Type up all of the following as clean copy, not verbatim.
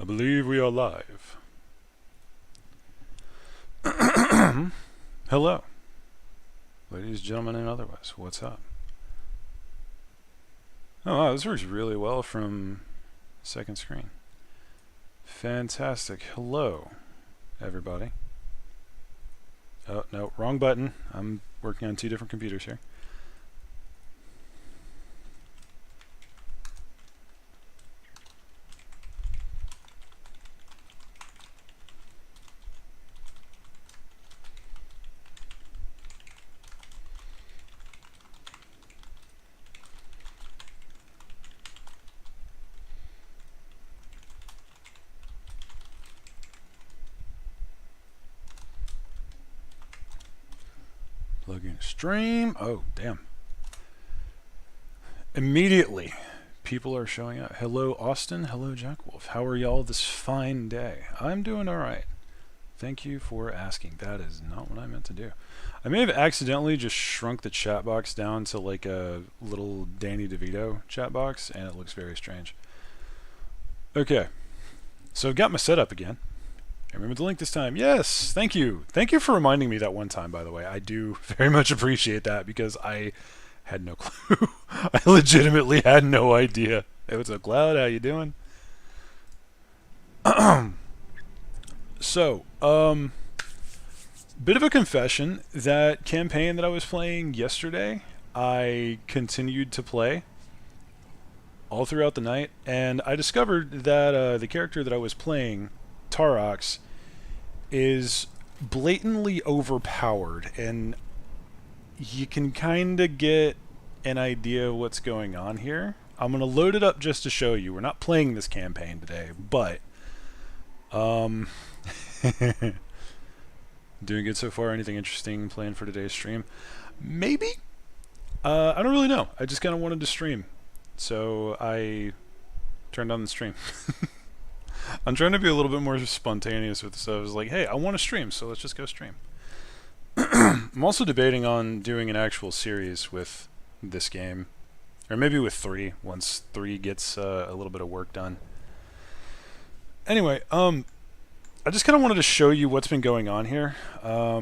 believe we are live. Hello, ladies, gentlemen, and otherwise. What's up? Oh, wow, this works really well from second screen. Fantastic. Hello, everybody. Oh, no, wrong button. I'm working on two different computers here. Plug in stream. Oh, damn. Immediately, people are showing up. Hello, Austin. Hello, Jackwolf. How are y'all this fine day? I'm doing all right. Thank you for asking. That is not what I meant to do. I may have accidentally just shrunk the chat box down to like a little Danny DeVito chat box, and it looks very strange. Okay. So I've got my setup again. I remember the link this time. Yes, thank you. Thank you for reminding me that one time, by the way. I do very much appreciate that because I had no clue. I legitimately had no idea. Hey, what's up, Cloud? How you doing? So, bit of a confession. That campaign that I was playing yesterday, I continued to play all throughout the night, and I discovered that the character that I was playing, Tarox, is blatantly overpowered, and you can kind of get an idea of what's going on here. I'm going to load it up just to show you. We're not playing this campaign today, but doing good so far. Anything interesting planned for today's stream? Maybe? I don't really know. I just kind of wanted to stream, so I turned on the stream. I'm trying to be a little bit more spontaneous with this. I was like, hey, I want to stream, so let's just go stream. I'm also debating on doing an actual series with this game, or maybe with 3, once 3 gets a little bit of work done. Anyway, I just kind of wanted to show you what's been going on here. I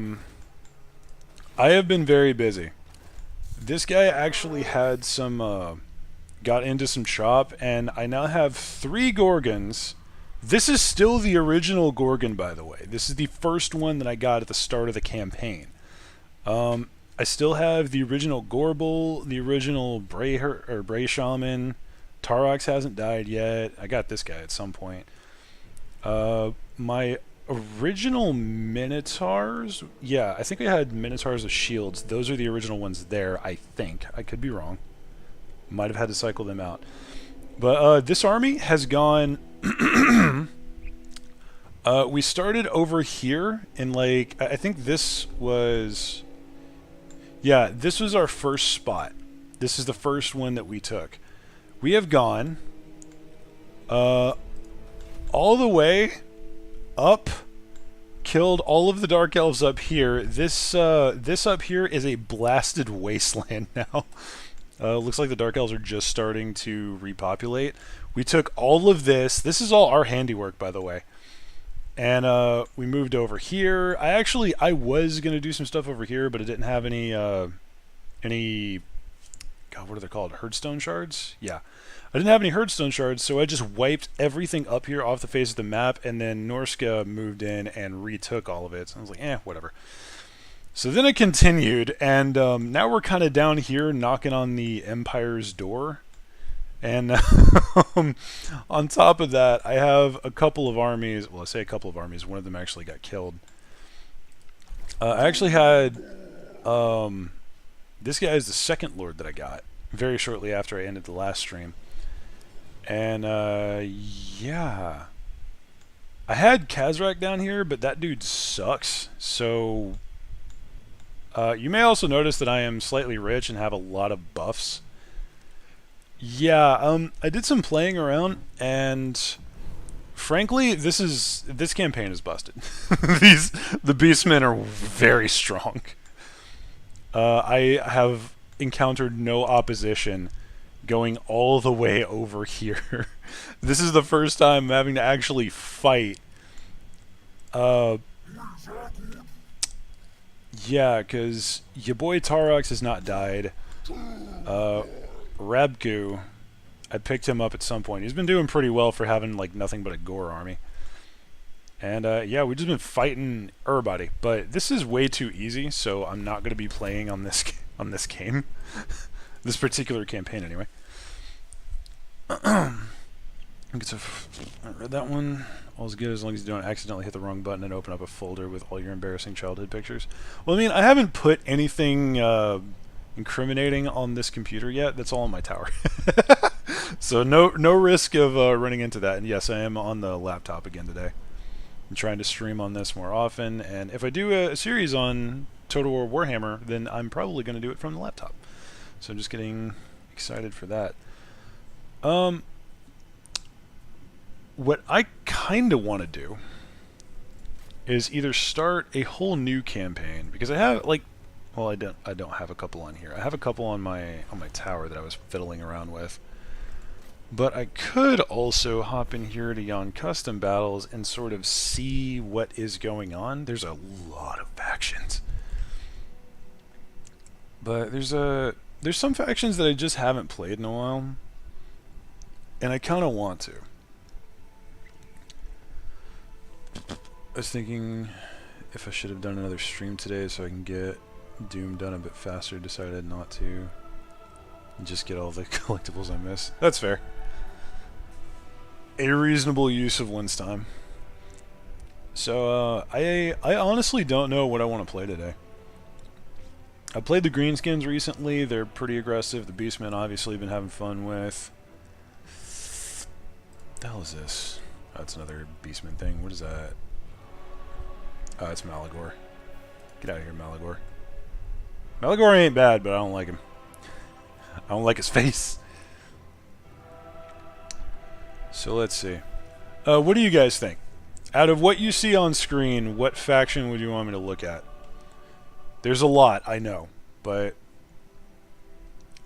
have been very busy. This guy actually had some, got into some chop, and I now have 3 Gorgons. This is still the original Gorgon, by the way. This is the first one that I got at the start of the campaign. I still have the original Gorbel, the original Bray Shaman. Tarox hasn't died yet. I got this guy at some point. My original Minotaurs, yeah, I think I had Minotaurs with shields. Those are the original ones there, I think. I could be wrong. Might have had to cycle them out. But this army has gone... we started over here in, like, I think this was... Yeah, this was our first spot. This is the first one that we took. We have gone all the way up, killed all of the Dark Elves up here. This up here is a blasted wasteland now. Looks like the Dark Elves are just starting to repopulate. We took all of this. This is all our handiwork, by the way. And we moved over here. I was going to do some stuff over here, but it didn't have any, God, what are they called? Herdstone shards? Yeah. I didn't have any Herdstone shards, so I just wiped everything up here off the face of the map, and then Norska moved in and retook all of it. So I was like, whatever. So then I continued, and now we're kind of down here knocking on the Empire's door. And on top of that, I have a couple of armies. Well, I say a couple of armies. One of them actually got killed. I actually had... this guy is the second Lord that I got very shortly after I ended the last stream. And, yeah. I had Kazrak down here, but that dude sucks. So... you may also notice that I am slightly rich and have a lot of buffs. Yeah, I did some playing around, and frankly, this campaign is busted. The Beastmen are very strong. I have encountered no opposition going all the way over here. This is the first time I'm having to actually fight. Yeah, because your boy Tarox has not died. Rabku, I picked him up at some point. He's been doing pretty well for having like nothing but a gore army. And yeah, we've just been fighting everybody. But this is way too easy, so I'm not going to be playing on this game. This particular campaign, anyway. I read that one. All's good as long as you don't accidentally hit the wrong button and open up a folder with all your embarrassing childhood pictures. Well, I mean, I haven't put anything incriminating on this computer yet. That's all on my tower. So no risk of running into that. And yes, I am on the laptop again today. I'm trying to stream on this more often. And if I do a series on Total War Warhammer, then I'm probably going to do it from the laptop. So I'm just getting excited for that. What I kind of want to do is either start a whole new campaign, because I have like, well, I don't have a couple on here. I have a couple on my tower that I was fiddling around with. But I could also hop in here to Yon Custom Battles and sort of see what is going on. There's a lot of factions. But there's some factions that I just haven't played in a while. And I kind of want to. I was thinking if I should have done another stream today so I can get Doom done a bit faster. Decided not to. And just get all the collectibles I miss. That's fair. A reasonable use of one's time. So, I honestly don't know what I want to play today. I played the Greenskins recently. They're pretty aggressive. The Beastmen, obviously, been having fun with. What the hell is this? Oh, that's another Beastman thing. What is that? Oh, it's Malagor. Get out of here, Malagor. Malagor ain't bad, but I don't like him. I don't like his face. So let's see. What do you guys think? Out of what you see on screen, what faction would you want me to look at? There's a lot, I know, but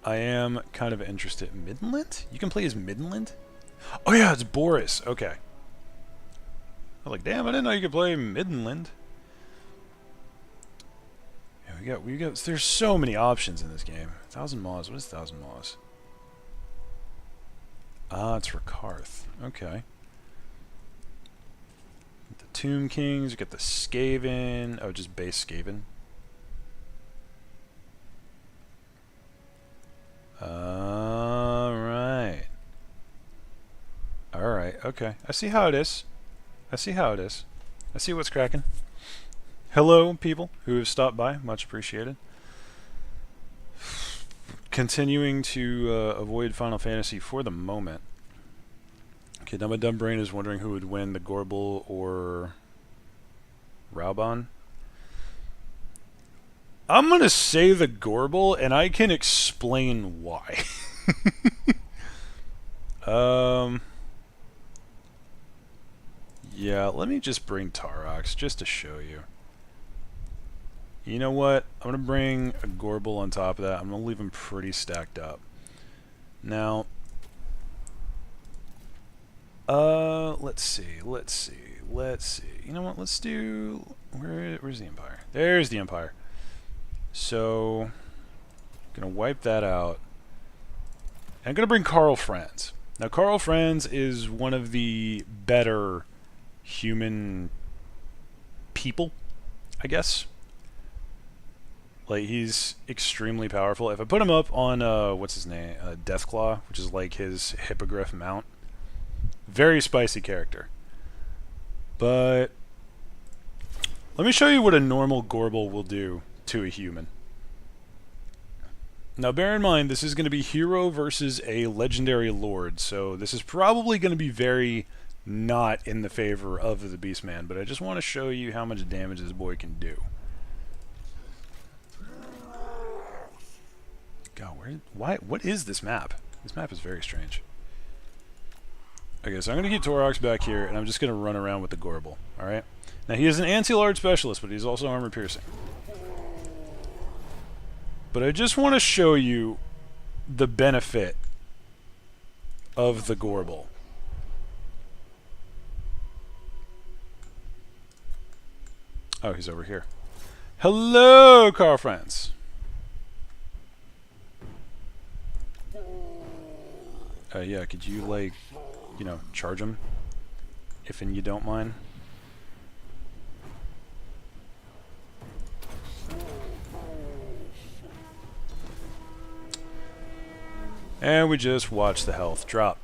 I am kind of interested. Midland? You can play as Midland? Oh yeah, it's Boris. Okay. I was like, damn, I didn't know you could play Midland. Yeah, we got. There's so many options in this game. 1,000 Maws. What is 1,000 Maws? Ah, it's for Karth. Okay. The Tomb Kings. We got the Skaven. Oh, just base Skaven. Alright. Alright, okay. I see how it is. I see how it is. I see what's cracking. Hello, people who have stopped by. Much appreciated. Continuing to avoid Final Fantasy for the moment. Okay, now my dumb brain is wondering who would win, the Gorbel or Raubon. I'm going to say the Gorbel, and I can explain why. Yeah, let me just bring Tarox just to show you. You know what? I'm going to bring a Gorbel on top of that. I'm going to leave him pretty stacked up. Now, let's see. You know what? Let's do... Where's the Empire? There's the Empire. So, I'm going to wipe that out. And I'm going to bring Karl Franz. Now, Karl Franz is one of the better human people, I guess. Like, he's extremely powerful. If I put him up on, what's his name? Deathclaw, which is like his hippogriff mount. Very spicy character. But let me show you what a normal Gorbel will do to a human. Now bear in mind, this is going to be hero versus a legendary lord, so this is probably going to be very not in the favor of the Beastman, but I just want to show you how much damage this boy can do. God, what is this map? This map is very strange. Okay, so I'm going to keep Torox back here, and I'm just going to run around with the Gorbel, alright? Now, he is an anti-large specialist, but he's also armor-piercing. But I just want to show you the benefit of the Gorbel. Oh, he's over here. Hello, car friends. Yeah, could you, like, you know, charge him? If and you don't mind. And we just watch the health drop.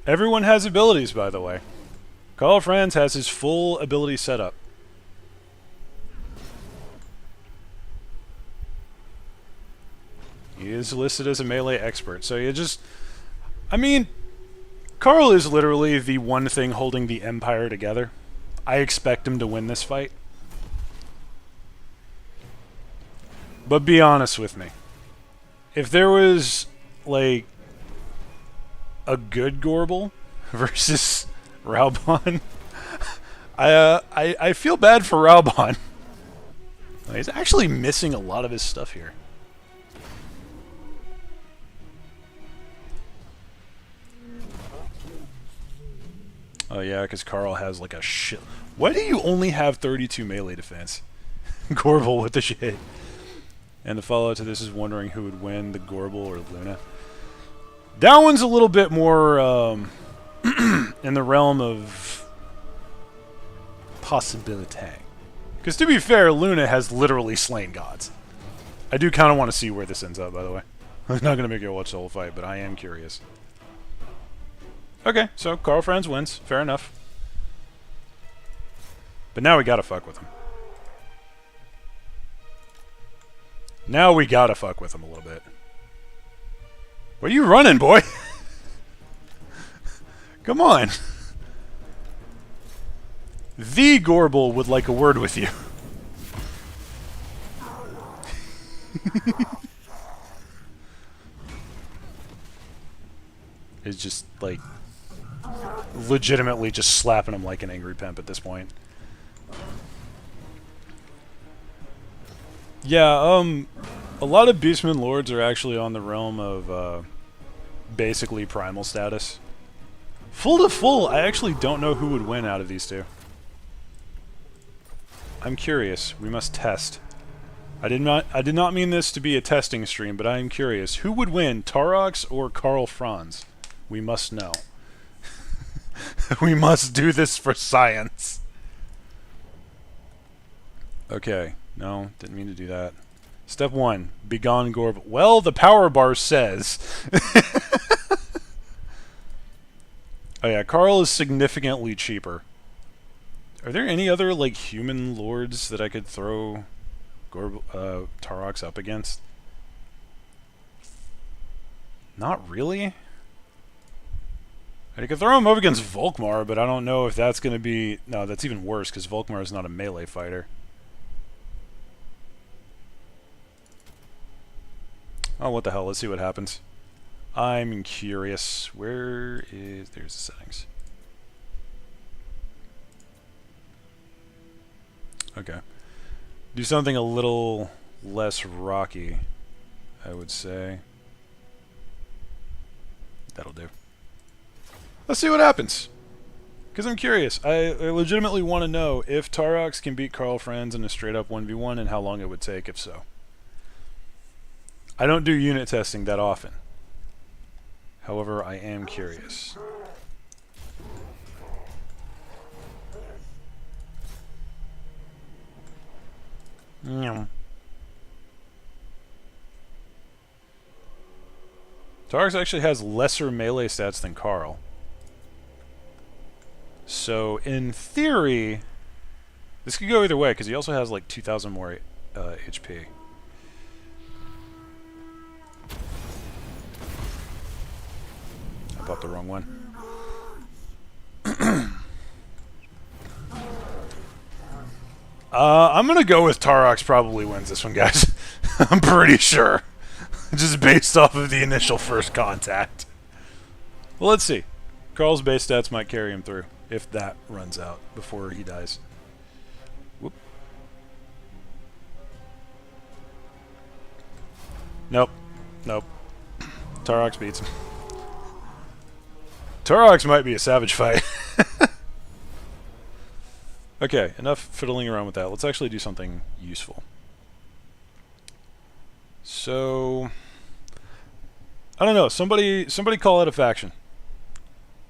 Everyone has abilities, by the way. Call Friends has his full ability set up. He is listed as a melee expert, so you just... I mean, Carl is literally the one thing holding the Empire together. I expect him to win this fight. But be honest with me. If there was, like, a good Gorbel versus Raubon, I feel bad for Raubon. He's actually missing a lot of his stuff here. Oh yeah, because Carl has like a shit. Why do you only have 32 melee defense? Gorbel with the shit. And the follow-up to this is wondering who would win, the Gorbel or Luna. That one's a little bit more in the realm of possibility. Because to be fair, Luna has literally slain gods. I do kind of want to see where this ends up, by the way. I'm not going to make you watch the whole fight, but I am curious. Okay, so Carl Franz wins. Fair enough. But now we gotta fuck with him. Now we gotta fuck with him a little bit. Where are you running, boy? Come on. The Gorbel would like a word with you. It's just, like, legitimately just slapping him like an angry pimp at this point. Yeah, a lot of Beastmen Lords are actually on the realm of, basically primal status. Full to full, I actually don't know who would win out of these two. I'm curious. We must test. I did not mean this to be a testing stream, but I am curious. Who would win, Tarox or Karl Franz? We must know. We must do this for science. Okay. No, didn't mean to do that. Step 1. Begone Gorbel. Well, the power bar says. Oh yeah, Carl is significantly cheaper. Are there any other, like, human lords that I could throw Tarox up against? Not really. I could throw him up against Volkmar, but I don't know if that's going to be... No, that's even worse, because Volkmar is not a melee fighter. Oh, what the hell. Let's see what happens. I'm curious. Where is... There's the settings. Okay. Do something a little less rocky, I would say. That'll do. Let's see what happens. Because I'm curious. I legitimately want to know if Tarox can beat Karl Franz in a straight-up 1v1 and how long it would take if so. I don't do unit testing that often. However, I am curious. Tarox actually has lesser melee stats than Karl. So, in theory, this could go either way, because he also has like 2,000 more HP. I bought the wrong one. I'm gonna go with Tarox probably wins this one, guys. I'm pretty sure. Just based off of the initial first contact. Well, let's see. Karl's base stats might carry him through, if that runs out before he dies. Whoop. Nope. Nope. Tarox beats him. Torox might be a savage fight. Okay, enough fiddling around with that. Let's actually do something useful. So, I don't know. Somebody call it a faction.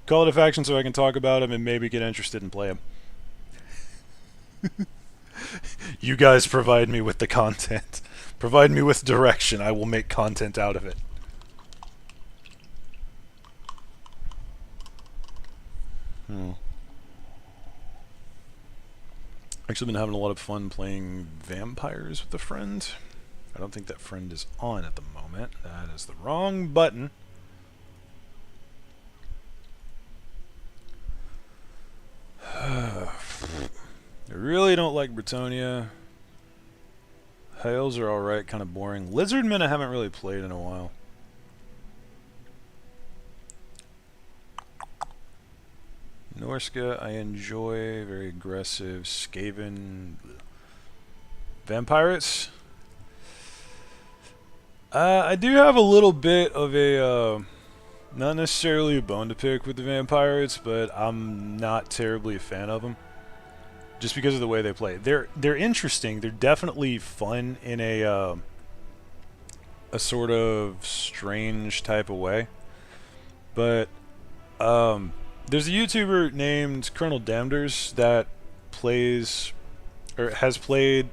Call it a faction so I can talk about him and maybe get interested in play him. You guys provide me with the content. Provide me with direction. I will make content out of it. Actually been having a lot of fun playing vampires with a friend. I don't think that friend is on at the moment. That is the wrong button. I really don't like Bretonia. Hales are alright, kind of boring. Lizardmen I haven't really played in a while. Norska I enjoy, very aggressive. Skaven. Vampirates. I do have a little bit of a, not necessarily a bone to pick with the Vampirates, but I'm not terribly a fan of them. Just because of the way they play. They're interesting. They're definitely fun in a sort of strange type of way. But there's a YouTuber named Colonel Damders that plays or has played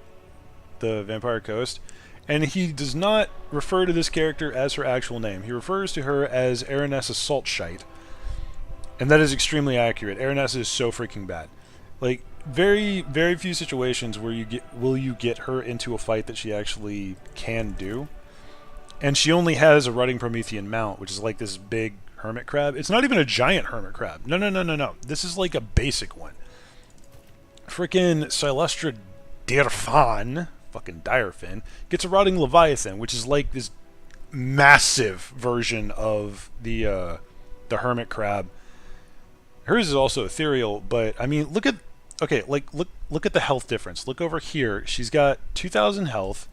the Vampire Coast, and he does not refer to this character as her actual name. He refers to her as Aranessa Saltshite, and that is extremely accurate. Aranessa is so freaking bad. Like, very few situations where will you get her into a fight that she actually can do. And she only has a rutting Promethean mount, which is like this big hermit crab. It's not even a giant hermit crab. No. This is like a basic one. Frickin' Silestra Dirfan, fucking Direfin, gets a rotting Leviathan, which is like this massive version of the hermit crab. Hers is also ethereal, but I mean, look at the health difference. Look over here. She's got 2,000 health.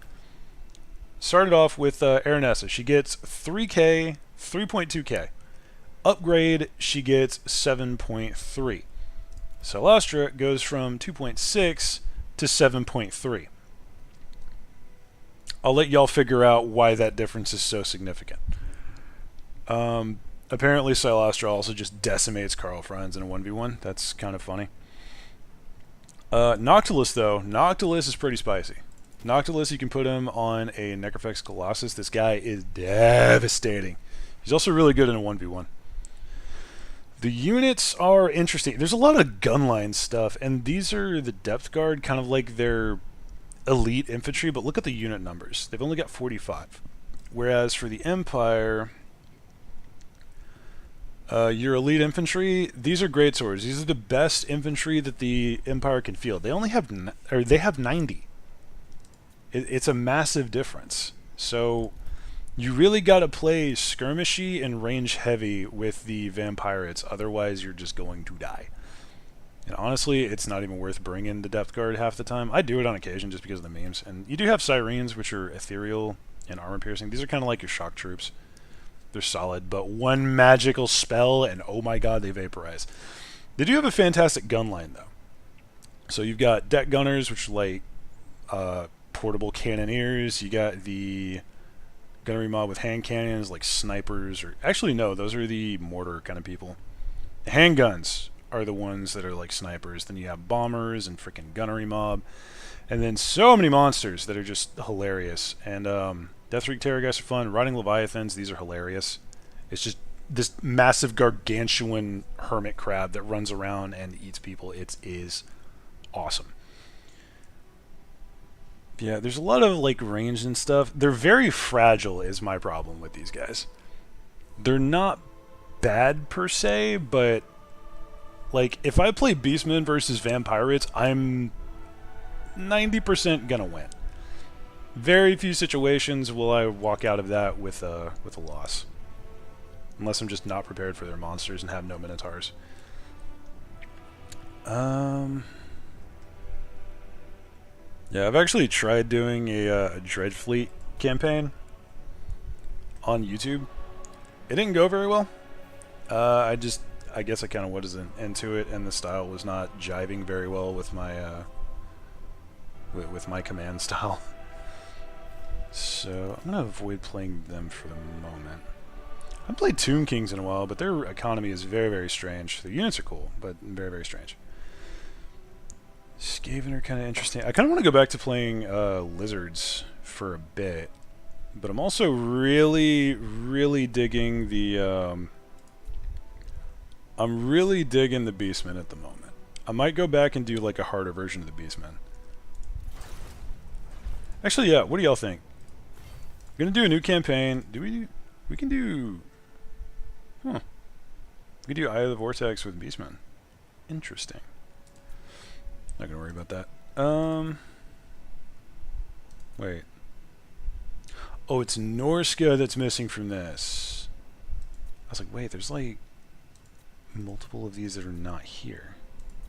Started off with Aranessa. She gets 3k, 3.2k. Upgrade, she gets 7.3. Silestra goes from 2.6 to 7.3. I'll let y'all figure out why that difference is so significant. Apparently Silestra also just decimates Carl Franz in a 1v1. That's kind of funny. Noctilus, though. Noctilus is pretty spicy. Noctilus, you can put him on a Necrofex Colossus. This guy is devastating. He's also really good in a 1v1. The units are interesting. There's a lot of gunline stuff, and these are the Depth Guard, kind of like their elite infantry, but look at the unit numbers. They've only got 45. Whereas for the Empire, your elite infantry, these are great swords. These are the best infantry that the Empire can field. They only have, they have 90. It's a massive difference. So you really got to play skirmishy and range heavy with the Vampirates, otherwise you're just going to die. And honestly, it's not even worth bringing the Depth Guard half the time. I do it on occasion just because of the memes. And you do have Sirens, which are ethereal and armor piercing. These are kind of like your shock troops. They're solid, but one magical spell and oh my god, they vaporize. They do have a fantastic gun line though. So you've got deck gunners, which are like portable cannoneers. You got the gunnery mob with hand cannons, like snipers, or actually no, those are the mortar kind of people. The handguns are the ones that are like snipers. Then you have bombers and freaking gunnery mob, and then so many monsters that are just hilarious. And Deathreek Terrorgeist are fun. Riding Leviathans, these are hilarious. It's just this massive gargantuan hermit crab that runs around and eats people. It is awesome. Yeah, there's a lot of like range and stuff. They're very fragile is my problem with these guys. They're not bad per se, but like if I play Beastmen versus Vampirates, I'm 90% gonna win. Very few situations will I walk out of that with a loss. Unless I'm just not prepared for their monsters and have no Minotaurs. Yeah, I've actually tried doing a Dreadfleet campaign on YouTube. It didn't go very well. I I guess I kind of wasn't into it, and the style was not jiving very well with my with my command style. So I'm gonna avoid playing them for the moment. I haven't played Tomb Kings in a while, but their economy is very, very strange. The units are cool, but very, very strange. Skaven are kind of interesting. I kind of want to go back to playing lizards for a bit, but I'm also really, really digging the. I'm really digging the Beastmen at the moment. I might go back and do like a harder version of the Beastmen. Actually, yeah. What do y'all think? I'm gonna do a new campaign. We can do. Huh. We can do Eye of the Vortex with Beastmen. Interesting. Not gonna worry about that. Wait. Oh, it's Norska that's missing from this. I was like, wait, there's like multiple of these that are not here.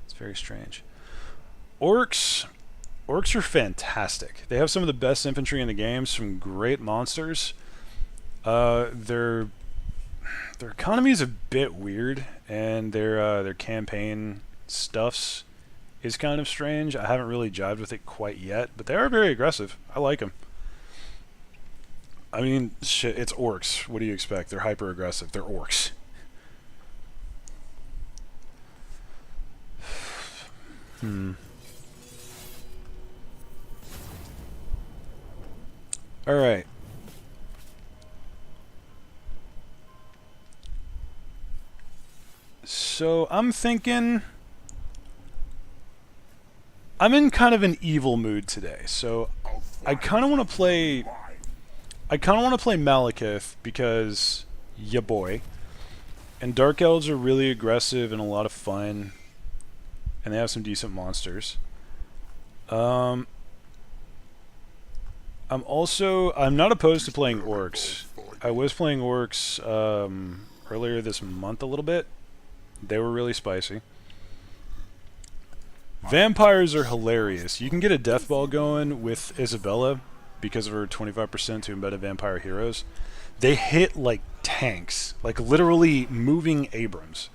It's very strange. Orcs. Orcs are fantastic. They have some of the best infantry in the game, some great monsters. Their economy is a bit weird, and their campaign stuffs is kind of strange. I haven't really jived with it quite yet, but they are very aggressive. I like them. I mean, shit, it's orcs. What do you expect? They're hyper aggressive. They're orcs. All right. So I'm thinking I'm in kind of an evil mood today. So I kind of want to play Malekith because ya boy. And Dark Elves are really aggressive and a lot of fun. And they have some decent monsters. I'm not opposed to playing Orcs. I was playing Orcs earlier this month a little bit. They were really spicy. Vampires are hilarious. You can get a death ball going with Isabella because of her 25% to embedded vampire heroes. They hit like tanks, like literally moving Abrams.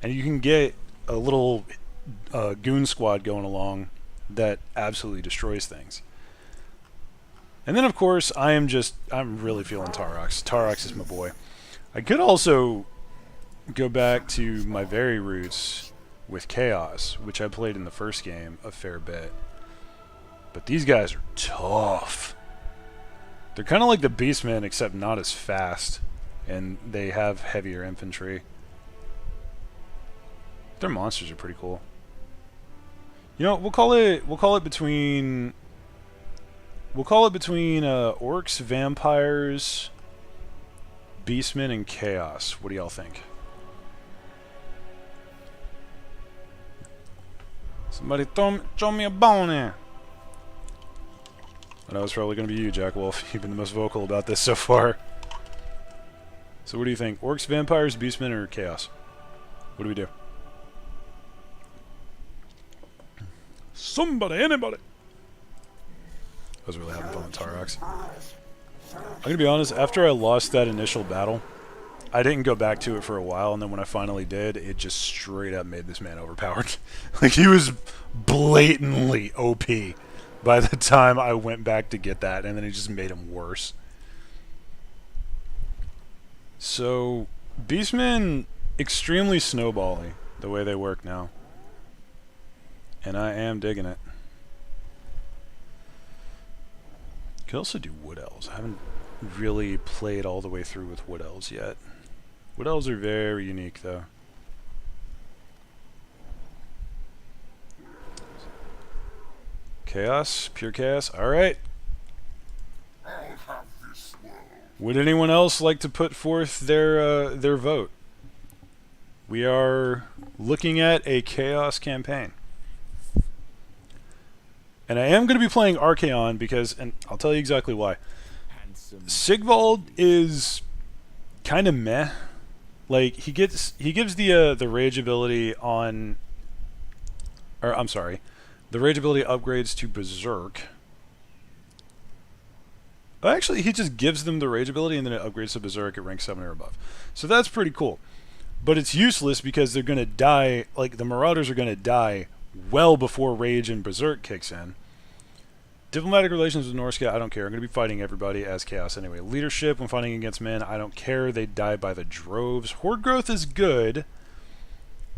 And you can get a little goon squad going along that absolutely destroys things. And then, of course, I'm really feeling Tarox. Tarox is my boy. I could also go back to my very roots with Chaos, which I played in the first game a fair bit. But these guys are tough. They're kind of like the Beastmen, except not as fast, and they have heavier infantry. Their monsters are pretty cool. You know, we'll call it between orcs, vampires, beastmen, and chaos. What do y'all think? Somebody throw me a bone here. I know it's probably going to be you, Jack Wolf. You've been the most vocal about this so far. So what do you think? Orcs, vampires, beastmen, or chaos? What do we do? Somebody, anybody. I was really having fun with Tarox. I'm going to be honest, after I lost that initial battle, I didn't go back to it for a while, and then when I finally did, it just straight up made this man overpowered. Like, he was blatantly OP by the time I went back to get that, and then it just made him worse. So, Beastmen, extremely snowbally, the way they work now. And I am digging it. Could also do Wood Elves. I haven't really played all the way through with Wood Elves yet. Wood Elves are very unique, though. Chaos? Pure chaos? Alright. Would anyone else like to put forth their vote? We are looking at a chaos campaign. And I am going to be playing Archaon because, and I'll tell you exactly why. Sigvald is kind of meh. Like, he gives the rage ability on, or I'm sorry, the rage ability upgrades to Berserk. Actually, he just gives them the rage ability and then it upgrades to Berserk at rank 7 or above. So that's pretty cool. But it's useless because they're going to die, like the Marauders are going to die well before Rage and Berserk kicks in. Diplomatic relations with Norsca, I don't care. I'm going to be fighting everybody as Chaos anyway. Leadership when fighting against men, I don't care. They die by the droves. Horde growth is good.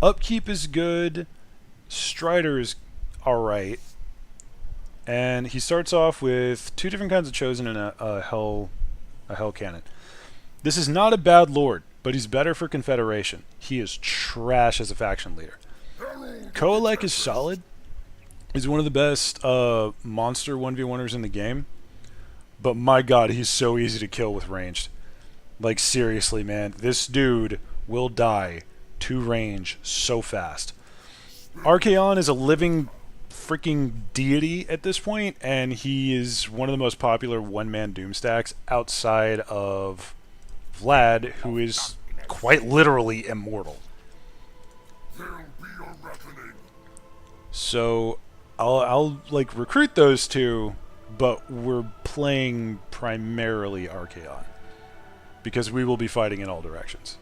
Upkeep is good. Strider is alright. And he starts off with 2 different kinds of Chosen and a Hell Cannon. This is not a bad Lord, but he's better for Confederation. He is trash as a faction leader. Koalek is solid. He's one of the best monster 1v1ers in the game. But my god, he's so easy to kill with ranged. Like, seriously, man. This dude will die to range so fast. Archaon is a living freaking deity at this point, and he is one of the most popular one-man Doom stacks outside of Vlad, who is quite literally immortal. So I'll like recruit those two, but we're playing primarily Archaon because we will be fighting in all directions.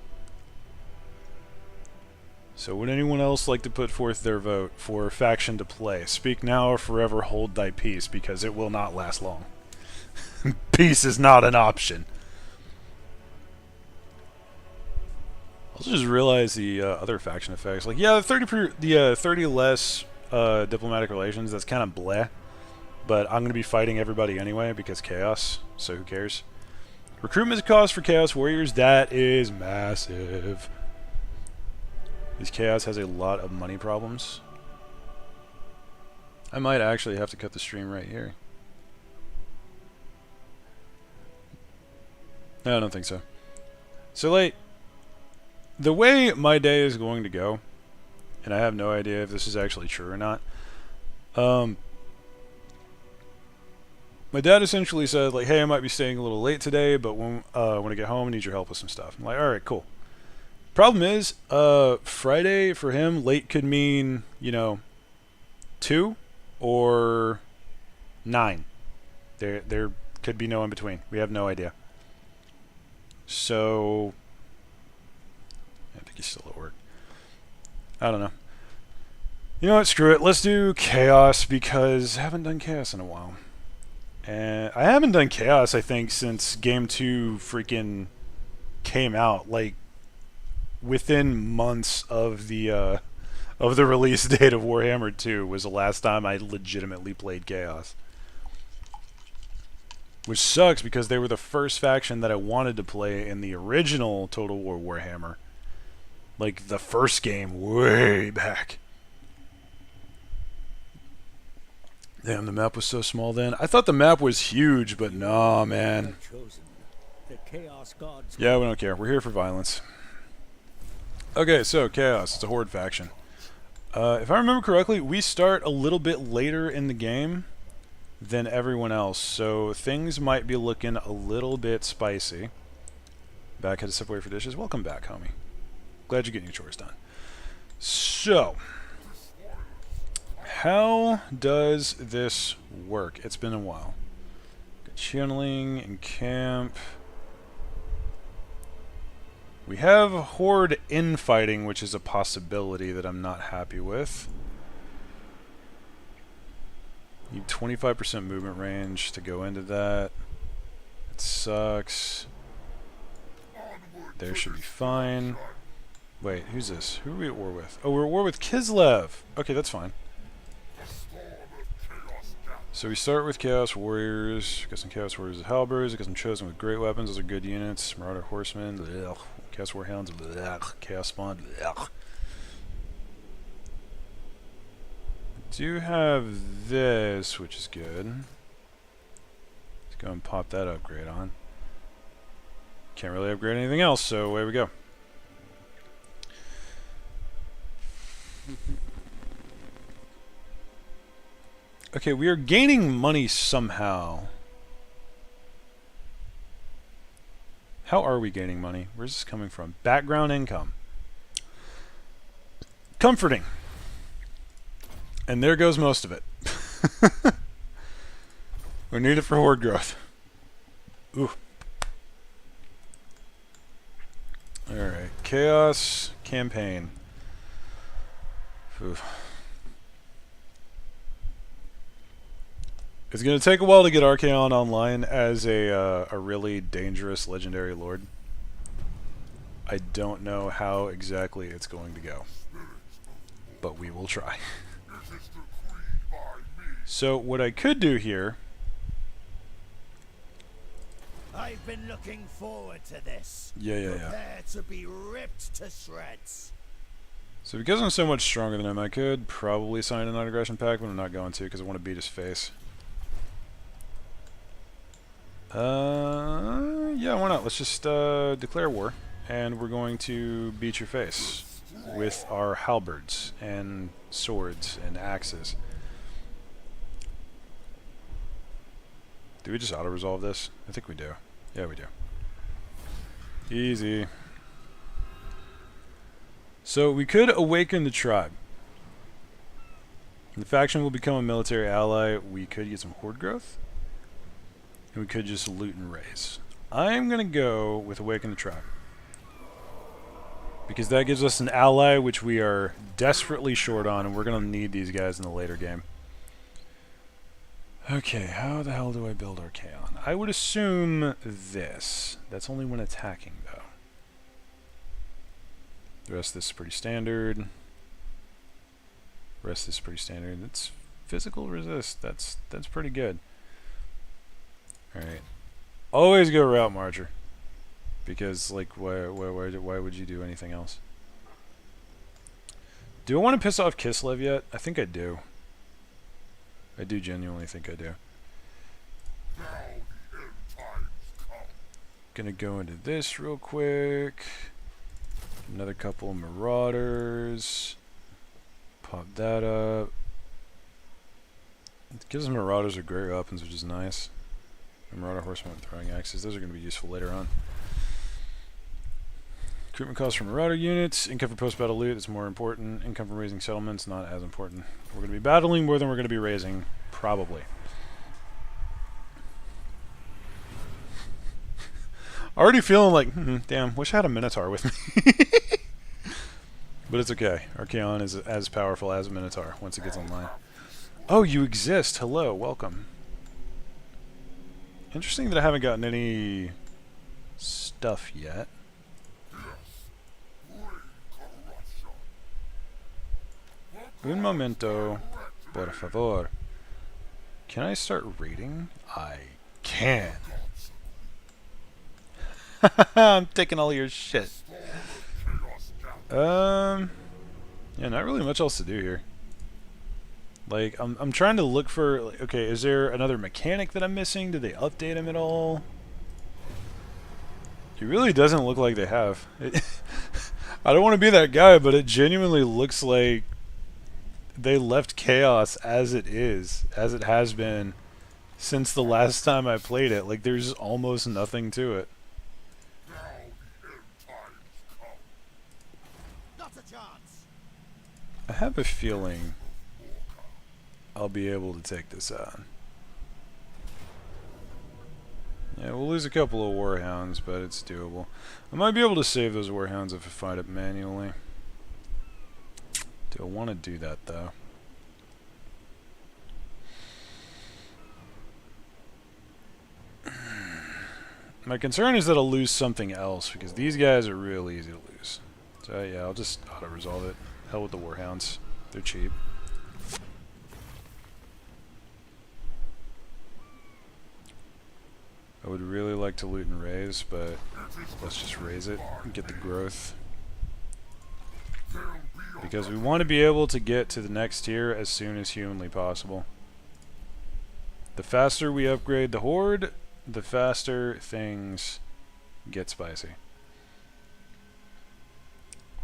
So would anyone else like to put forth their vote for faction to play? Speak now or forever hold thy peace, because it will not last long. Peace is not an option. I just realized the other faction effects. Like, yeah, the 30 less diplomatic relations, that's kind of bleh. But I'm going to be fighting everybody anyway because Chaos, so who cares? Recruitment cost for Chaos Warriors, that is massive. This Chaos has a lot of money problems. I might actually have to cut the stream right here. No, I don't think so. So, like, the way my day is going to go, and I have no idea if this is actually true or not, my dad essentially said, like, hey, I might be staying a little late today, but when I get home, I need your help with some stuff. I'm like, alright, cool. Problem is, Friday for him, late could mean, you know, 2 or 9. There could be no in between. We have no idea. So, I think he's still at work. I don't know. You know what, screw it. Let's do Chaos, because I haven't done Chaos in a while. And I haven't done Chaos, I think, since Game 2 freaking came out. Like, within months of the release date of Warhammer 2 was the last time I legitimately played Chaos. Which sucks, because they were the first faction that I wanted to play in the original Total War Warhammer. Like, the first game way back. Damn, the map was so small then. I thought the map was huge, but nah, man. Yeah, we don't care. We're here for violence. Okay, so Chaos. It's a Horde faction. If I remember correctly, we start a little bit later in the game than everyone else, so things might be looking a little bit spicy. Back, had to step away for dishes. Welcome back, homie. Glad you're getting your chores done. So, how does this work? It's been a while. Got channeling in camp. We have Horde infighting, which is a possibility that I'm not happy with. Need 25% movement range to go into that. It sucks. There should be fine. Wait, who's this? Who are we at war with? Oh, we're at war with Kislev. Okay, that's fine. So we start with Chaos Warriors. Got some Chaos Warriors with halberds. Got some Chosen with great weapons. Those are good units. Marauder Horsemen. Blech. Chaos Warhounds. Blech. Chaos Spawn. Blech. Do have this, which is good. Let's go and pop that upgrade on. Can't really upgrade anything else, so away we go. Okay, we are gaining money somehow. How are we gaining money? Where's this coming from? Background income. Comforting. And there goes most of it. We need it for Horde growth. Ooh. Alright, Chaos campaign. Oof. It's going to take a while to get Archaon online as a really dangerous legendary lord. I don't know how exactly it's going to go, but we will try. So what I could do here... I've been looking forward to this. Yeah. Prepare to be ripped to shreds. So because I'm so much stronger than him, I could probably sign a non-aggression pact, but I'm not going to because I want to beat his face. Yeah, why not? Let's just declare war, and we're going to beat your face with our halberds and swords and axes. Do we just auto-resolve this? I think we do. Yeah, we do. Easy. So we could awaken the tribe. The faction will become a military ally. We could get some horde growth. And we could just loot and raise. I'm going to go with awaken the tribe. Because that gives us an ally which we are desperately short on, and we're going to need these guys in the later game. Okay, how the hell do I build Archaon? I would assume this. That's only when attacking, though. The rest of this is pretty standard. The rest of this is pretty standard. It's physical resist. That's pretty good. Alright. Always go route marcher. Because, like, why would you do anything else? Do I want to piss off Kislev yet? I think I do. I do genuinely think I do. Gonna go into this real quick. Another couple of marauders. Pop that up. It gives us marauders with great weapons, which is nice. Marauder horsemen with throwing axes. Those are going to be useful later on. Recruitment costs for marauder units. Income for post-battle loot is more important. Income from raising settlements, not as important. We're going to be battling more than we're going to be raising, probably. Already feeling like, damn, wish I had a Minotaur with me. But it's okay. Archaon is as powerful as a Minotaur once it gets online. Oh, you exist. Hello, welcome. Interesting that I haven't gotten any stuff yet. Un momento, por favor. Can I start raiding? I can. I'm taking all your shit. Yeah, not really much else to do here. Like, I'm trying to look for, like, okay, is there another mechanic that I'm missing? Did they update him at all? It really doesn't look like they have. I don't want to be that guy, but it genuinely looks like they left Chaos as it is, as it has been since the last time I played it. Like, there's almost nothing to it. Not a chance. I have a feeling I'll be able to take this on. Yeah, we'll lose a couple of warhounds, but it's doable. I might be able to save those warhounds if I find it manually. Do I want to do that, though? My concern is that I'll lose something else, because these guys are real easy to lose. So yeah, I'll just auto-resolve it. Hell with the warhounds. They're cheap. I would really like to loot and raise, but let's just raise it and get the growth. Because we want to be able to get to the next tier as soon as humanly possible. The faster we upgrade the horde, the faster things get spicy.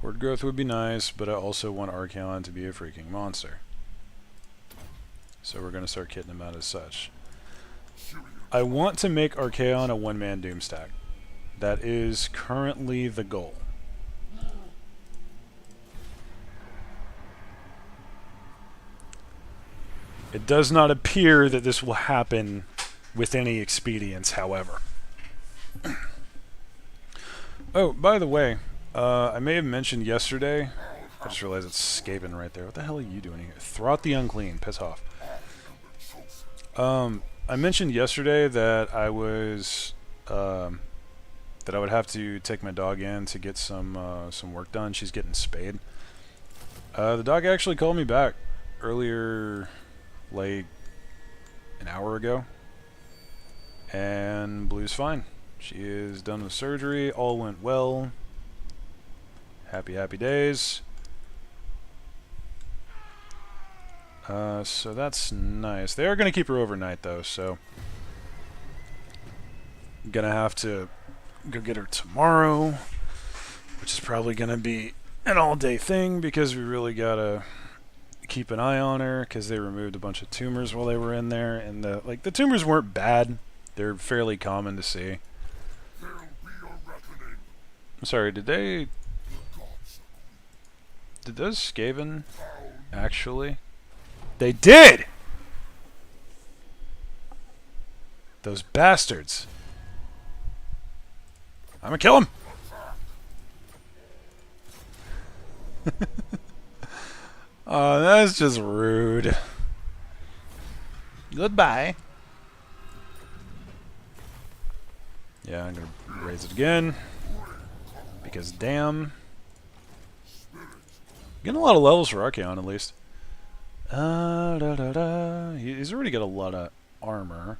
Horde growth would be nice, but I also want Archaon to be a freaking monster. So we're going to start kitting him out as such. I want to make Archaon a one-man Doomstack. That is currently the goal. It does not appear that this will happen with any expedience, however. Oh, by the way, I may have mentioned yesterday. I just realized it's Skaven right there. What the hell are you doing here? Throat the unclean. Piss off. I mentioned yesterday that I was that I would have to take my dog in to get some work done. She's getting spayed. The dog actually called me back earlier, like an hour ago, and Blue's fine. She is done with surgery. All went well. Happy, happy days. So that's nice. They are going to keep her overnight, though, so I'm going to have to go get her tomorrow, which is probably going to be an all-day thing because we really got to keep an eye on her because they removed a bunch of tumors while they were in there, and the tumors weren't bad. They're fairly common to see. I'm sorry, did those Skaven actually? They did! Those bastards. I'm gonna kill him! Oh, that's just rude. Goodbye. Yeah, I'm gonna raise it again. Because damn. Getting a lot of levels for Archaon, at least. He's already got a lot of armor.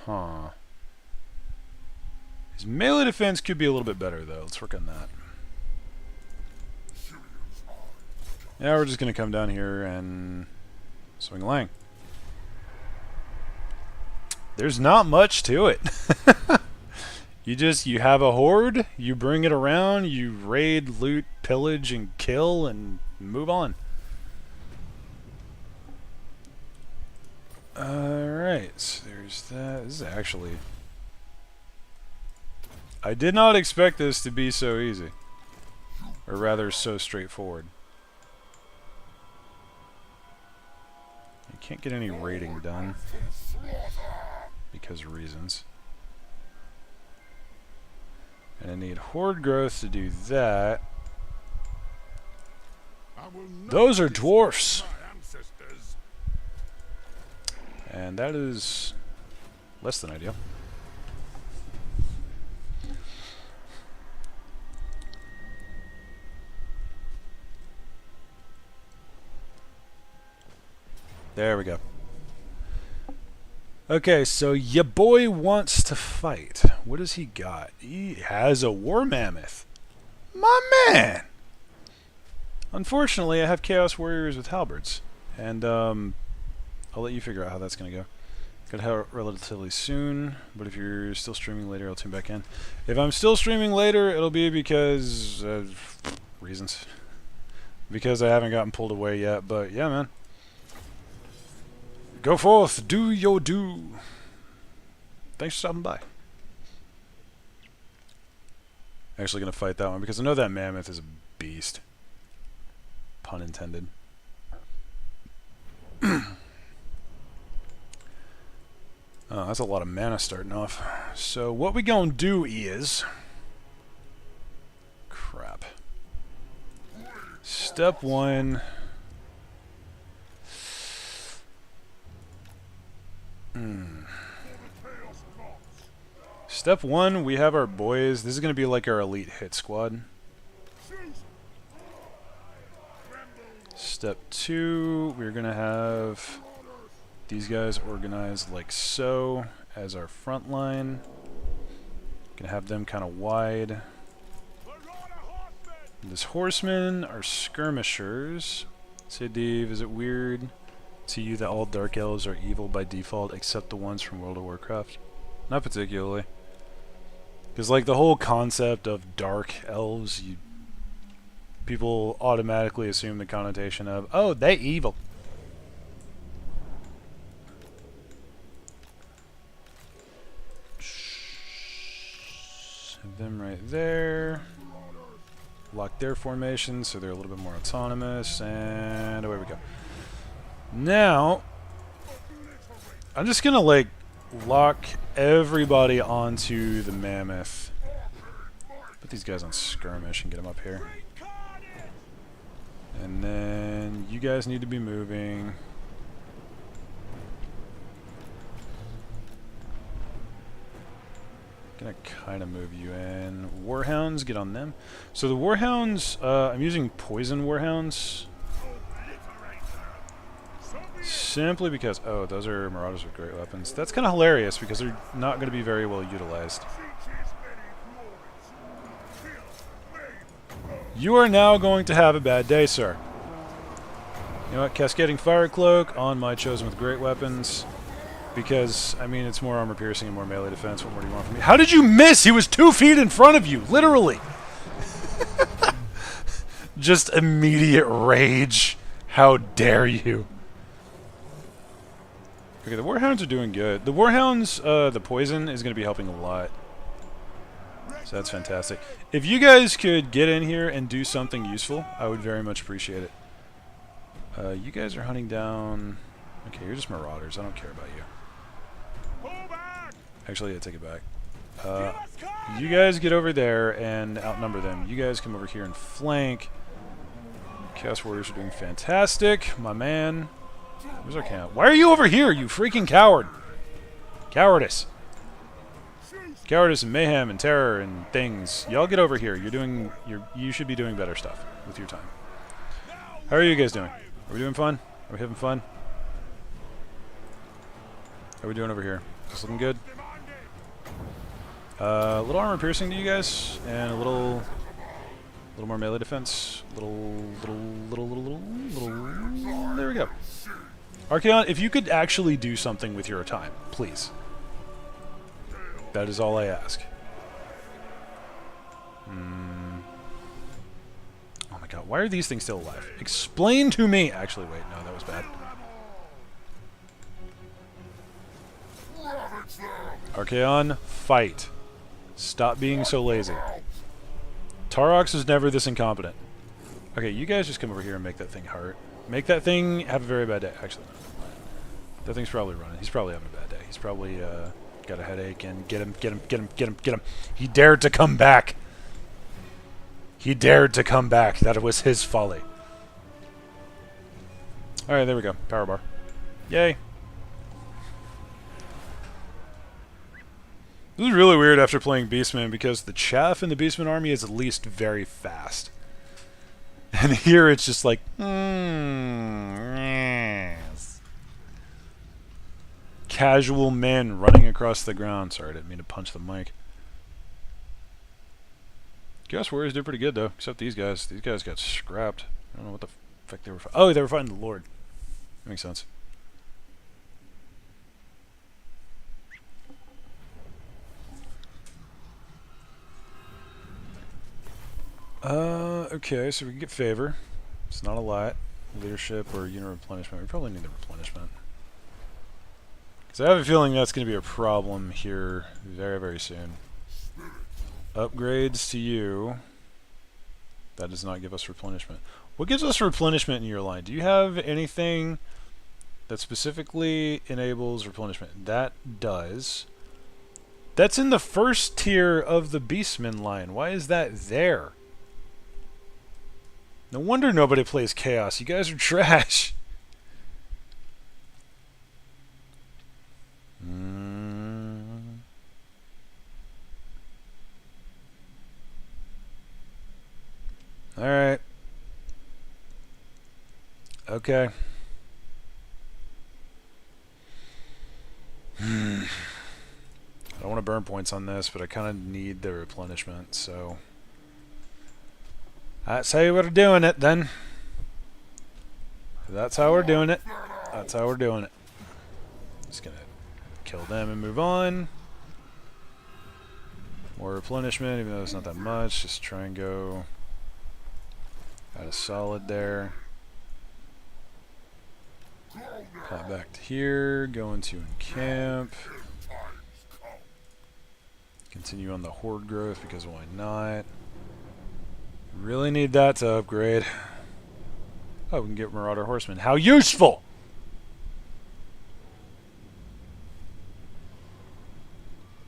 Huh. His melee defense could be a little bit better, though. Let's work on that. Yeah, we're just going to come down here and swing a lang. There's not much to it. You have a horde, you bring it around, you raid, loot, pillage, and kill, and move on. Alright, so there's that. This is actually... I did not expect this to be so easy. Or rather, so straightforward. You can't get any raiding done. Because of reasons. And I need horde growth to do that. Those are dwarfs! And that is less than ideal. There we go. Okay, so ya boy wants to fight. What does he got? He has a war mammoth. My man! Unfortunately, I have Chaos Warriors with halberds. And, I'll let you figure out how that's going to go. Gotta have it relatively soon, but if you're still streaming later, I'll tune back in. If I'm still streaming later, it'll be because of reasons. Because I haven't gotten pulled away yet, but yeah, man. Go forth, do your do. Thanks for stopping by. Actually gonna fight that one because I know that mammoth is a beast. Pun intended. Oh, that's a lot of mana starting off. So what we gonna do is... Crap. Step one... Step one, we have our boys. This is gonna be like our elite hit squad. Step two, we're gonna have these guys organized like so as our front line. Gonna have them kind of wide. And this horsemen are skirmishers. Say, Dave, is it weird to you that all dark elves are evil by default except the ones from World of Warcraft? Not particularly. Because like the whole concept of dark elves, people automatically assume the connotation of, oh, they evil. Have them right there. Lock their formation so they're a little bit more autonomous, and away we go. Now, I'm just gonna like lock everybody onto the mammoth Put these guys on skirmish and get them up here. And then you guys need to be moving. Gonna kind of move you in. Warhounds, get on them. So the Warhounds, I'm using poison Warhounds. Simply because, oh, those are Marauders with great weapons. That's kind of hilarious because they're not going to be very well utilized. You are now going to have a bad day, sir. You know what? Cascading Fire Cloak on my chosen with great weapons. Because, I mean, it's more armor piercing and more melee defense. What more do you want from me? How did you miss? He was 2 feet in front of you, literally. Just immediate rage. How dare you? Okay, the Warhounds are doing good. The Warhounds, the poison is going to be helping a lot. So that's fantastic. If you guys could get in here and do something useful, I would very much appreciate it. You guys are hunting down... Okay, you're just Marauders. I don't care about you. Actually, yeah, take it back. You guys get over there and outnumber them. You guys come over here and flank. Chaos Warriors are doing fantastic. My man. Where's our camp? Why are you over here, you freaking coward? Cowardice. Cowardice and mayhem and terror and things. Y'all get over here. You should be doing better stuff with your time. How are you guys doing? Are we doing fun? Are we having fun? How are we doing over here? Is this looking good? A little armor piercing to you guys, and a little more melee defense. Little. There we go. Archaon, if you could actually do something with your time, please. That is all I ask. Oh my god, why are these things still alive? Explain to me! Actually, wait, no, that was bad. Archaon, fight. Stop being so lazy. Tarox is never this incompetent. Okay, you guys just come over here and make that thing hurt. Make that thing have a very bad day. Actually, no. That thing's probably running. He's probably having a bad day. He's probably got a headache, and get him, get him, get him, get him, get him. He dared to come back. He dared to come back. That was his folly. Alright, there we go. Power bar. Yay. This is really weird after playing Beastman, because the chaff in the Beastman army is at least very fast. And here it's just like, yes. Casual men running across the ground. Sorry, I didn't mean to punch the mic. Chaos Warriors did pretty good, though. Except these guys. These guys got scrapped. I don't know what the fuck they were fighting. Oh, they were fighting the Lord. That makes sense. Okay, so we can get favor. It's not a lot. Leadership or unit replenishment. We probably need the replenishment. Because I have a feeling that's going to be a problem here very, very soon. Upgrades to you. That does not give us replenishment. What gives us replenishment in your line? Do you have anything that specifically enables replenishment? That does. That's in the first tier of the Beastman line. Why is that there? No wonder nobody plays Chaos. You guys are trash. Alright. Okay. I don't want to burn points on this, but I kind of need the replenishment, so... That's how we're doing it, then. That's how we're doing it. That's how we're doing it. Just gonna kill them and move on. More replenishment, even though it's not that much. Just try and go out of solid there. Pop back to here. Go into encamp. Continue on the horde growth, because why not? Really need that to upgrade. Oh, we can get Marauder Horsemen. How useful!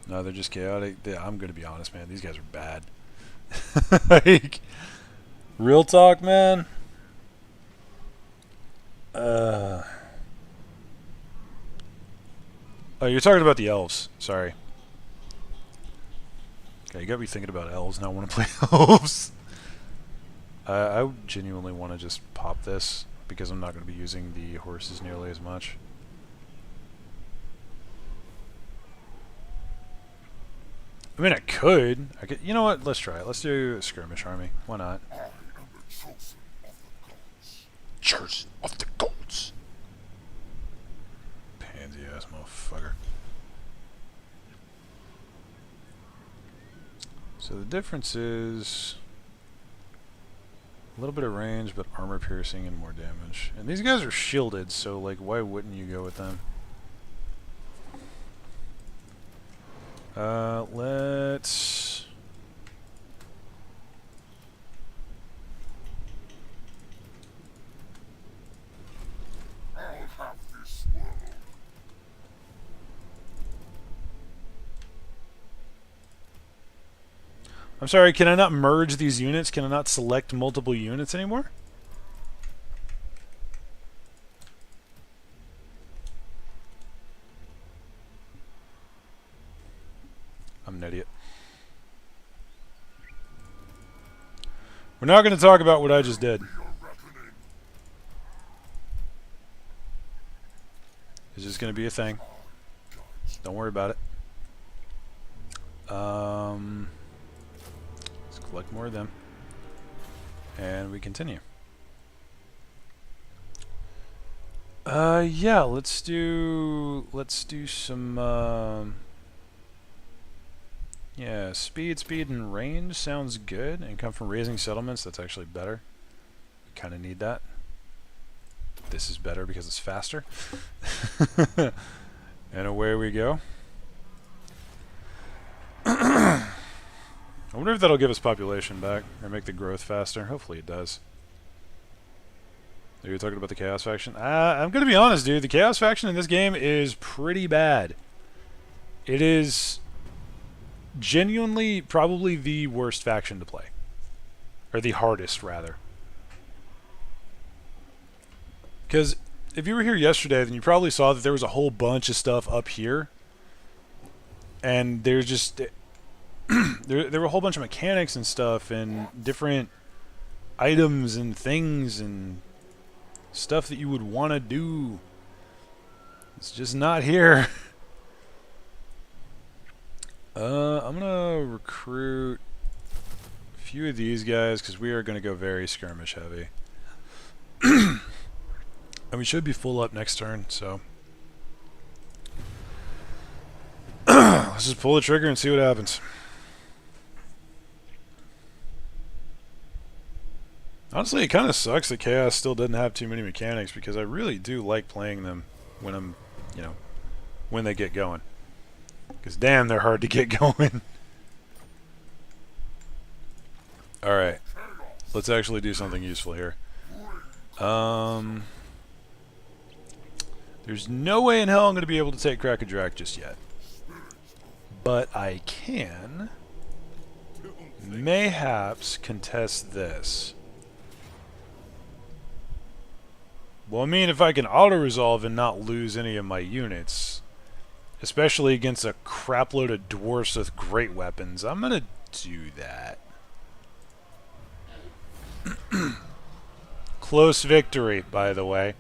No, they're just chaotic. I'm going to be honest, man. These guys are bad. Like, real talk, man. Oh, you're talking about the elves. Sorry. Okay, you got me thinking about elves, and I want to play elves. I genuinely want to just pop this, because I'm not going to be using the horses nearly as much. I mean, I could. You know what? Let's try it. Let's do a skirmish army. Why not? Chosen of the gods. Pansy ass motherfucker. So the difference is a little bit of range, but armor piercing and more damage. And these guys are shielded, so like, why wouldn't you go with them? Let's... I'm sorry, can I not merge these units? Can I not select multiple units anymore? I'm an idiot. We're not going to talk about what I just did. It's just going to be a thing. Don't worry about it. Let's collect more of them. And we continue. Yeah, let's do some yeah, speed, and range sounds good. And come from raising settlements, that's actually better. We kind of need that. This is better because it's faster. And away we go. I wonder if that'll give us population back or make the growth faster. Hopefully it does. Are you talking about the Chaos faction? I'm going to be honest, dude. The Chaos faction in this game is pretty bad. It is genuinely probably the worst faction to play. Or the hardest, rather. Because if you were here yesterday, then you probably saw that there was a whole bunch of stuff up here. And there's just... there were a whole bunch of mechanics and stuff and different items and things and stuff that you would want to do. It's just not here. I'm gonna recruit a few of these guys because we are gonna go very skirmish heavy. And we should be full up next turn, so let's just pull the trigger and see what happens. Honestly, it kind of sucks that Chaos still doesn't have too many mechanics because I really do like playing them when I'm, you know, when they get going. Because damn, they're hard to get going. Alright. Let's actually do something useful here. There's no way in hell I'm going to be able to take Crack-a-Drac just yet. But I can mayhaps contest this. Well, I mean, if I can auto-resolve and not lose any of my units, especially against a crapload of dwarfs with great weapons, I'm gonna do that. Close victory, by the way.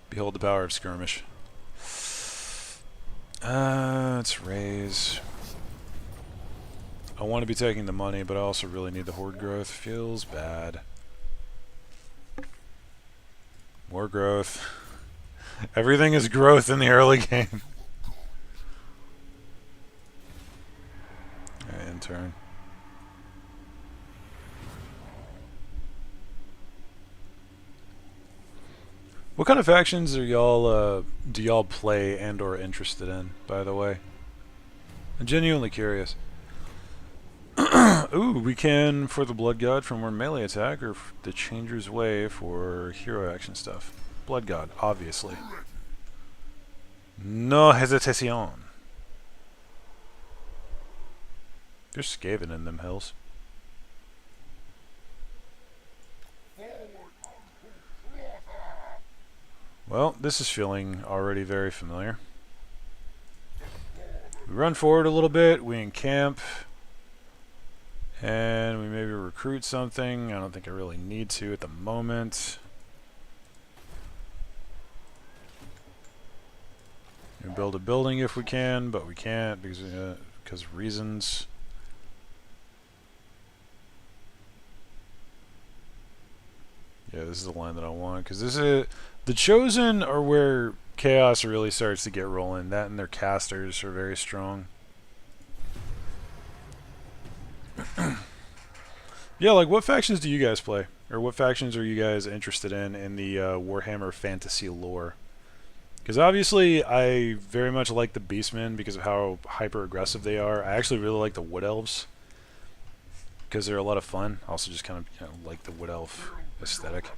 Behold the power of skirmish. Let's raise. I want to be taking the money, but I also really need the horde growth. Feels bad. More growth. Everything is growth in the early game. Alright, in turn. What kind of factions are y'all do y'all play and or interested in, by the way? I'm genuinely curious. Ooh, we can for the Blood God for more melee attack, or the Changer's Way for hero action stuff. Blood God, obviously. No hesitation. There's Skaven in them hills. Well, this is feeling already very familiar. We run forward a little bit, we encamp, and we maybe recruit something. I don't think I really need to at the moment. We build a building if we can, but we can't because of reasons. Yeah, this is the line that I want, because this is the Chosen are where chaos really starts to get rolling. That and their casters are very strong. Yeah, like what factions do you guys play? Or what factions are you guys interested in the Warhammer fantasy lore? Because obviously I very much like the Beastmen because of how hyper aggressive they are. I actually really like the Wood Elves because they're a lot of fun. I also just kind of like the Wood Elf aesthetic.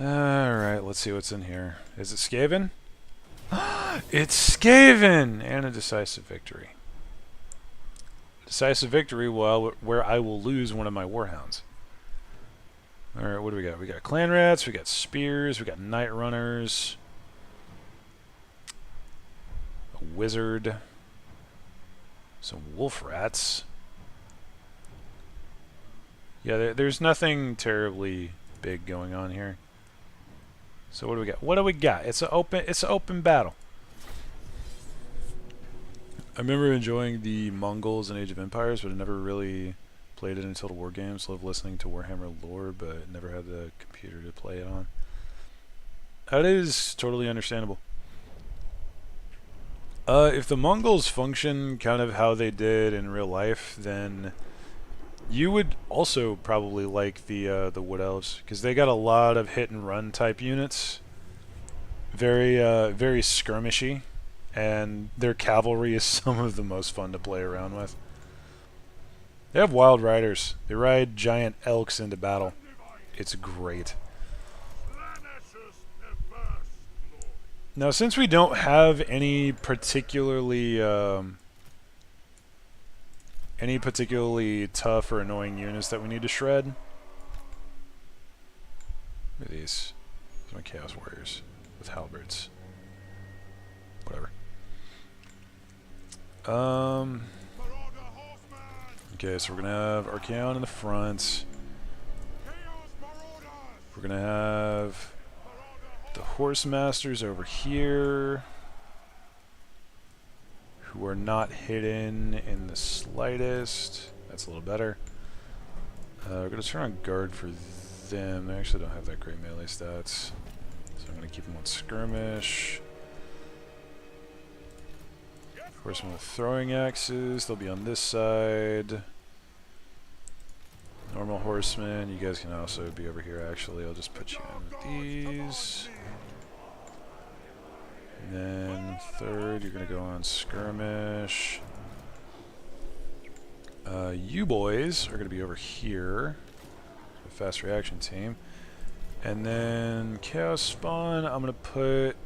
Alright, let's see what's in here. Is it Skaven? It's Skaven! And a decisive victory. Decisive victory where I will lose one of my Warhounds. Alright, what do we got? We got Clan Rats, we got Spears, we got Night Runners. A Wizard. Some Wolf Rats. Yeah, there's nothing terribly big going on here. So what do we got? What do we got? It's an open battle. I remember enjoying the Mongols in Age of Empires, but I never really played it in Total War Games. Loved listening to Warhammer lore, but never had the computer to play it on. That is totally understandable. If the Mongols function kind of how they did in real life, then you would also probably like the Wood Elves, because they got a lot of hit and run type units. Very skirmishy, and their cavalry is some of the most fun to play around with. They have wild riders. They ride giant elks into battle. It's great. Now, since we don't have any particularly tough or annoying units that we need to shred, look at these. These are my Chaos Warriors with halberds. Whatever. Okay, so we're gonna have Archaon in the front. We're gonna have the Horse Masters over here, who are not hidden in the slightest. That's a little better. We're gonna turn on guard for them. They actually don't have that great melee stats, so I'm gonna keep them on skirmish. Horsemen with throwing axes, they'll be on this side. Normal horsemen, you guys can also be over here actually. I'll just put you in with these. And then third, you're going to go on skirmish. You boys are going to be over here. A fast reaction team. And then Chaos Spawn, I'm going to put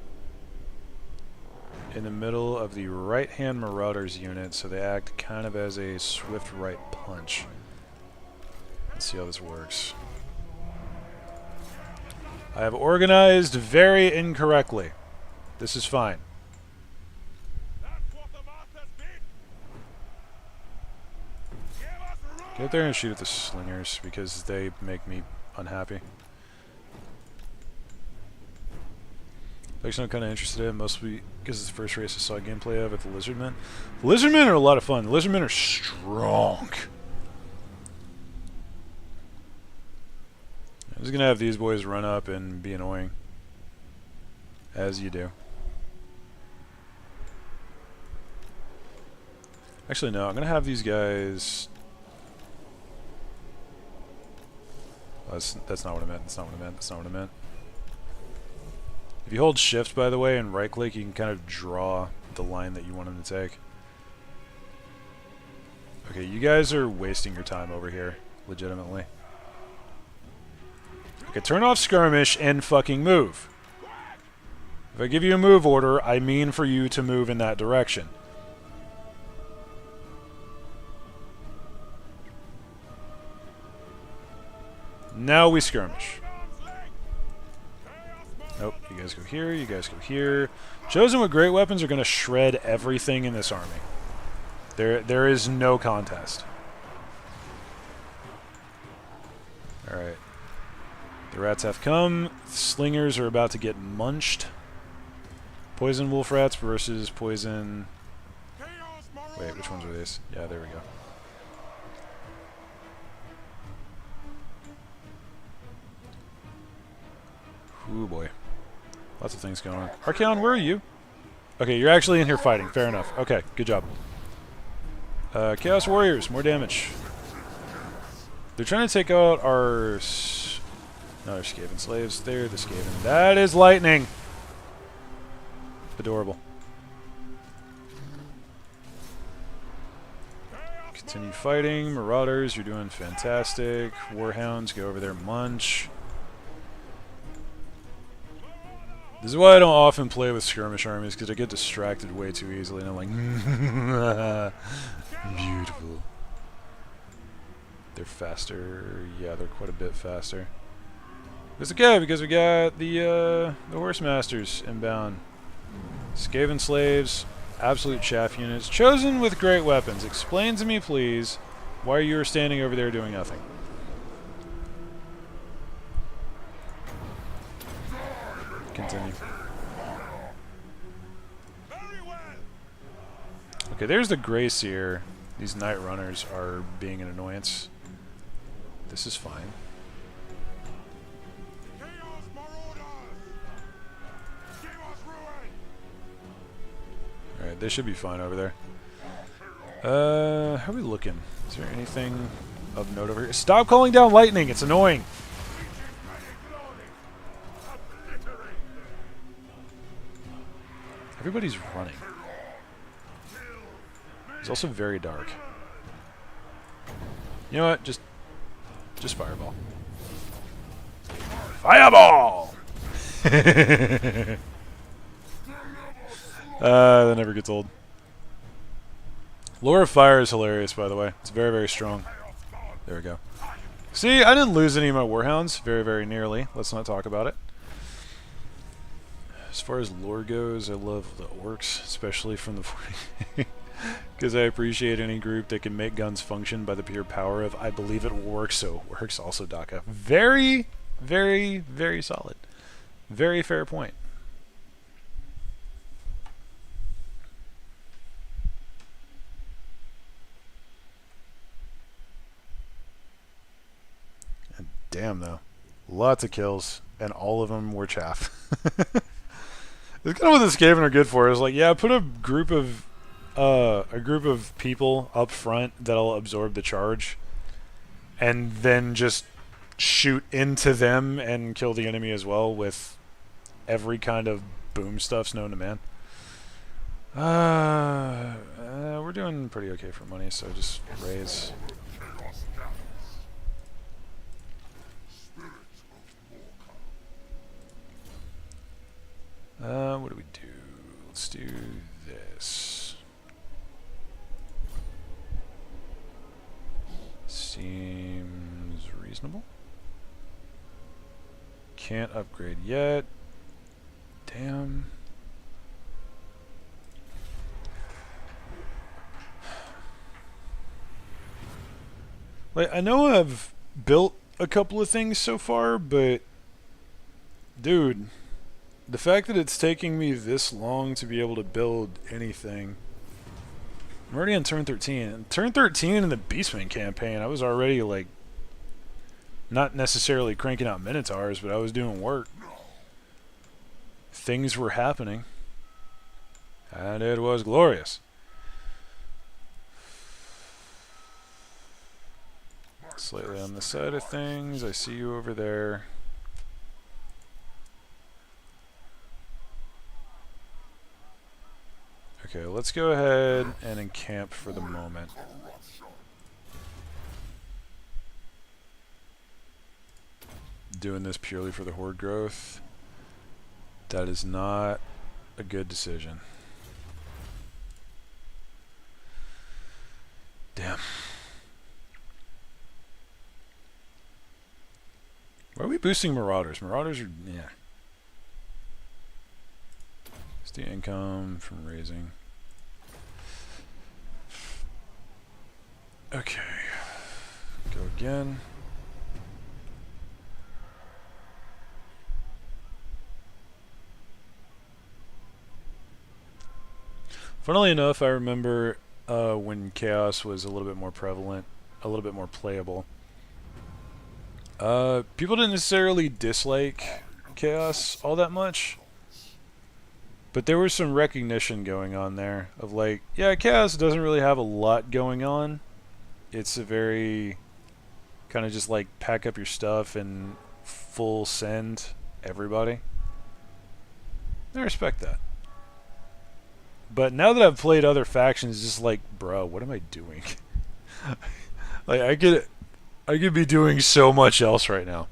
in the middle of the right-hand Marauders unit, so they act kind of as a swift right punch. Let's see how this works. I have organized very incorrectly. This is fine. Get there and shoot at the slingers because they make me unhappy. Actually, I'm kind of interested in, mostly because it's the first race I saw gameplay of at the Lizardmen. The Lizardmen are a lot of fun. The Lizardmen are strong. I'm just going to have these boys run up and be annoying. As you do. Actually, no, I'm going to have these guys... Oh, that's not what I meant. That's not what I meant. That's not what I meant. If you hold shift, by the way, and right-click, you can kind of draw the line that you want them to take. Okay, you guys are wasting your time over here, legitimately. Okay, turn off skirmish and fucking move. If I give you a move order, I mean for you to move in that direction. Now we skirmish. Nope, you guys go here, you guys go here. Chosen with great weapons are going to shred everything in this army. There is no contest. Alright. The rats have come. Slingers are about to get munched. Poison wolf rats versus poison... Wait, which ones are these? Yeah, there we go. Ooh boy. Lots of things going on. Archeon, where are you? Okay, you're actually in here fighting. Fair enough. Okay, good job. Chaos Warriors, more damage. They're trying to take out our... No, they're Skaven slaves. They're the Skaven. That is lightning! Adorable. Continue fighting. Marauders, you're doing fantastic. Warhounds, go over there, munch. This is why I don't often play with skirmish armies, because I get distracted way too easily, and I'm like, beautiful. They're faster. Yeah, they're quite a bit faster. It's okay, because we got the horse masters inbound. Skaven slaves, absolute chaff units, chosen with great weapons. Explain to me, please, why you are standing over there doing nothing. Continue. Okay, there's the Grey Seer. These Night Runners are being an annoyance. This is fine. Alright, they should be fine over there. How are we looking? Is there anything of note over here? Stop calling down lightning! It's annoying! Everybody's running. It's also very dark. You know what? Just fireball. Fireball! That never gets old. Lore of Fire is hilarious, by the way. It's very, very strong. There we go. See, I didn't lose any of my Warhounds. Very, very nearly. Let's not talk about it. As far as lore goes, I love the orcs, especially from the 40. Because I appreciate any group that can make guns function by the pure power of I believe it will work, so it works also, Daka. Very, very, very solid. Very fair point. And damn, though. Lots of kills, and all of them were chaff. It's kind of what the Skaven are good for. Is like, yeah, put a group of people up front that'll absorb the charge, and then just shoot into them and kill the enemy as well with every kind of boom stuffs known to man. We're doing pretty okay for money, so just raise. What do we do? Let's do this. Seems reasonable. Can't upgrade yet. Damn. Like, I know I've built a couple of things so far, but dude, the fact that it's taking me this long to be able to build anything. I'm already on turn 13. And turn 13 in the Beastman campaign, I was already, like, not necessarily cranking out Minotaurs, but I was doing work. Things were happening. And it was glorious. Slightly on the side of things. I see you over there. Okay, let's go ahead and encamp for the moment. Doing this purely for the horde growth. That is not a good decision. Damn. Why are we boosting Marauders? Marauders are, yeah. It's the income from raising. Okay. Go again. Funnily enough, I remember when Chaos was a little bit more prevalent, a little bit more playable. People didn't necessarily dislike Chaos all that much, but there was some recognition going on there of like, yeah, Chaos doesn't really have a lot going on. It's a very kind of just like pack up your stuff and full send everybody. I respect that. But now that I've played other factions, it's just like, bro, what am I doing? Like, I could be doing so much else right now.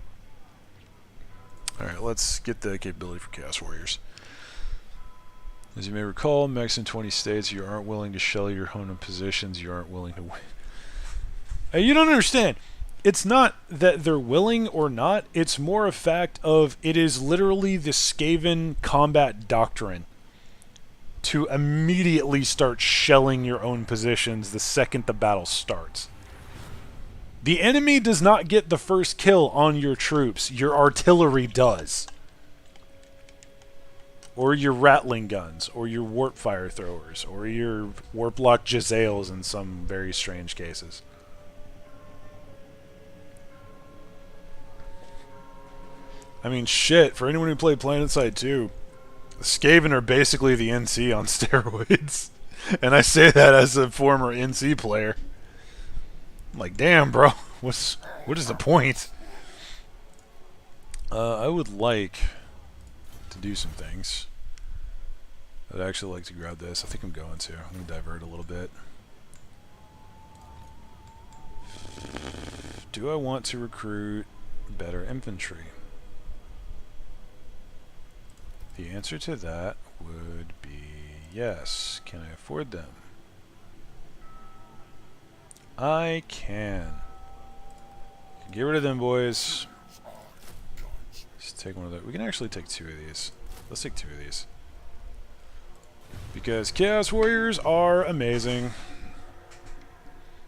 Alright, let's get the capability for Chaos Warriors. As you may recall, Mex in 20 states, you aren't willing to shell your opponent positions, you aren't willing to win. Hey, you don't understand. It's not that they're willing or not, it's more a fact of it is literally the Skaven combat doctrine to immediately start shelling your own positions the second the battle starts. The enemy does not get the first kill on your troops. Your artillery does. Or your rattling guns, or your warp fire throwers, or your warp lock Jezzails in some very strange cases. I mean, shit, for anyone who played PlanetSide 2, Skaven are basically the NC on steroids. And I say that as a former NC player. I'm like, damn, bro, what is the point? I would like to do some things. I'd actually like to grab this. I think I'm going to. I'm going to divert a little bit. Do I want to recruit better infantry? The answer to that would be yes. Can I afford them? I can. Get rid of them, boys. Let's take one of those. We can actually take two of these. Let's take two of these. Because Chaos Warriors are amazing.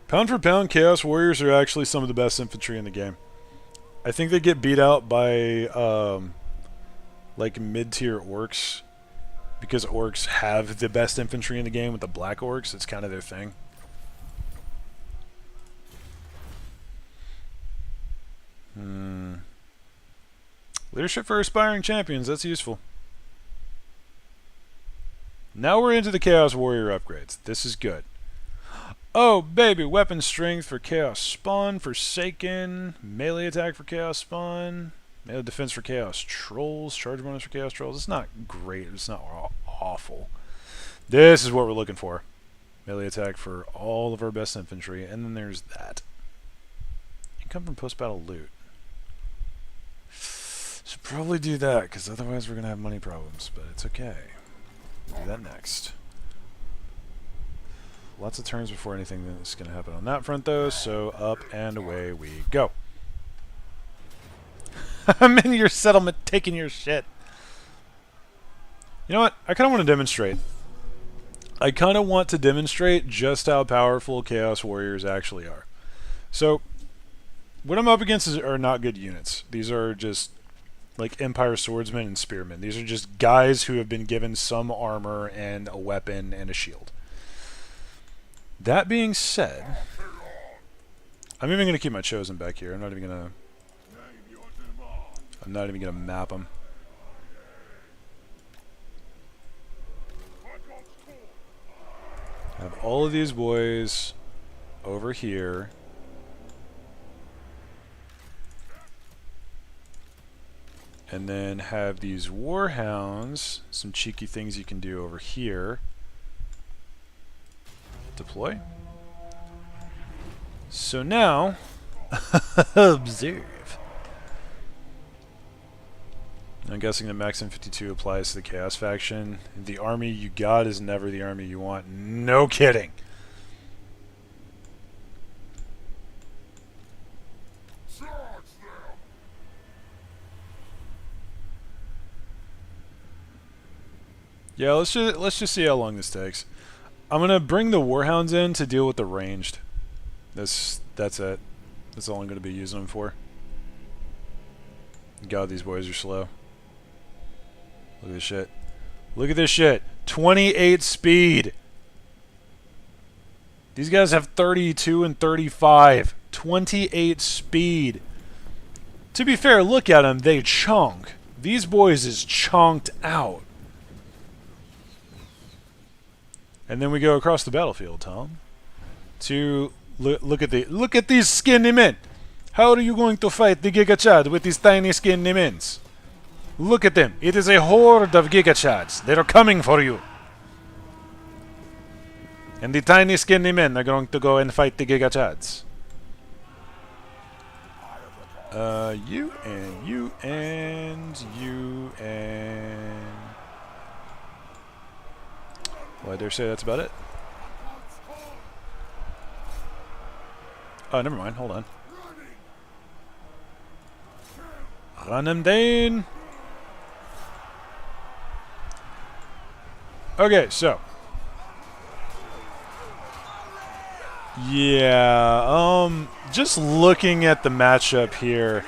Pound for pound, Chaos Warriors are actually some of the best infantry in the game. I think they get beat out by like mid-tier orcs, because orcs have the best infantry in the game with the black orcs. It's kind of their thing. Leadership for aspiring champions, that's useful. Now we're into the Chaos Warrior upgrades. This is good. Oh, baby, weapon strength for Chaos Spawn, Forsaken, melee attack for Chaos Spawn, melee defense for Chaos Trolls, charge bonus for Chaos Trolls. It's not great, it's not awful. This is what we're looking for. Melee attack for all of our best infantry, and then there's that. Income from post-battle loot. Should probably do that, because otherwise we're going to have money problems, but it's okay. We'll do that next. Lots of turns before anything is going to happen on that front, though, so up and away we go. I'm in your settlement taking your shit. You know what? I kind of want to demonstrate. I kind of want to demonstrate just how powerful Chaos Warriors actually are. So, what I'm up against are not good units. These are just like Empire Swordsmen and Spearmen. These are just guys who have been given some armor and a weapon and a shield. That being said, I'm even going to keep my Chosen back here. I'm not even going to map them. Have all of these boys over here. And then have these Warhounds, some cheeky things you can do over here. Deploy. So now, observe. I'm guessing that Maxim 52 applies to the Chaos faction. The army you got is never the army you want. No kidding. Yeah, let's just see how long this takes. I'm gonna bring the warhounds in to deal with the ranged. That's it. That's all I'm gonna be using them for. God, these boys are slow. Look at this shit. Look at this shit. 28 speed. These guys have 32 and 35. 28 speed. To be fair, look at them. They chunk. These boys is chunked out. And then we go across the battlefield, Tom. To look at these skinny men. How are you going to fight the Giga Chad with these tiny skinny men? Look at them. It is a horde of Giga Chads. They are coming for you. And the tiny skinny men are going to go and fight the Giga Chads. You and you and you and... Well, I dare say that's about it. Oh, never mind. Hold on. Run him down. Okay, so. Yeah, just looking at the matchup here.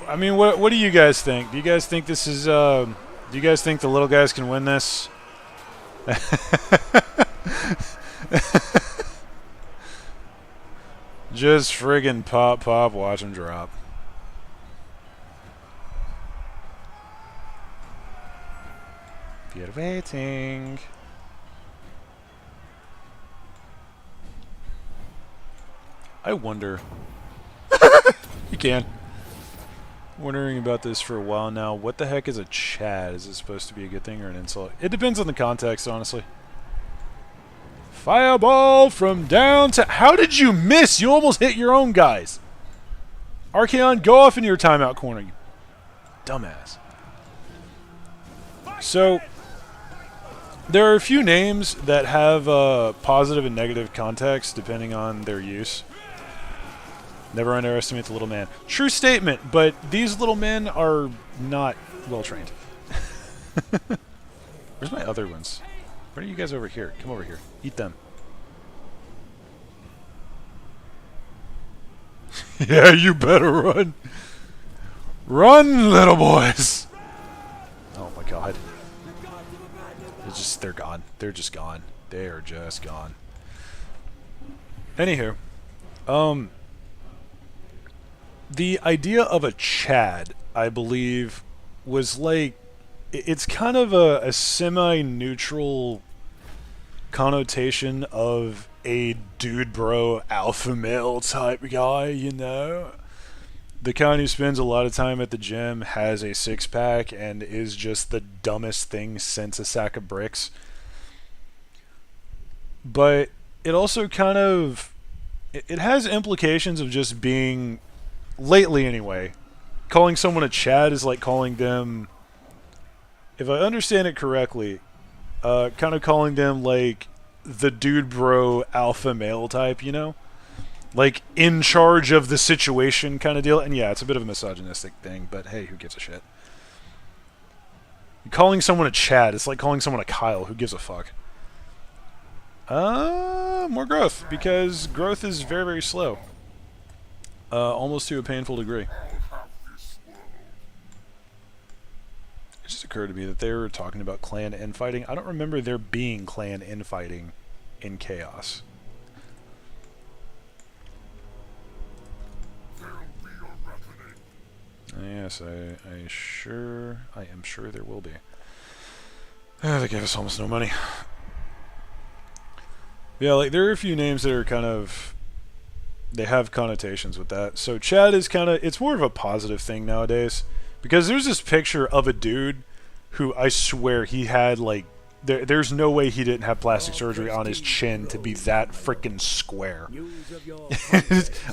I mean, what do you guys think? Do you guys think this is, do you guys think the little guys can win this? Just friggin' pop, watch him drop. You're waiting. I wonder. You can. Wondering about this for a while now. What the heck is a Chad? Is it supposed to be a good thing or an insult? It depends on the context, honestly. Fireball from down to... How did you miss? You almost hit your own guys. Archaon, go off in your timeout corner, you dumbass. So, there are a few names that have positive and negative context depending on their use. Never underestimate the little man. True statement, but these little men are not well trained. Where's my other ones? Where are you guys over here? Come over here. Eat them. Yeah, you better run. Run, little boys. Oh my god. They're gone. They're just gone. They are just gone. Anywho, the idea of a Chad, I believe, was like, it's kind of a semi-neutral connotation of a dude bro alpha male type guy, you know? The kind who spends a lot of time at the gym, has a six-pack, and is just the dumbest thing since a sack of bricks. But it also kind of... It has implications of just being... Lately, anyway. Calling someone a Chad is like calling them... If I understand it correctly, kind of calling them, like, the dude bro alpha male type, you know? Like, in charge of the situation kind of deal. And yeah, it's a bit of a misogynistic thing, but hey, who gives a shit? Calling someone a Chad, it's like calling someone a Kyle. Who gives a fuck? More growth, because growth is very, very slow. Almost to a painful degree. It just occurred to me that they were talking about clan infighting. I don't remember there being clan infighting in Chaos. Yes, I am sure there will be. They gave us almost no money. Yeah, like, there are a few names that are kind of... They have connotations with that. So Chad is kind of... It's more of a positive thing nowadays. Because there's this picture of a dude who I swear he had, like... There's no way he didn't have plastic surgery on his chin to be that freaking square.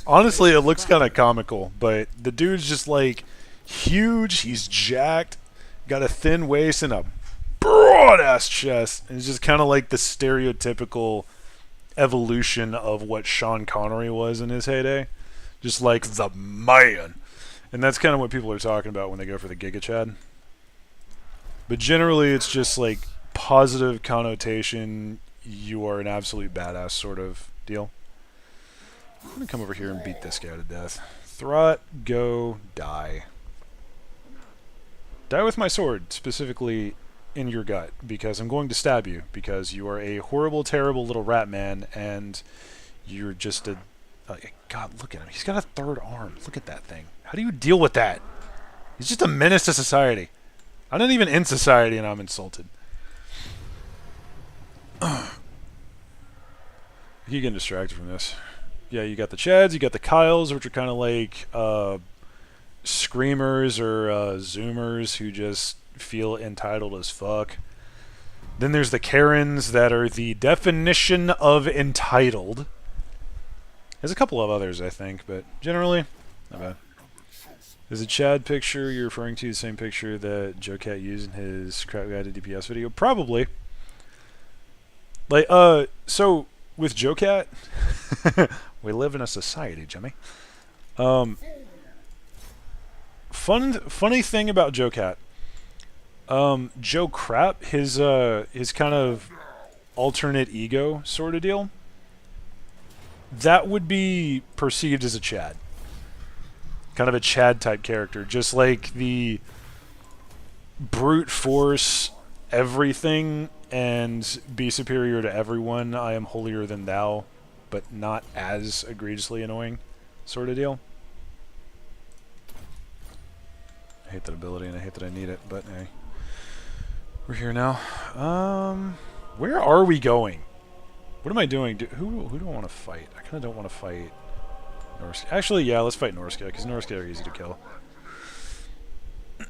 Honestly, it looks kind of comical. But the dude's just, like, huge. He's jacked. Got a thin waist and a broad-ass chest. And it's just kind of like the stereotypical evolution of what Sean Connery was in his heyday. Just like the man. And that's kind of what people are talking about when they go for the Giga Chad. But generally, it's just like positive connotation. You are an absolute badass sort of deal. I'm gonna come over here and beat this guy to death. Throt, go, die. Die with my sword, specifically in your gut, because I'm going to stab you, because you are a horrible, terrible little rat man, and you're just a... God, look at him. He's got a third arm. Look at that thing. How do you deal with that? He's just a menace to society. I'm not even in society, and I'm insulted. I keep getting distracted from this. Yeah, you got the Chads, you got the Kyles, which are kind of like screamers or zoomers who just feel entitled as fuck. Then there's the Karens that are the definition of entitled. There's a couple of others, I think, but generally, not bad. Is the Chad picture you're referring to the same picture that Joe Cat used in his Crap Guide to DPS video? Probably. Like, so with Joe Cat, we live in a society, Jimmy. Funny thing about Joe Cat. Joe Crap, his kind of alternate ego sort of deal, that would be perceived as a Chad. Kind of a Chad type character, just like the brute force everything and be superior to everyone. I am holier than thou, but not as egregiously annoying sort of deal. I hate that ability and I hate that I need it, but hey. We're here now. Where are we going? What am I doing? Who do I want to fight? I kind of don't want to fight Norska. Actually, yeah, let's fight Norska, because Norska are easy to kill.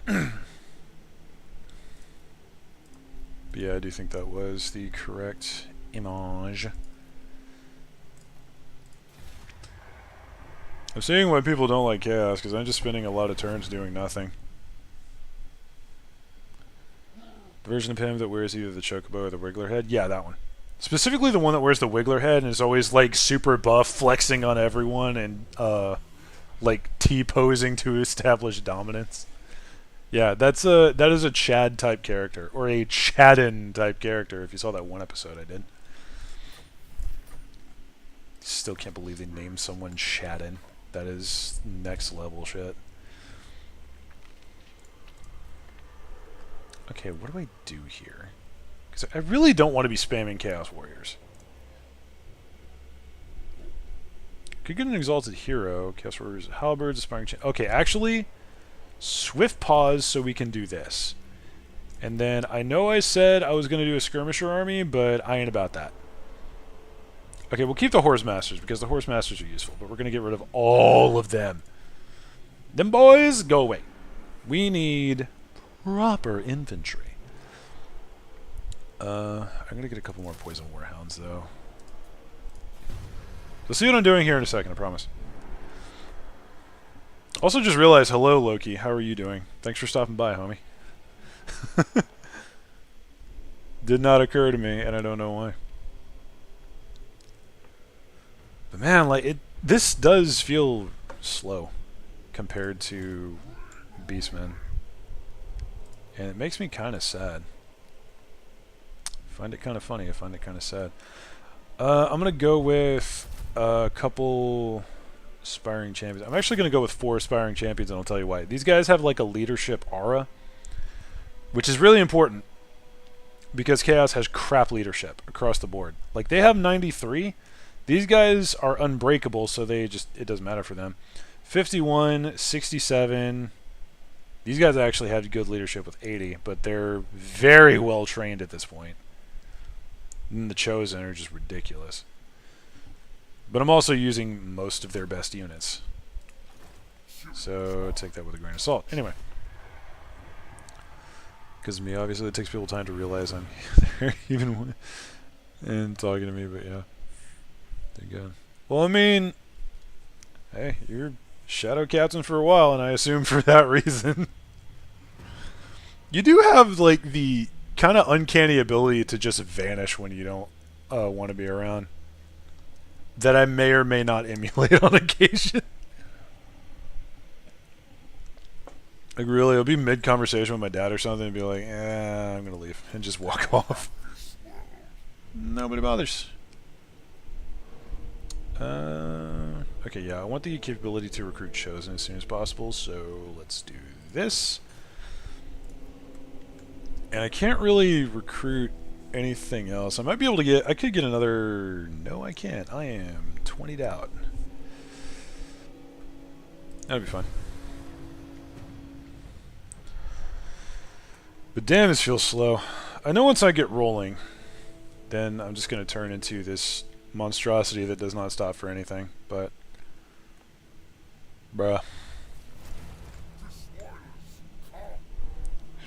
But yeah, I do think that was the correct image. I'm seeing why people don't like Chaos, because I'm just spending a lot of turns doing nothing. The version of him that wears either the Chocobo or the Wiggler head? Yeah, that one. Specifically the one that wears the Wiggler head and is always, like, super buff, flexing on everyone, and, like, T-posing to establish dominance. Yeah, that is a Chad-type character, or a Chadden-type character, if you saw that one episode I did. Still can't believe they named someone Chadden. That is next-level shit. Okay, what do I do here? Because I really don't want to be spamming Chaos Warriors. Could get an Exalted Hero. Chaos Warriors, Halberds, Aspiring Champion. Okay, actually, Swift Pause so we can do this. And then I know I said I was going to do a Skirmisher army, but I ain't about that. Okay, we'll keep the Horse Masters because the Horse Masters are useful, but we're going to get rid of all of them. Them boys, go away. We need proper infantry. I'm going to get a couple more Poison Warhounds, though. You'll see what I'm doing here in a second, I promise. Also just realized, hello, Loki. How are you doing? Thanks for stopping by, homie. Did not occur to me, and I don't know why. But man, like, this does feel slow compared to Beastmen. And it makes me kind of sad. I find it kind of funny. I find it kind of sad. I'm going to go with a couple Aspiring Champions. I'm actually going to go with 4 Aspiring Champions, and I'll tell you why. These guys have like a leadership aura, which is really important because Chaos has crap leadership across the board. Like, they have 93. These guys are unbreakable, so they just, it doesn't matter for them. 51, 67. These guys actually have good leadership with 80, but they're very well trained at this point. And the Chosen are just ridiculous. But I'm also using most of their best units. So take that with a grain of salt. Anyway. Because me, obviously, it takes people time to realize I'm there, even and talking to me, but yeah. There you go. Well, I mean, hey, you're Shadow Captain for a while, and I assume for that reason. You do have, like, the kind of uncanny ability to just vanish when you don't want to be around. That I may or may not emulate on occasion. Like really, it'll be mid-conversation with my dad or something and be like, I'm gonna leave, and just walk off. Nobody bothers. Okay, yeah, I want the capability to recruit chosen as soon as possible, so let's do this. And I can't really recruit anything else. I might be able to get... I could get another... No, I can't. I am 20'd out. That'd be fine. But damn, this feels slow. I know once I get rolling, then I'm just going to turn into this monstrosity that does not stop for anything, but... Bruh.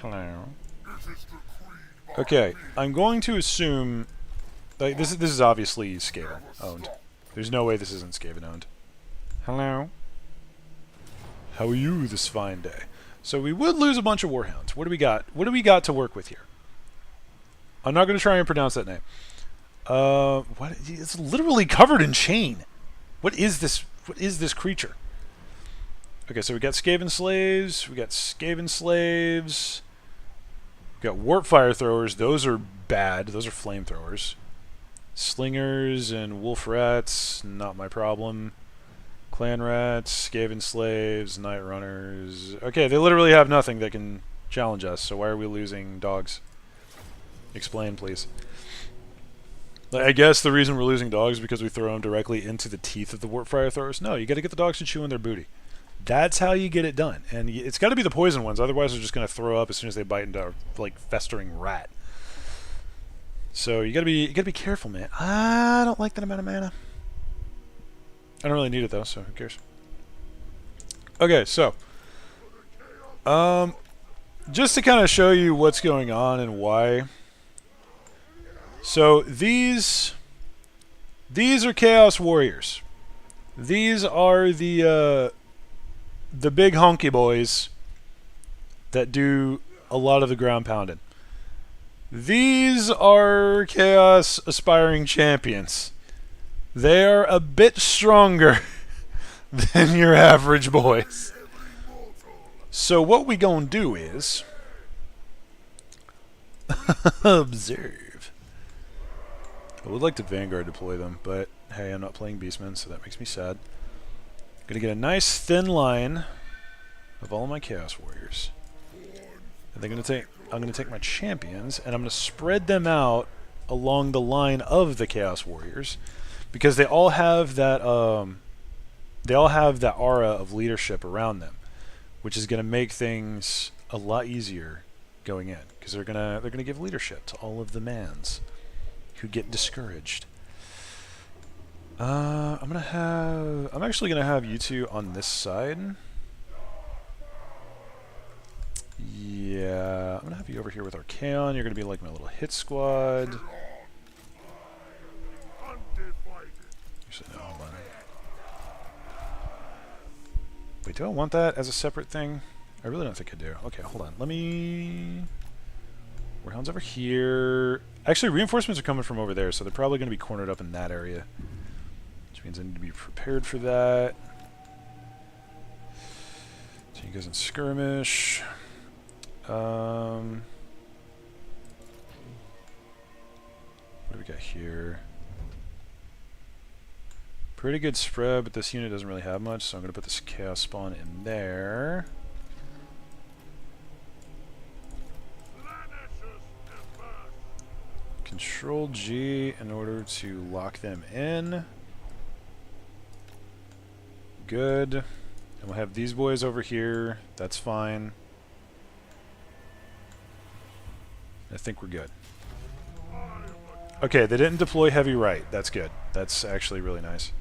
Hello. Okay, I'm going to assume... Like, this is obviously Skaven owned. There's no way this isn't Skaven owned. Hello. How are you this fine day? So we would lose a bunch of warhounds. What do we got? What do we got to work with here? I'm not going to try and pronounce that name. What? It's literally covered in chain. What is this? What is this creature? Okay, so we got Skaven slaves. We got Skaven slaves. We got warp fire throwers. Those are bad. Those are flamethrowers. Slingers and wolf rats. Not my problem. Clan rats, Skaven slaves, night runners. Okay, they literally have nothing that can challenge us. So why are we losing dogs? Explain, please. I guess the reason we're losing dogs is because we throw them directly into the teeth of the warp fire throwers. No, you got to get the dogs to chew on their booty. That's how you get it done, and it's got to be the poison ones. Otherwise, they're just going to throw up as soon as they bite into a like festering rat. So you got to be careful, man. I don't like that amount of mana. I don't really need it though, so who cares? Okay, so just to kind of show you what's going on and why. So these are Chaos Warriors. These are the big honky boys that do a lot of the ground pounding. These are Chaos Aspiring Champions. They are a bit stronger than your average boys. So what we gonna do is observe. I would like to Vanguard deploy them, but hey, I'm not playing Beastmen, so that makes me sad. Gonna get a nice thin line of all of my Chaos Warriors. And I'm gonna take my champions and I'm gonna spread them out along the line of the Chaos Warriors, because they all have that aura of leadership around them, which is gonna make things a lot easier going in, because they're gonna give leadership to all of the mans who get discouraged. I'm actually gonna have you two on this side. Yeah, I'm gonna have you over here with Archaon. You're gonna be like my little hit squad. Actually, no, hold on. Wait, do I want that as a separate thing? I really don't think I do. Okay, hold on. Let me... Warhound's over here. Actually, reinforcements are coming from over there, so they're probably going to be cornered up in that area. Which means I need to be prepared for that. So you guys in skirmish. What do we got here? Pretty good spread, but this unit doesn't really have much, so I'm going to put this Chaos Spawn in there. Control G in order to lock them in. Good. And we'll have these boys over here. That's fine. I think we're good. Okay, they didn't deploy heavy right. That's good. That's actually really nice.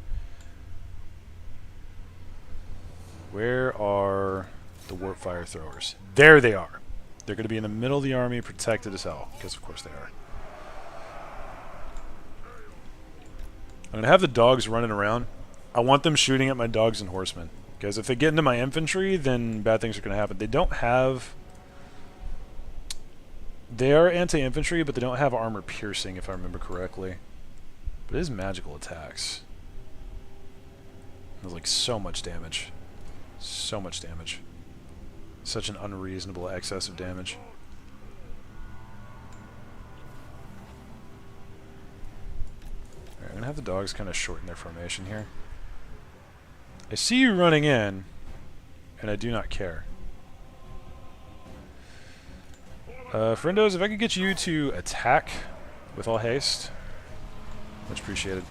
Where are the warp fire throwers? There they are. They're going to be in the middle of the army, protected as hell, because of course they are. I'm going to have the dogs running around. I want them shooting at my dogs and horsemen, because if they get into my infantry, then bad things are going to happen. They don't have... They are anti-infantry, but they don't have armor piercing, if I remember correctly. But it is magical attacks. It does like so much damage. So much damage. Such an unreasonable excess of damage. Alright, I'm gonna have the dogs kind of shorten their formation here. I see you running in, and I do not care. Friendos, if I could get you to attack with all haste, much appreciated.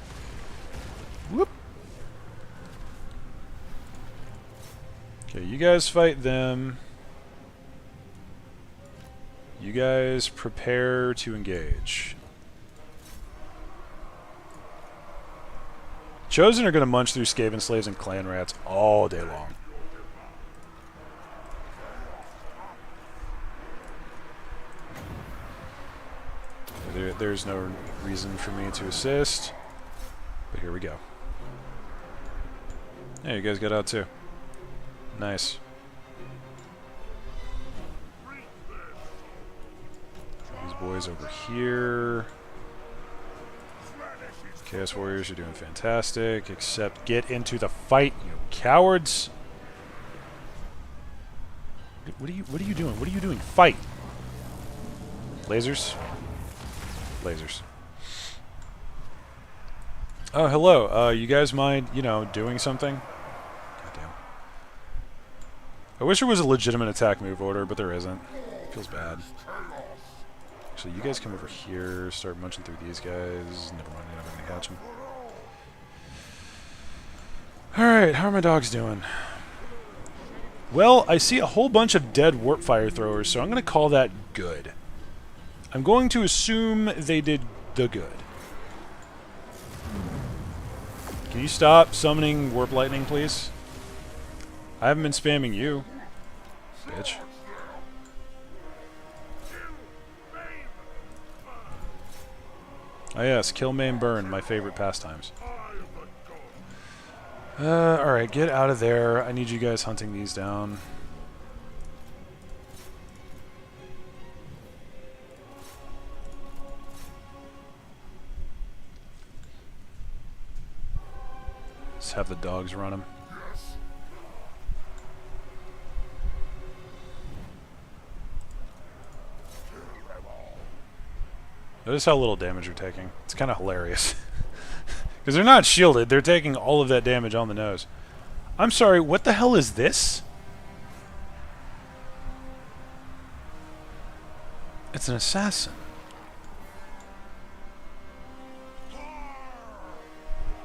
Whoop! Okay, you guys fight them. You guys prepare to engage. Chosen are going to munch through Skaven slaves and clan rats all day long. There's no reason for me to assist, but here we go. Hey, you guys got out too. Nice. These boys over here. Chaos Warriors are doing fantastic, except get into the fight, you cowards! What are you doing? What are you doing? Fight! Lasers? Lasers. Oh, hello. You guys mind, you know, doing something? Goddamn. I wish there was a legitimate attack move order, but there isn't. Feels bad. Actually, you guys come over here, start munching through these guys. Never mind, I'm not going to catch them. Alright, how are my dogs doing? Well, I see a whole bunch of dead warp fire throwers, so I'm going to call that good. I'm going to assume they did the good. Can you stop summoning warp lightning, please? I haven't been spamming you, bitch. Oh yes, kill, maim, burn, my favorite pastimes. Alright, get out of there. I need you guys hunting these down. Let's have the dogs run them. Notice how little damage they're taking. It's kind of hilarious. Because they're not shielded, they're taking all of that damage on the nose. I'm sorry, what the hell is this? It's an assassin.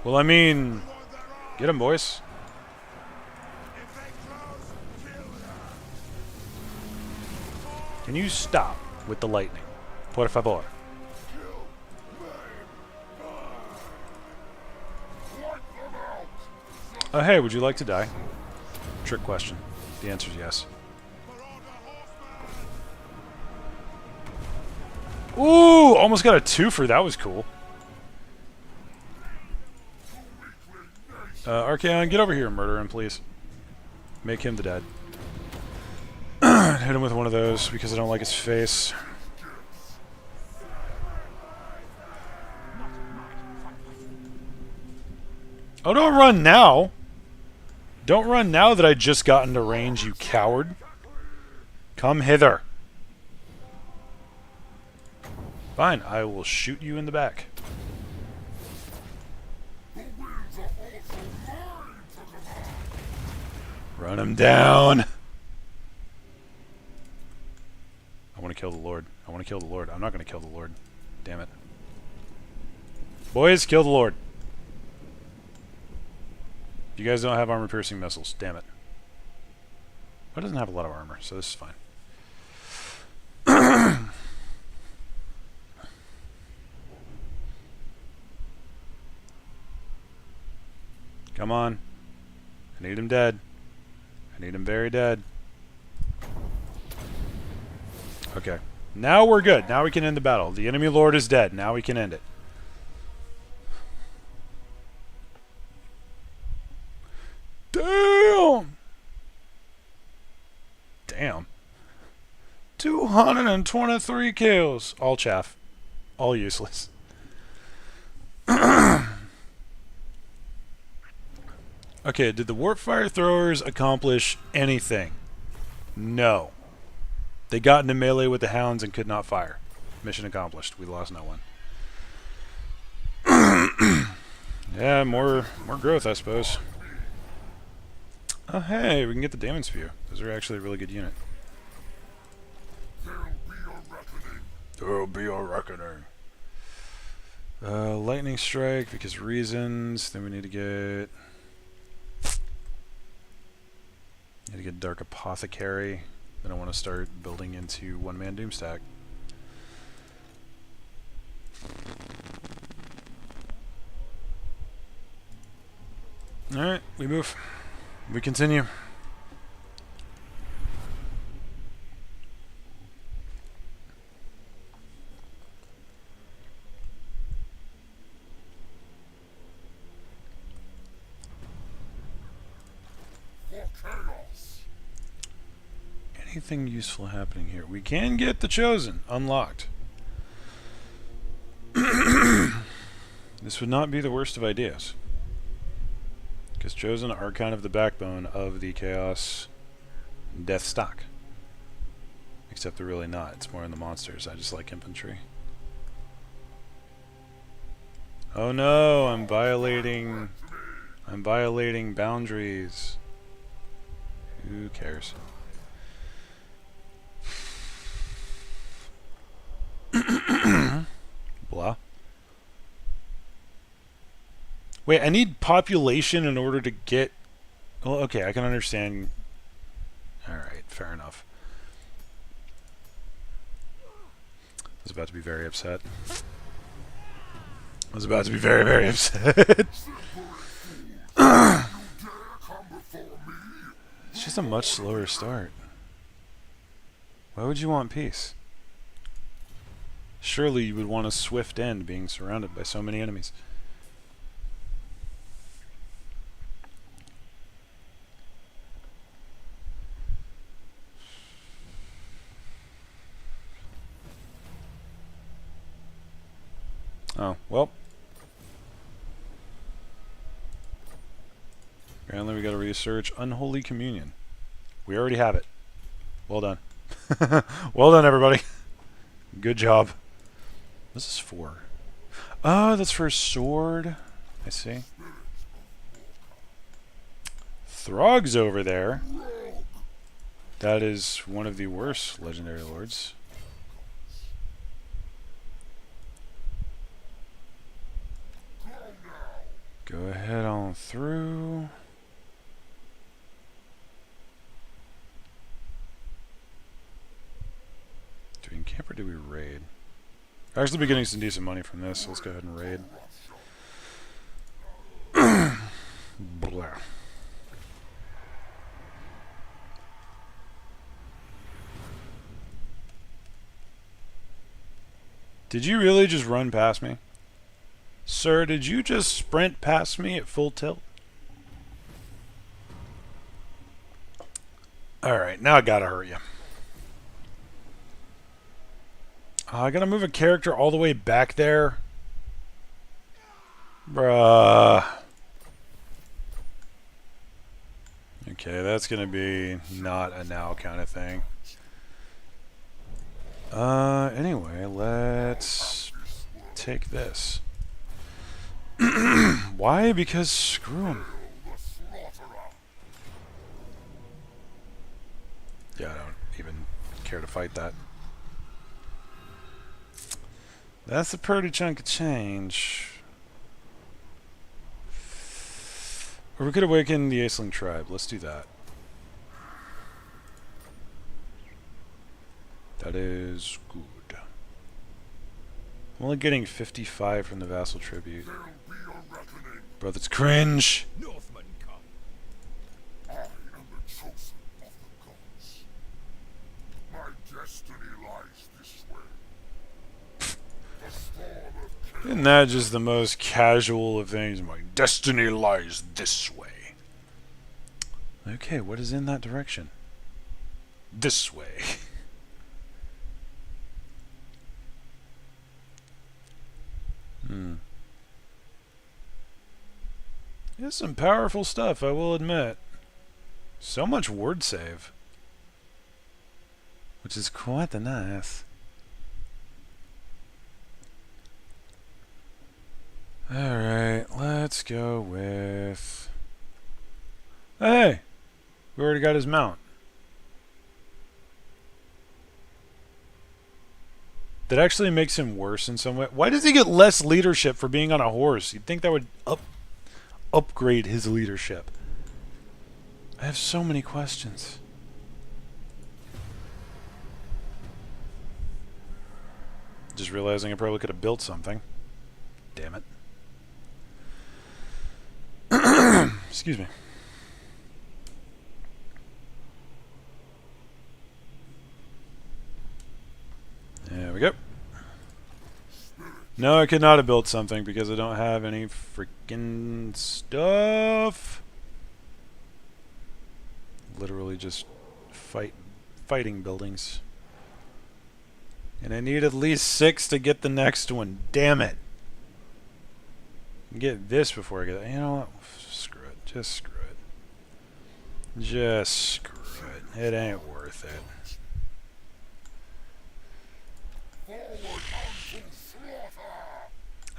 Well, I mean, get him, boys. Can you stop with the lightning? Por favor. Oh, hey, would you like to die? Trick question. The answer is yes. Ooh, almost got a twofer. That was cool. Archaon, get over here and murder him, please. Make him the dead. Hit him with one of those because I don't like his face. Oh, don't run now! Don't run now that I just got into range, you coward. Come hither. Fine, I will shoot you in the back. Run him down! I want to kill the Lord. I want to kill the Lord. I'm not going to kill the Lord. Damn it. Boys, kill the Lord. You guys don't have armor-piercing missiles. Damn it. It doesn't have a lot of armor, so this is fine. Come on. I need him dead. I need him very dead. Okay. Now we're good. Now we can end the battle. The enemy lord is dead. Now we can end it. Damn! Damn. 223 kills. All chaff. All useless. Okay, did the warp fire throwers accomplish anything? No. They got into melee with the hounds and could not fire. Mission accomplished. We lost no one. Yeah, more growth, I suppose. Oh, hey, we can get the Daemon Spew. Those are actually a really good unit. There'll be a reckoning. Lightning Strike, because reasons. Then we need to get Dark Apothecary. Then I want to start building into one-man Doomstack. Alright, we move. We continue. Anything useful happening here? We can get the Chosen unlocked. This would not be the worst of ideas. Because Chosen are kind of the backbone of the Chaos Death stock. Except they're really not. It's more in the monsters. I just like infantry. Oh no, I'm violating boundaries. Who cares? Blah. Wait, I need population in order to get... Well, okay, I can understand. Alright, fair enough. I was about to be very upset. I was about to be very, very upset. It's just a much slower start. Why would you want peace? Surely you would want a swift end being surrounded by so many enemies. Oh, well. Apparently we gotta research Unholy Communion. We already have it. Well done. Well done, everybody. Good job. What's this for? Oh, that's for a sword. I see. Throg's over there. That is one of the worst legendary lords. Go ahead on through. Do we encamp or do we raid? I'll actually be getting some decent money from this, so let's go ahead and raid. Blah. Did you really just run past me? Sir, did you just sprint past me at full tilt? Alright, now I gotta hurt you. I gotta move a character all the way back there? Bruh. Okay, that's gonna be not a now kind of thing. Anyway, let's take this. Why? Because screw him. Yeah, I don't even care to fight that. That's a pretty chunk of change. Or we could awaken the Aisling tribe. Let's do that. That is good. I'm only getting 55 from the vassal tribute. Bro, that's cringe. Northmen come. I am the chosen of the gods. My destiny lies this way. The storm of Isn't that just the most casual of things? My destiny lies this way. Okay, what is in that direction? This way. It's some powerful stuff, I will admit. So much word save. which is quite nice. Alright, let's go with... Hey! We already got his mount. That actually makes him worse in some way. Why does he get less leadership for being on a horse? You'd think that would upgrade his leadership. I have so many questions. Just realizing I probably could have built something. Damn it. Excuse me. There we go. No, I could not have built something because I don't have any freaking stuff. Literally just fighting buildings. And I need at least 6 to get the next one. Damn it. Get this before I get it. You know what? Screw it. Just screw it. Just screw it. It ain't worth it.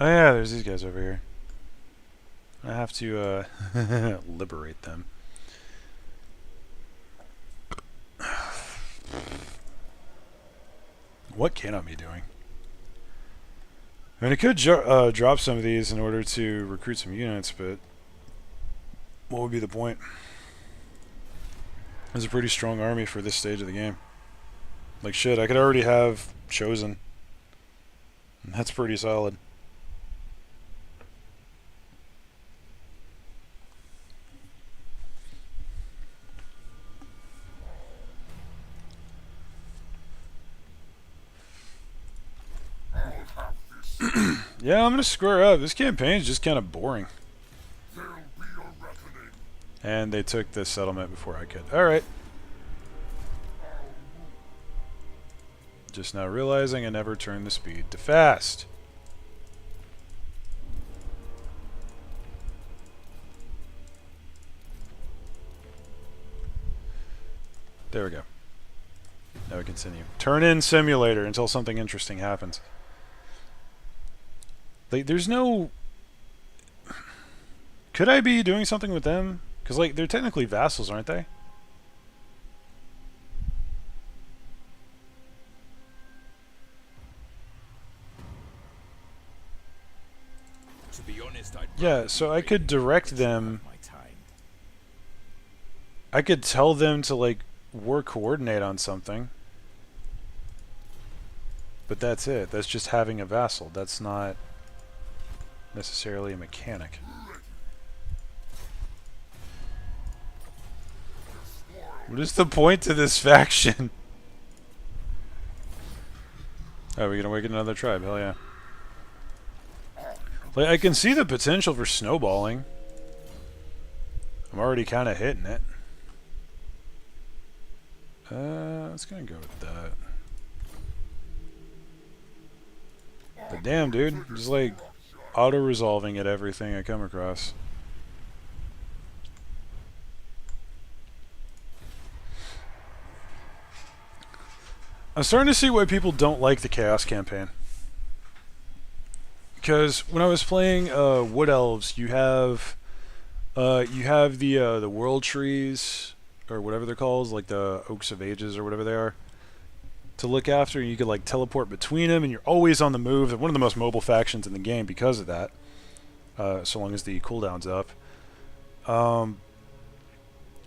Oh yeah, there's these guys over here. I have to liberate them. What can I be doing? I mean, I could drop some of these in order to recruit some units, but what would be the point? There's a pretty strong army for this stage of the game. Like shit, I could already have chosen. And that's pretty solid. Yeah, I'm gonna square up. This campaign's just kind of boring. And they took the settlement before I could. Alright. Just now realizing I never turned the speed to fast. There we go. Now we continue. Turn in simulator until something interesting happens. Like, there's no... Could I be doing something with them? Because, like, they're technically vassals, aren't they? To be honest, yeah, so I could direct them. I could tell them to, like, war coordinate on something. But that's it. That's just having a vassal. That's not necessarily a mechanic. What is the point to this faction? Oh, we're gonna wake another tribe. Hell yeah. Like, I can see the potential for snowballing. I'm already kind of hitting it. Let's gonna go with that. But damn, dude, I'm just like auto-resolving at everything I come across. I'm starting to see why people don't like the Chaos campaign. Because when I was playing Wood Elves, you have the world trees, or whatever they're called, like the Oaks of Ages or whatever they are, to look after, and you could like teleport between them, and you're always on the move. They're one of the most mobile factions in the game because of that, so long as the cooldown's up.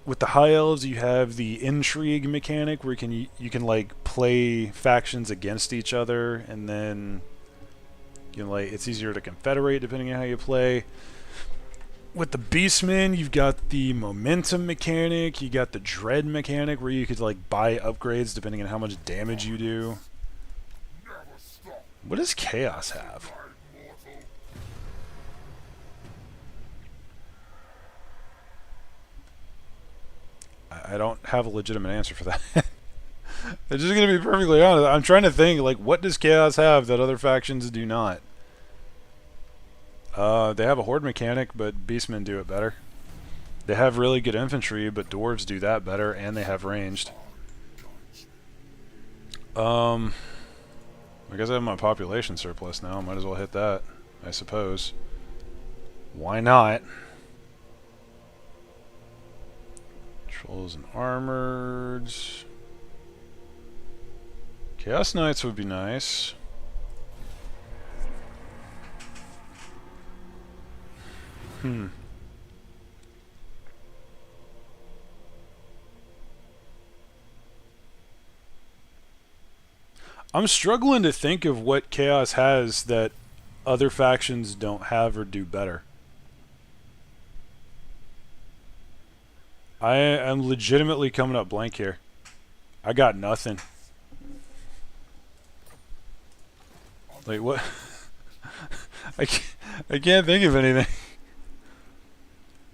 With the High Elves, you have the intrigue mechanic where you can like play factions against each other, and then like it's easier to confederate depending on how you play. With the Beastmen, you've got the momentum mechanic, you got the dread mechanic where you could like buy upgrades depending on how much damage you do. What does Chaos have? I don't have a legitimate answer for that. I'm just going to be perfectly honest. I'm trying to think, like, what does Chaos have that other factions do not? They have a horde mechanic, but Beastmen do it better. They have really good infantry, but dwarves do that better, and they have ranged. I guess I have my population surplus now. Might as well hit that, I suppose. Why not? Trolls and armored. Chaos Knights would be nice. I'm struggling to think of what Chaos has that other factions don't have or do better. I am legitimately coming up blank here. I got nothing. Wait, what? I can't think of anything.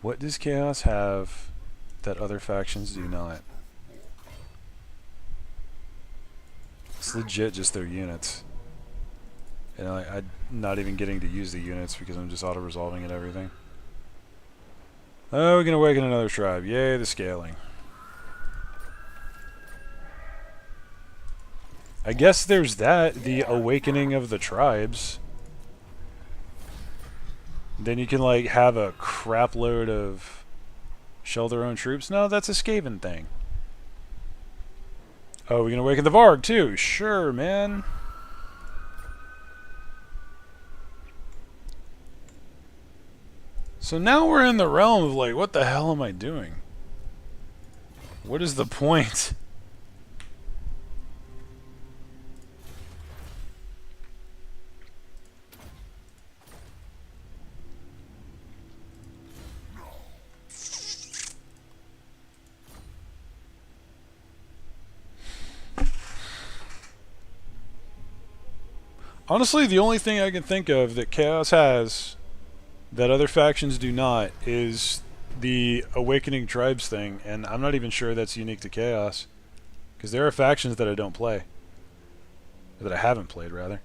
What does Chaos have that other factions do not? It's legit just their units. And I'm not even getting to use the units because I'm just auto-resolving and everything. Oh, we can awaken another tribe. Yay, the scaling. I guess there's that, the awakening of the tribes. Then you can, like, have a crap load of shell their own troops. No, that's a Skaven thing. Oh, we can awaken the Varg, too. Sure, man. So now we're in the realm of, like, what the hell am I doing? What is the point? Honestly, the only thing I can think of that Chaos has that other factions do not is the Awakening Tribes thing, and I'm not even sure that's unique to Chaos. Because there are factions that I don't play. Or that I haven't played, rather.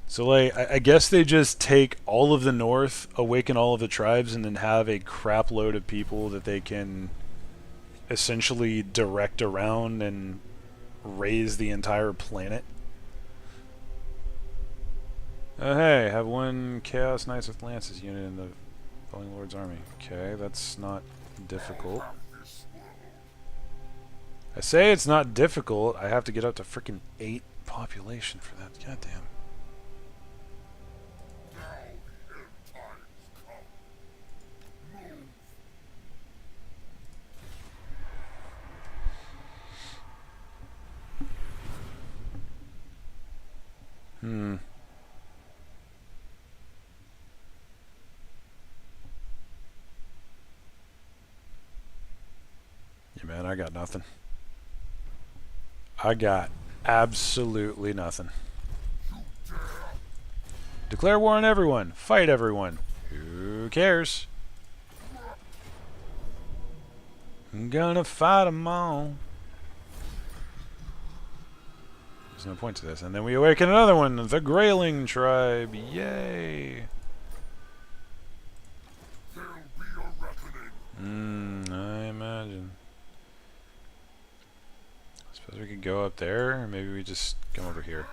So, like, I guess they just take all of the North, awaken all of the tribes, and then have a crap load of people that they can essentially direct around and raise the entire planet. Hey, have one Chaos Knights with Lances unit in the Falling Lord's army. Okay, that's not difficult. I say it's not difficult. I have to get up to freaking 8 population for that. Goddamn. Yeah, man, I got nothing. I got absolutely nothing. Declare war on everyone. Fight everyone. Who cares? I'm gonna fight them all. There's no point to this. And then we awaken another one. The Grayling Tribe. Yay. I imagine. Suppose we could go up there, or maybe we just come over here.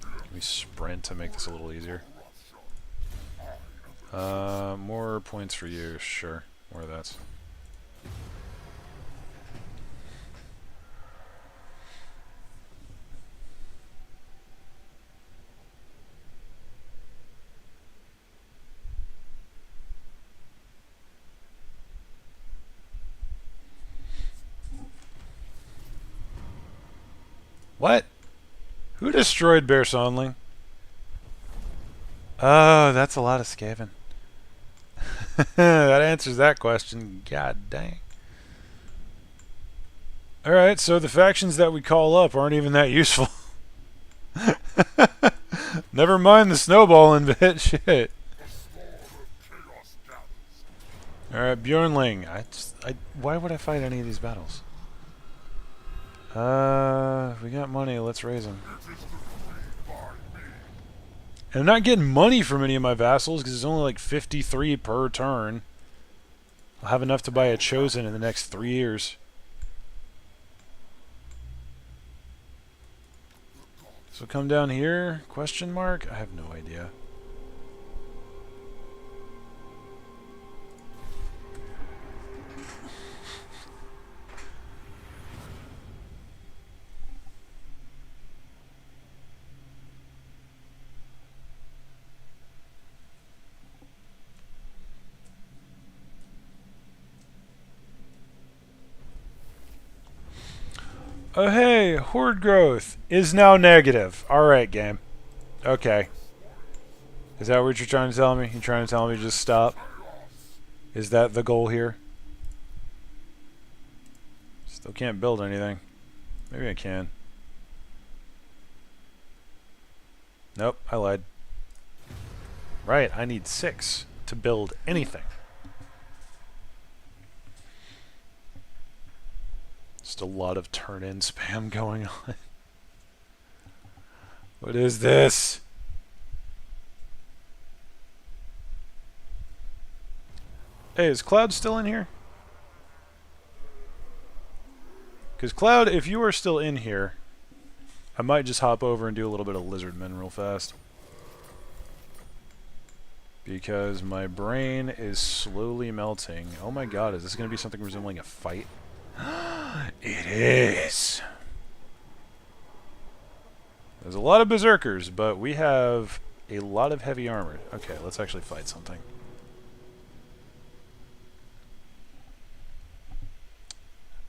Can we sprint to make this a little easier? More points for you, sure. More of that. What? Who destroyed Bear Sonling? Oh, that's a lot of Skaven. That answers that question. God dang. Alright, so the factions that we call up aren't even that useful. Never mind the snowballing bit. Shit. Alright, Bjornling. Why would I fight any of these battles? We got money, let's raise them. And I'm not getting money from any of my vassals because it's only like 53 per turn. I'll have enough to buy a Chosen in the next 3 years. So come down here? Question mark? I have no idea. Oh hey, horde growth is now negative. Alright, game. Okay. Is that what you're trying to tell me? You're trying to tell me to just stop? Is that the goal here? Still can't build anything. Maybe I can. Nope, I lied. Right, I need 6 to build anything. Just a lot of turn-in spam going on. What is this? Hey, is Cloud still in here? Because Cloud, if you are still in here, I might just hop over and do a little bit of Lizardmen real fast. Because my brain is slowly melting. Oh my god, is this going to be something resembling a fight? It is! There's a lot of berserkers, but we have a lot of heavy armor. Okay, let's actually fight something.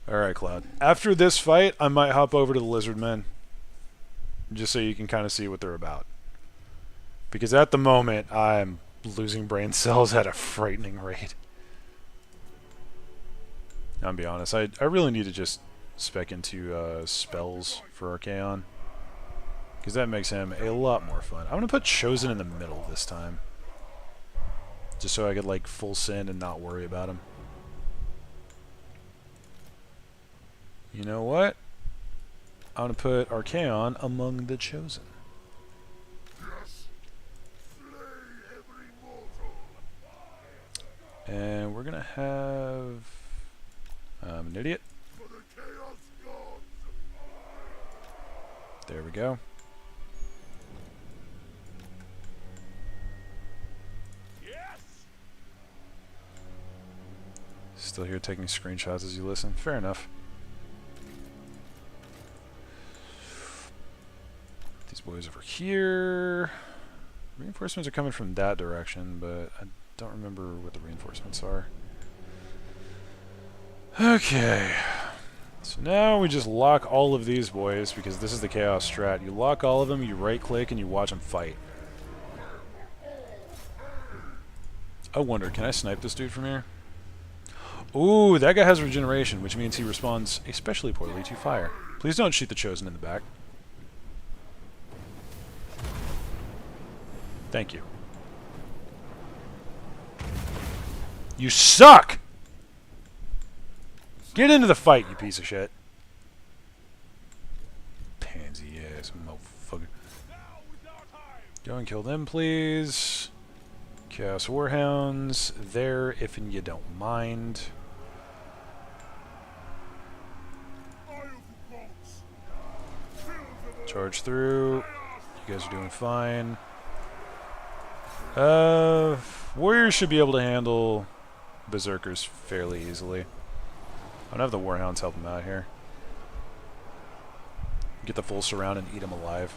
Alright, Cloud. After this fight, I might hop over to the Lizardmen. Just so you can kind of see what they're about. Because at the moment, I'm losing brain cells at a frightening rate. I'll be honest, I really need to just spec into spells for Archaon. Because that makes him a lot more fun. I'm going to put Chosen in the middle this time. Just so I could like full send and not worry about him. You know what? I'm going to put Archaon among the Chosen. Yes. Slay every mortal. And we're going to have... an idiot. For the Chaos Gods. There we go. Yes. Still here taking screenshots as you listen. Fair enough. These boys over here. Reinforcements are coming from that direction, but I don't remember what the reinforcements are. Okay. So now we just lock all of these boys, because this is the Chaos strat. You lock all of them, you right-click, and you watch them fight. I wonder, can I snipe this dude from here? Ooh, that guy has regeneration, which means he responds especially poorly to fire. Please don't shoot the Chosen in the back. Thank you. You suck! Get into the fight, you piece of shit. Pansy ass motherfucker. Go and kill them, please. Chaos Warhounds. There, if and you don't mind. Charge through. You guys are doing fine. Warriors should be able to handle Berserkers fairly easily. I don't have the Warhounds help them out here. Get the full surround and eat them alive.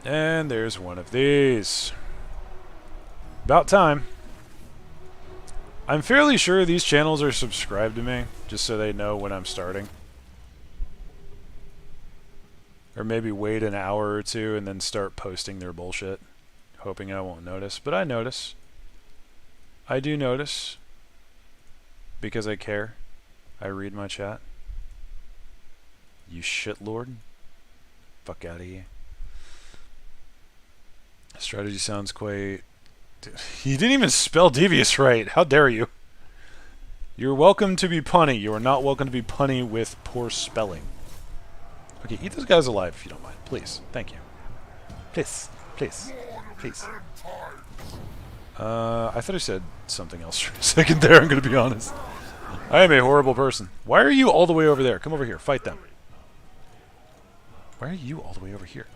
And there's one of these. About time. I'm fairly sure these channels are subscribed to me, just so they know when I'm starting. Or maybe wait an hour or two and then start posting their bullshit, hoping I won't notice. But I notice. I do notice. Because I care. I read my chat. You shitlord. Fuck out of here. Strategy sounds quite... You didn't even spell devious right. How dare you? You're welcome to be punny. You are not welcome to be punny with poor spelling. Okay, eat those guys alive if you don't mind. Please. Thank you. Please. Please. Please. I thought I said something else for a second there, I'm going to be honest. I am a horrible person. Why are you all the way over there? Come over here. Fight them. Why are you all the way over here?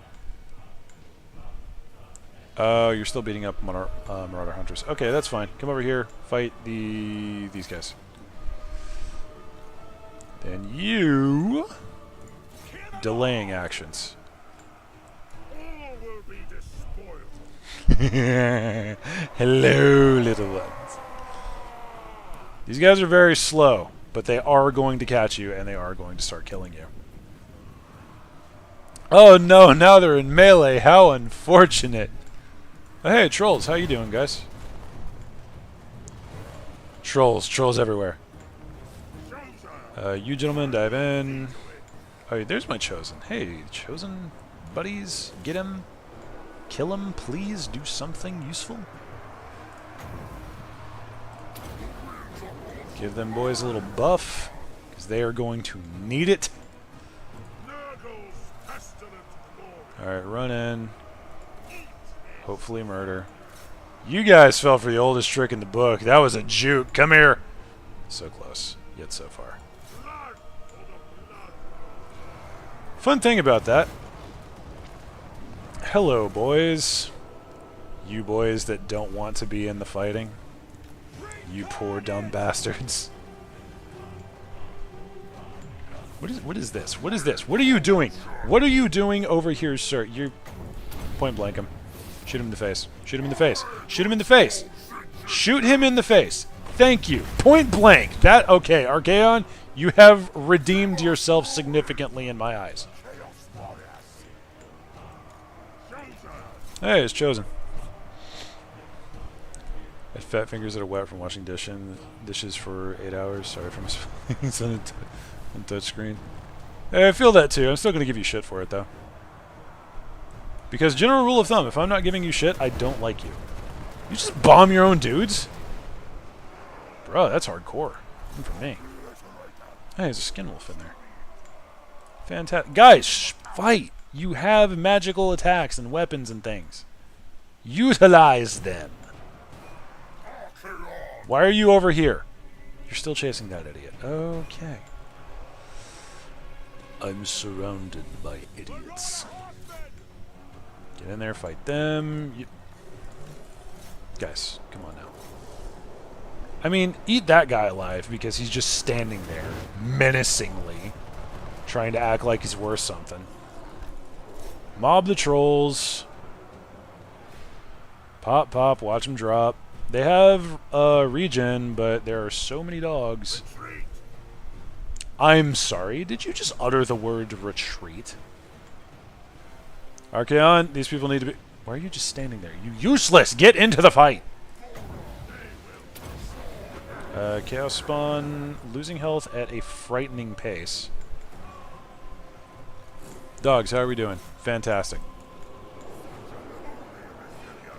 Oh, you're still beating up Marauder Hunters. Okay, that's fine. Come over here. Fight these guys. Then you... Delaying actions. All will be despoiled. Hello, little ones. These guys are very slow, but they are going to catch you, and they are going to start killing you. Oh no, now they're in melee. How unfortunate. Hey, trolls, how you doing, guys? Trolls everywhere. You gentlemen, dive in. Oh, there's my chosen. Hey, chosen buddies, get him. Kill him, please. Do something useful. Give them boys a little buff, because they are going to need it. Alright, run in. Hopefully murder. You guys fell for the oldest trick in the book. That was a juke. Come here. So close, yet so far. Fun thing about that. Hello, boys. You boys that don't want to be in the fighting. You poor dumb bastards. What is this? What is this? What are you doing? What are you doing over here, sir? You're... Point blank him. Shoot him in the face. Shoot him in the face. Shoot him in the face. Shoot him in the face. Thank you. Point blank. That... Okay, Archaon, you have redeemed yourself significantly in my eyes. Hey, it's chosen. I had fat fingers that are wet from washing dishes for 8 hours. Sorry for my on touchscreen. Hey, I feel that too. I'm still going to give you shit for it, though. Because general rule of thumb, if I'm not giving you shit, I don't like you. You just bomb your own dudes? Bro, that's hardcore. Even for me. Hey, there's a skin wolf in there. Fantastic. Guys, fight! You have magical attacks and weapons and things. Utilize them. Why are you over here? You're still chasing that idiot. Okay. I'm surrounded by idiots. Get in there, fight them. Guys, come on now. I mean, eat that guy alive because he's just standing there, menacingly, trying to act like he's worth something. Mob the trolls. Pop, pop, watch them drop. They have regen, but there are so many dogs. I'm sorry, did you just utter the word retreat? Archaon, these people need to be... Why are you just standing there? You useless! Get into the fight! Chaos Spawn, losing health at a frightening pace. Dogs, how are we doing? Fantastic.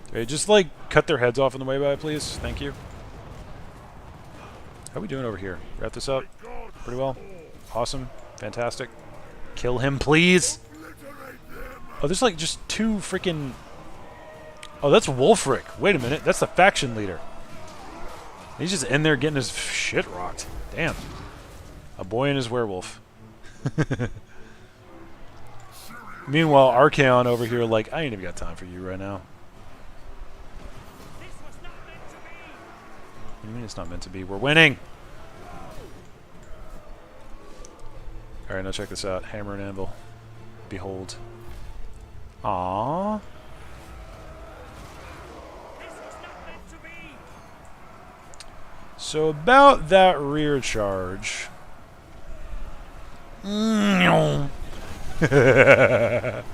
Okay, just, like, cut their heads off on the way by, please. Thank you. How are we doing over here? Wrap this up pretty well. Awesome. Fantastic. Kill him, please! Oh, there's, like, just two freaking... Oh, that's Wolfric. Wait a minute. That's the faction leader. He's just in there getting his shit rocked. Damn. A boy and his werewolf. Meanwhile, Archaon over here like, I ain't even got time for you right now. What do you mean it's not meant to be? We're winning! Alright, now check this out. Hammer and anvil. Behold. Aww. So about that rear charge... It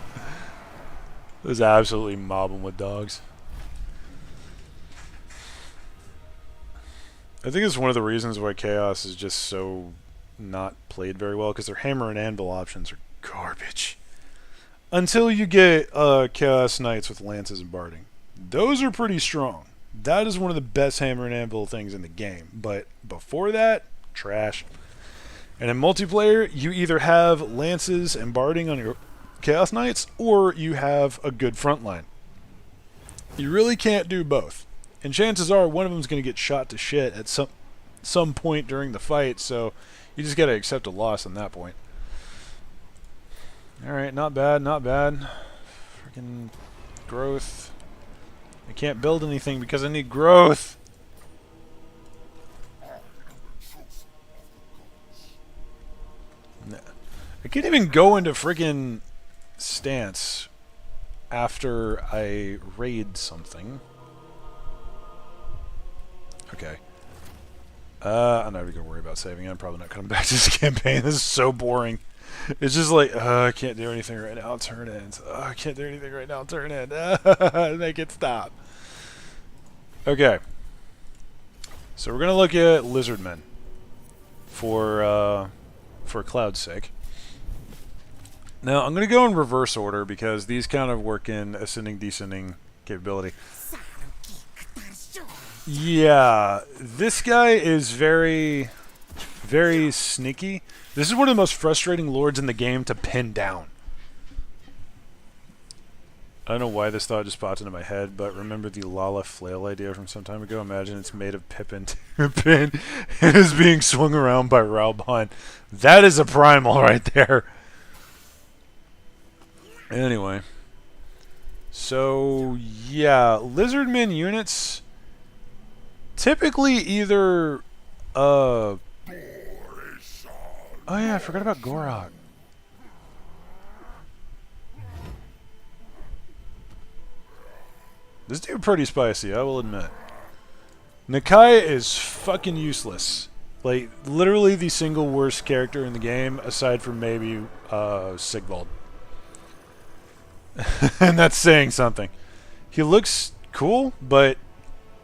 was absolutely mobbing with dogs. I think it's one of the reasons why Chaos is just so not played very well, because their hammer and anvil options are garbage. Until you get Chaos Knights with lances and barding. Those are pretty strong. That is one of the best hammer and anvil things in the game. But before that, trash. And in multiplayer, you either have lances and barding on your Chaos Knights, or you have a good front line. You really can't do both. And chances are one of them is going to get shot to shit at some point during the fight, so you just got to accept a loss on that point. Alright, not bad, not bad. Freaking growth. I can't build anything because I need growth. I can't even go into freaking stance after I raid something. Okay. I'm not even gonna worry about saving it. I'm probably not coming back to this campaign. This is so boring. It's just like, I can't do anything right now. Turn in. I can't do anything right now. Turn in. Make it stop. Okay. So we're gonna look at Lizardmen for Cloud's sake. Now I'm gonna go in reverse order because these kind of work in ascending, descending capability. Yeah, this guy is very, very sneaky. This is one of the most frustrating lords in the game to pin down. I don't know why this thought just popped into my head, but remember the Lala flail idea from some time ago? Imagine it's made of Pippin to a pin and is being swung around by Raubahn. That is a primal right there. Anyway. So, yeah, Lizardmen units typically either, oh yeah, I forgot about Gorok. This dude pretty spicy, I will admit. Nakai is fucking useless. Like, literally the single worst character in the game, aside from maybe, Sigvald. And that's saying something. He looks cool, but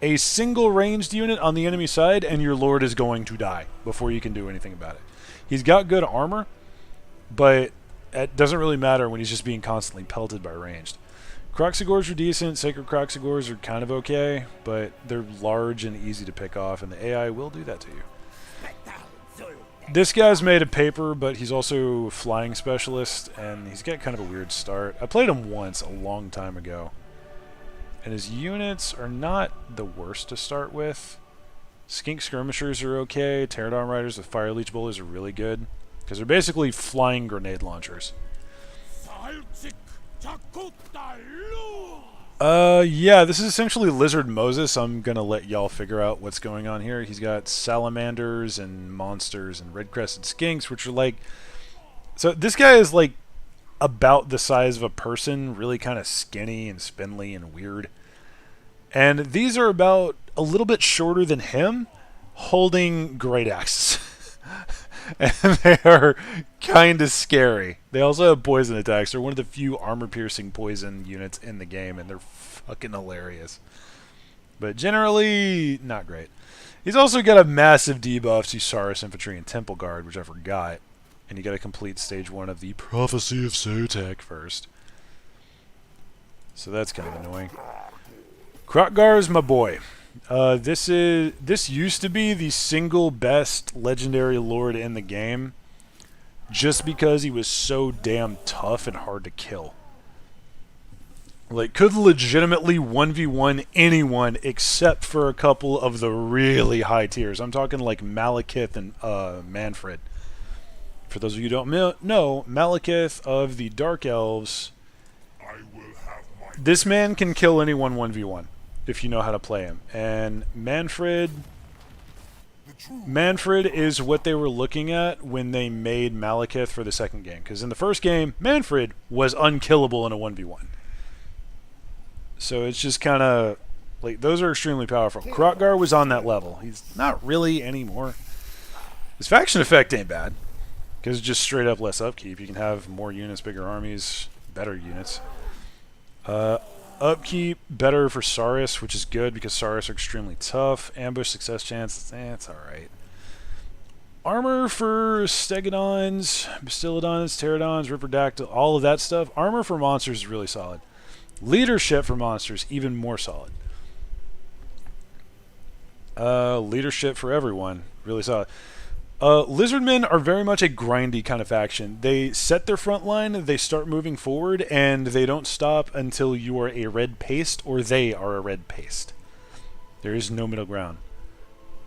a single ranged unit on the enemy side and your lord is going to die before you can do anything about it. He's got good armor, but it doesn't really matter when he's just being constantly pelted by ranged. Kroxigors are decent, Sacred Kroxigors are kind of okay, but they're large and easy to pick off, and the AI will do that to you. This guy's made of paper, but he's also a flying specialist, and he's got kind of a weird start. I played him once a long time ago, and his units are not the worst to start with. Skink Skirmishers are okay. Pterodon Riders with Fire Leech Bowlers are really good, because they're basically flying grenade launchers. Yeah, this is essentially Lizard Moses. I'm gonna let y'all figure out what's going on here. He's got salamanders and monsters and red-crested skinks, which are like... So this guy is like about the size of a person, really kind of skinny and spindly and weird. And these are about a little bit shorter than him, holding great axes. And they are kind of scary. They also have poison attacks. They're one of the few armor-piercing poison units in the game, and they're fucking hilarious. But generally, not great. He's also got a massive debuff to Saurus Infantry and Temple Guard, which I forgot. And you got to complete stage 1 of the Prophecy of Sotek first. So that's kind of annoying. Krotgar is my boy. This used to be the single best legendary lord in the game, just because he was so damn tough and hard to kill. Like, could legitimately 1v1 anyone except for a couple of the really high tiers. I'm talking like Malekith and Manfred. For those of you who don't know, Malekith of the Dark Elves, this man can kill anyone 1v1. If you know how to play him. And Manfred is what they were looking at when they made Malekith for the second game. Because in the first game, Manfred was unkillable in a 1v1. So it's just kind of... like, those are extremely powerful. Krotgar was on that level. He's not really anymore. His faction effect ain't bad. Because it's just straight up less upkeep. You can have more units, bigger armies, better units. Upkeep, better for Saurus, which is good because Saurus are extremely tough. Ambush success chance, it's alright. Armor for Stegodons, Bastillodons, Pterodons, Ripper Dactyl, all of that stuff. Armor for monsters is really solid. Leadership for monsters, even more solid. Leadership for everyone, really solid. Lizardmen are very much a grindy kind of faction. They set their front line, they start moving forward, and they don't stop until you are a red paste or they are a red paste. There is no middle ground.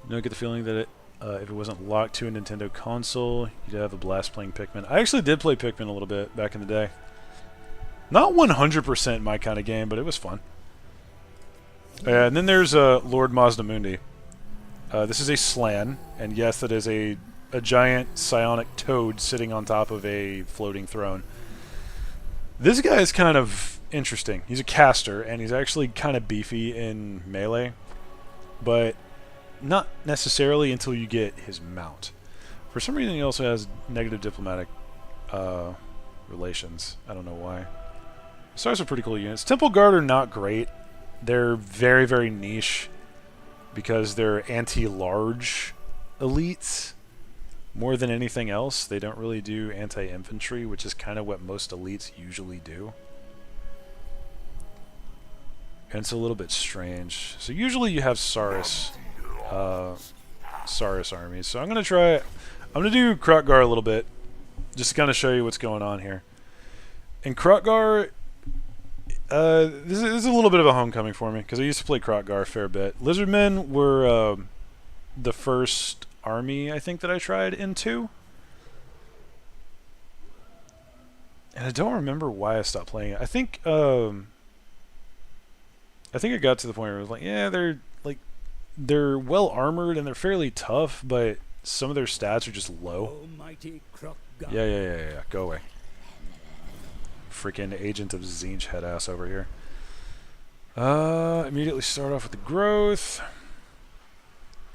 You don't get the feeling that If it wasn't locked to a Nintendo console, you'd have a blast playing Pikmin. I actually did play Pikmin a little bit back in the day. Not 100% my kind of game, but it was fun. And then there's Lord Mazdamundi. This is a Slan, and yes, that is a giant psionic toad sitting on top of a floating throne. This guy is kind of interesting. He's a caster, and he's actually kind of beefy in melee, but not necessarily until you get his mount. For some reason, he also has negative diplomatic relations. I don't know why. Stars are pretty cool units. Temple Guard are not great. They're very, very niche because they're anti-large elites more than anything else. They don't really do anti-infantry, which is kind of what most elites usually do. And it's a little bit strange. So usually you have Saurus armies. So I'm going to try... I'm going to do Krotgar a little bit, just to kind of show you what's going on here. And Krotgar... this is a little bit of a homecoming for me, because I used to play Krotgar a fair bit. Lizardmen were the first army, I think, that I tried into. And I don't remember why I stopped playing it. I think I got to the point where I was like, yeah, they're well armored and they're fairly tough, but some of their stats are just low. Yeah. Go away. Freaking Agent of Zinj head ass over here. Immediately start off with the growth.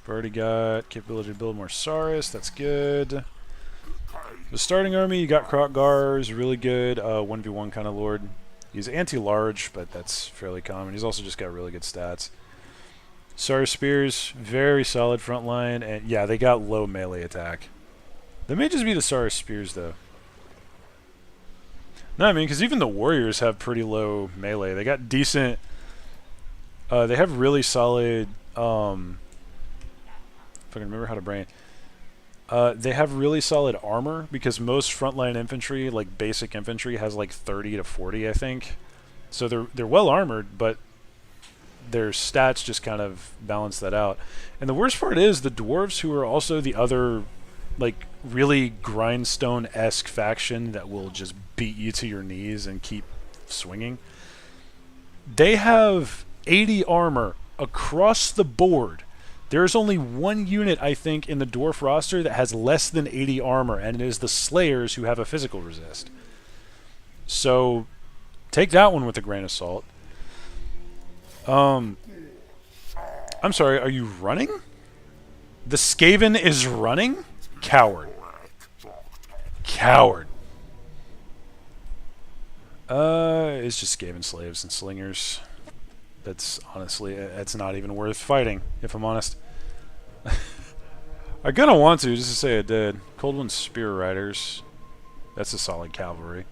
We've already got capability to build more Saurus. That's good. The starting army, you got Krotgar, is really good. 1v1 kind of lord. He's anti-large, but that's fairly common. He's also just got really good stats. Saurus Spears, very solid front line, and yeah, they got low melee attack. They may just be the Saurus Spears, though. No, I mean, because even the warriors have pretty low melee. They got decent... they have really solid... if I can remember how to brain... they have really solid armor, because most frontline infantry, like basic infantry, has like 30 to 40, I think. So they're well armored, but their stats just kind of balance that out. And the worst part is the dwarves, who are also the other like really grindstone-esque faction that will just beat you to your knees and keep swinging. They have 80 armor across the board. There's only one unit, I think, in the dwarf roster that has less than 80 armor, and it is the Slayers, who have a physical resist. So take that one with a grain of salt. I'm sorry, are you running? The Skaven is running? Coward. Coward. It's just Skaven slaves and slingers. That's honestly, it's not even worth fighting, if I'm honest. I kinda want to, just to say I did. Cold One Spear Riders. That's a solid cavalry.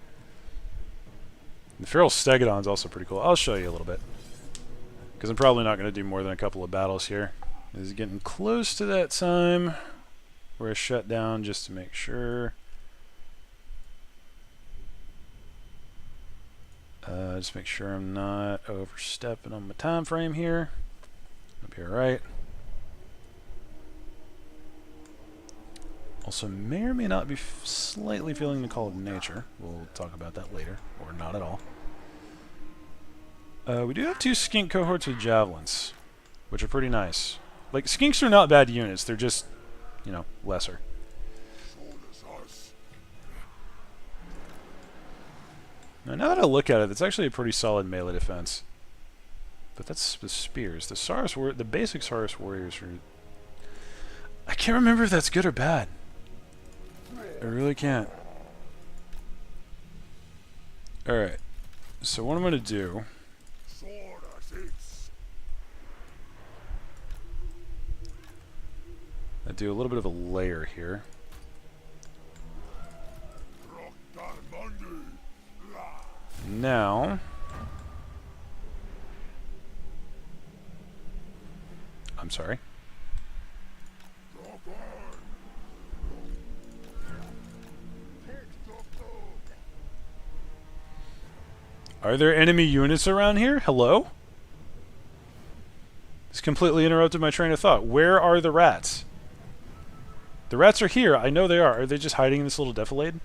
The Feral Stegodon's also pretty cool. I'll show you a little bit, because I'm probably not going to do more than a couple of battles here. This is getting close to that time where I shut down just to make sure. Just make sure I'm not overstepping on my time frame here. Up here, right? Also, may or may not be slightly feeling the call of nature. We'll talk about that later, or not at all. We do have 2 skink cohorts with javelins, which are pretty nice. Like, skinks are not bad units, they're just, you know, lesser. Now that I look at it, it's actually a pretty solid melee defense. But that's the spears. The basic Saurus warriors are... I can't remember if that's good or bad. I really can't. Alright. So what I'm going to do... I do a little bit of a layer here. Now... I'm sorry. Are there enemy units around here? Hello? This completely interrupted my train of thought. Where are the rats? The rats are here. I know they are. Are they just hiding in this little defilade?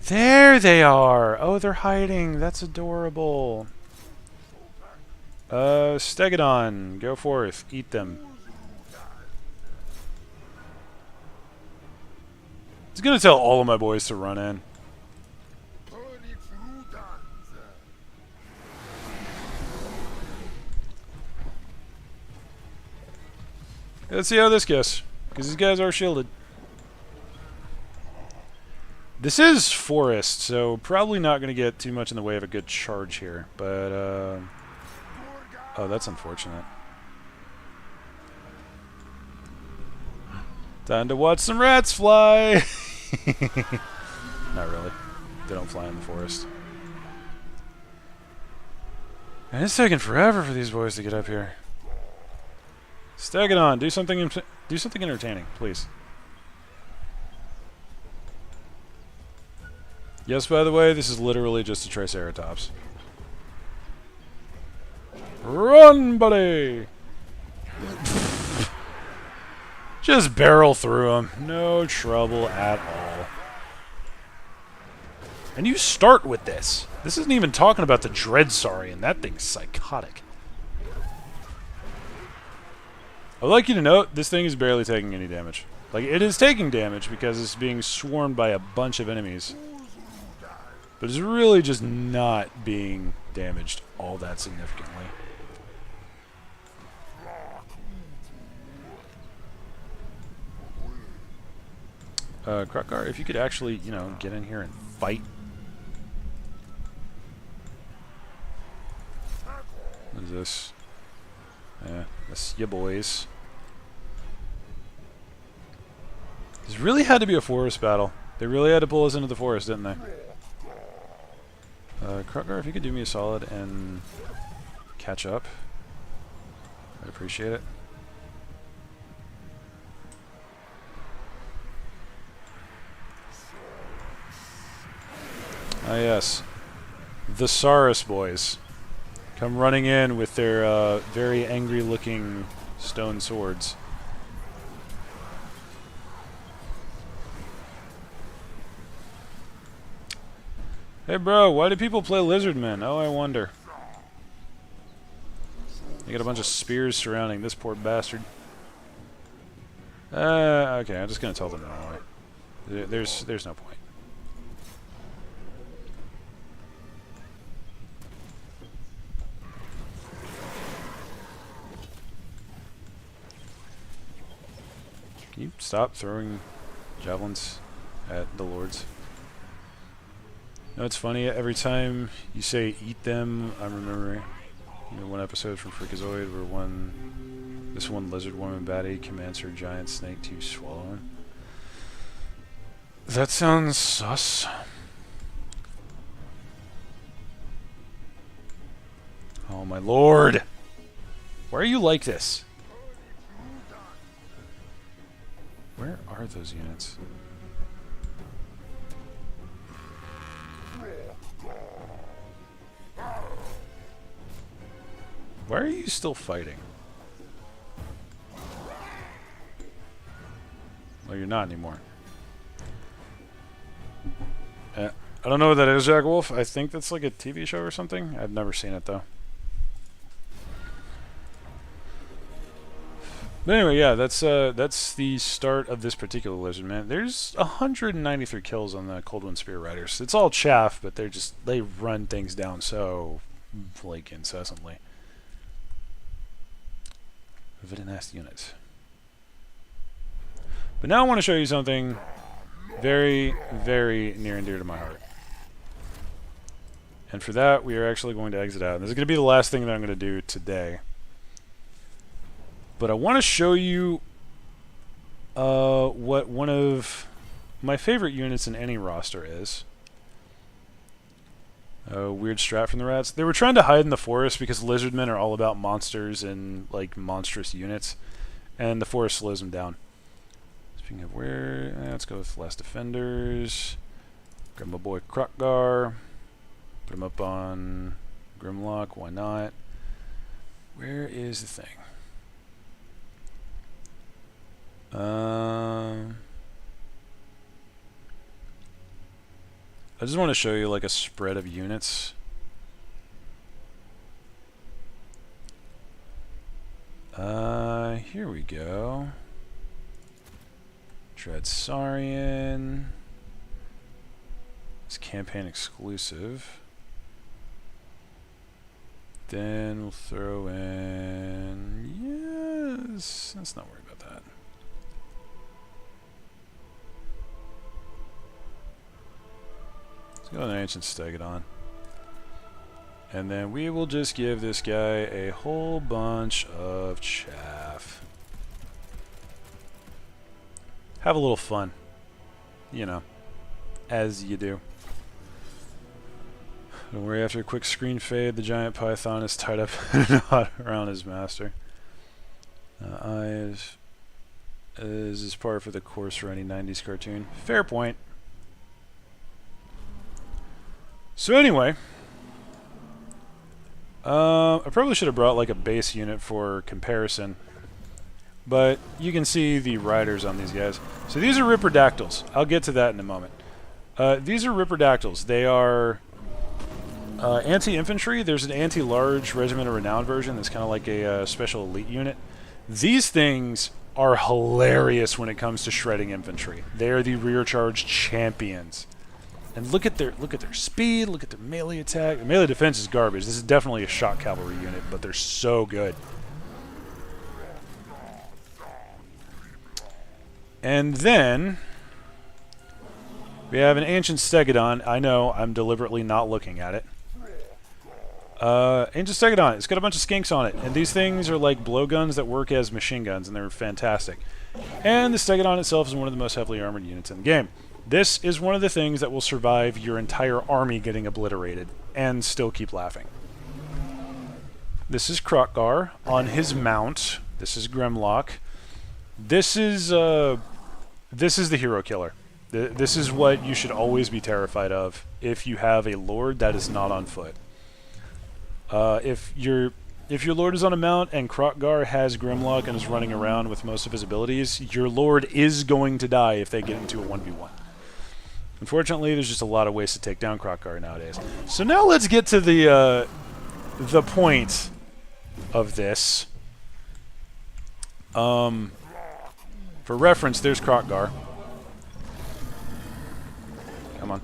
There they are! Oh, they're hiding. That's adorable. Stegodon, go forth. Eat them. He's gonna tell all of my boys to run in. Let's see how this goes, because these guys are shielded. This is forest, so probably not going to get too much in the way of a good charge here, but, oh, that's unfortunate. Time to watch some rats fly! Not really. They don't fly in the forest. And it's taking forever for these boys to get up here. Stegodon, do something entertaining, please. Yes, by the way, this is literally just a Triceratops. Run, buddy! Just barrel through him. No trouble at all. And you start with this. This isn't even talking about the Dreadsaurian. That thing's psychotic. I'd like you to note, this thing is barely taking any damage. Like, it is taking damage because it's being swarmed by a bunch of enemies. But it's really just not being damaged all that significantly. Krukar, if you could actually, you know, get in here and fight. What is this? Yeah, that's ya boys. This really had to be a forest battle. They really had to pull us into the forest, didn't they? Krukar, if you could do me a solid and catch up, I'd appreciate it. Ah yes, the Saurus boys come running in with their very angry-looking stone swords. Hey bro, why do people play Lizardmen? Oh, I wonder. They got a bunch of spears surrounding this poor bastard. Okay, I'm just gonna tell them no way. There's no point. Can you stop throwing javelins at the lords? You know, it's funny, every time you say eat them, I remember one episode from Freakazoid where this one lizard woman baddie commands her giant snake to swallow him. That sounds sus. Oh my lord! Why are you like this? Where are those units? Why are you still fighting? Well, you're not anymore. I don't know what that is, Jack Wolf. I think that's like a TV show or something. I've never seen it, though. But anyway, yeah, that's the start of this particular Lizardman. There's 193 kills on the Cold Wind Spear Riders. It's all chaff, but they run things down so, like, incessantly. Very nasty units. But now I want to show you something very, very near and dear to my heart. And for that, we are actually going to exit out. And this is going to be the last thing that I'm going to do today. But I want to show you what one of my favorite units in any roster is. Weird strat from the rats. They were trying to hide in the forest because Lizardmen are all about monsters and like monstrous units. And the forest slows them down. Speaking of where, let's go with less defenders. Grab my boy Krukgar. Put him up on Grimlock, why not? Where is the thing? I just want to show you like a spread of units. Here we go. Dreadsarian. It's campaign exclusive. Then we'll throw in... Yes, let's not worry about that. Let's go with an Ancient Stegodon. And then we will just give this guy a whole bunch of chaff. Have a little fun. You know, as you do. Don't worry, after a quick screen fade, the giant python is tied up in a knot around his master. Eyes is par for the course for any 90s cartoon. Fair point. So anyway, I probably should have brought like a base unit for comparison, but you can see the riders on these guys. So these are Ripper Dactyls. I'll get to that in a moment. These are Ripper Dactyls. They are anti-infantry. There's an anti-large Regiment of Renown version that's kind of like a special elite unit. These things are hilarious when it comes to shredding infantry. They are the rear charge champions. And look at their speed, look at their melee attack. The melee defense is garbage. This is definitely a shock cavalry unit, but they're so good. And then we have an Ancient Stegodon. I know, I'm deliberately not looking at it. Ancient Stegodon, it's got a bunch of skinks on it, and these things are like blowguns that work as machine guns, and they're fantastic. And the Stegodon itself is one of the most heavily armored units in the game. This is one of the things that will survive your entire army getting obliterated, and still keep laughing. This is Krokgar on his mount. This is Grimlock. This is the hero killer. This is what you should always be terrified of if you have a lord that is not on foot. If your lord is on a mount and Krokgar has Grimlock and is running around with most of his abilities, your lord is going to die if they get into a 1v1. Unfortunately, there's just a lot of ways to take down Krokgar nowadays. So now let's get to the point of this. For reference, there's Krokgar. Come on.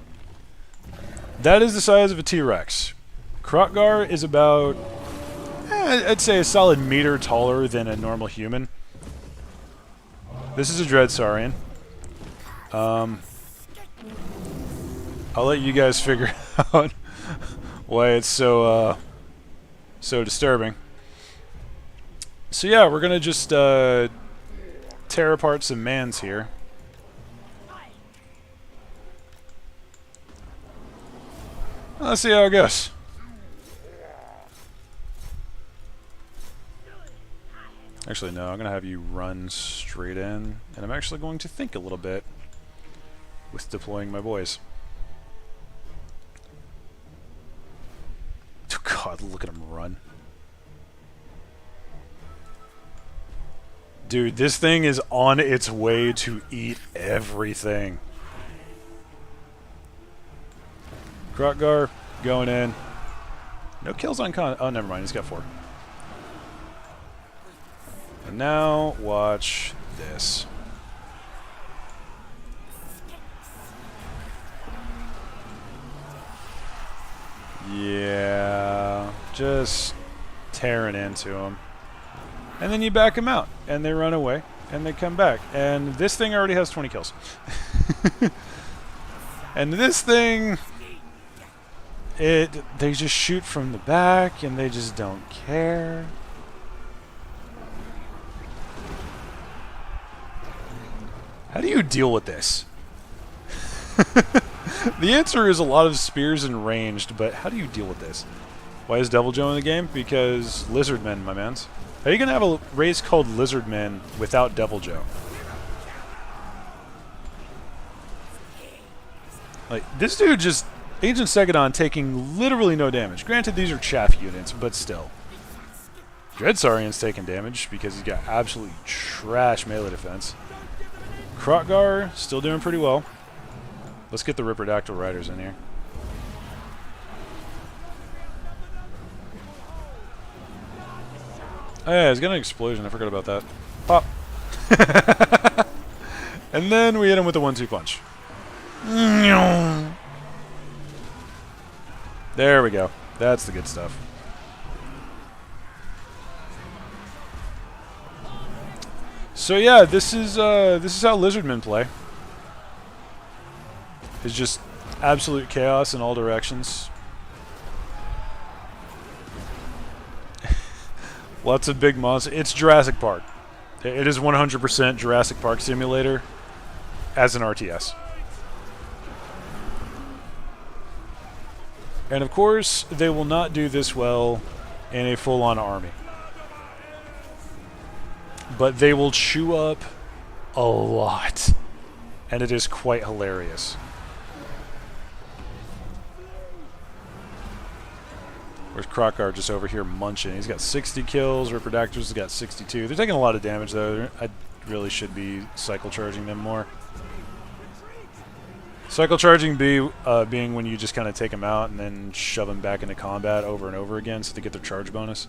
That is the size of a T-Rex. Krokgar is about, I'd say a solid meter taller than a normal human. This is a Dreadsarian. I'll let you guys figure out why it's so disturbing. So yeah, we're gonna just tear apart some mans here. Let's see how it goes. Actually, no, I'm going to have you run straight in, and I'm actually going to think a little bit with deploying my boys. Oh god, look at him run. Dude, this thing is on its way to eat everything. Krokgar going in. No kills on con. Oh, never mind. He's got 4. And now, watch this. Yeah, just tearing into him. And then you back him out, and they run away, and they come back. And this thing already has 20 kills. And this thing, they just shoot from the back, and they just don't care. How do you deal with this? The answer is a lot of spears and ranged, but how do you deal with this? Why is Devil Joe in the game? Because Lizardmen, my mans. How are you going to have a race called Lizardmen without Devil Joe? Like, this dude just... Ancient Stegodon taking literally no damage. Granted, these are chaff units, but still. Dreadsarian's taking damage because he's got absolutely trash melee defense. Krotgar still doing pretty well. Let's get the Dactyl riders in here. Oh yeah, he's got an explosion. I forgot about that. Pop. And then we hit him with a 1-2 punch. There we go. That's the good stuff. So yeah, this is how Lizardmen play. It's just absolute chaos in all directions. Lots of big monsters. It's Jurassic Park. It is 100% Jurassic Park Simulator as an RTS. And of course, they will not do this well in a full-on army. But they will chew up a lot. And it is quite hilarious. Where's Krotgar just over here munching? He's got 60 kills. Dactyls has got 62. They're taking a lot of damage, though. I really should be cycle charging them more. Cycle charging being when you just kind of take them out and then shove them back into combat over and over again so they get their charge bonus.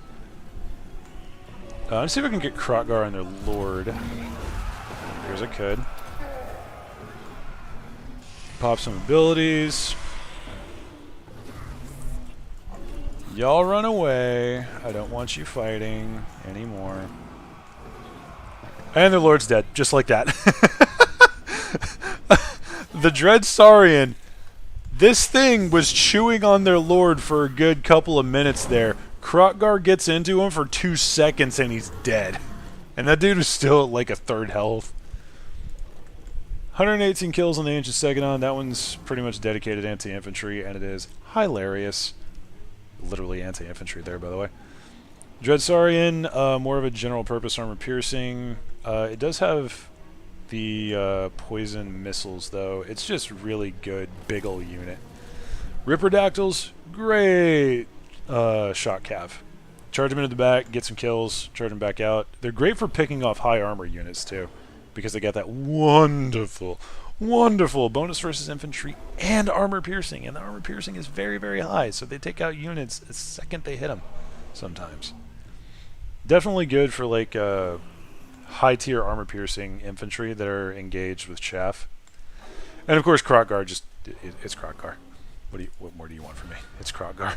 Let's see if I can get Krotgar and their Lord. Here's I could. Pop some abilities. Y'all run away. I don't want you fighting anymore. And their Lord's dead, just like that. The Dread Saurian, this thing was chewing on their Lord for a good couple of minutes there. Krotgar gets into him for 2 seconds and he's dead. And that dude is still at like a third health. 118 kills on the Ancient Stegodon. That one's pretty much dedicated anti-infantry, and it is hilarious. Literally anti-infantry there, by the way. Dread Saurian, more of a general purpose armor piercing. It does have the poison missiles, though. It's just really good, big ol' unit. Dactyls, great shot cav. Charge them into the back, get some kills, charge them back out. They're great for picking off high armor units, too, because they got that wonderful, wonderful bonus versus infantry and armor piercing. And the armor piercing is very, very high, so they take out units the second they hit them sometimes. Definitely good for, like, high-tier armor piercing infantry that are engaged with chaff. And, of course, Krotgar just... It's Krotgar. What more do you want from me? It's Krotgar.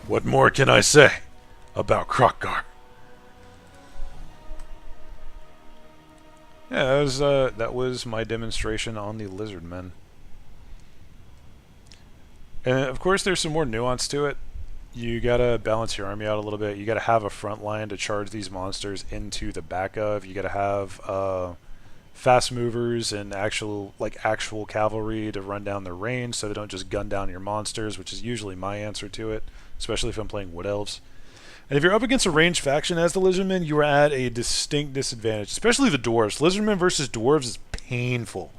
What more can I say about Krotgar? Yeah, that was my demonstration on the Lizardmen. And of course there's some more nuance to it. You gotta balance your army out a little bit. You gotta have a front line to charge these monsters into the back of. You gotta have fast movers and actual cavalry to run down the range so they don't just gun down your monsters, which is usually my answer to it, especially if I'm playing Wood Elves. And if you're up against a ranged faction as the Lizardmen, you are at a distinct disadvantage, especially the Dwarves. Lizardmen versus Dwarves is painful.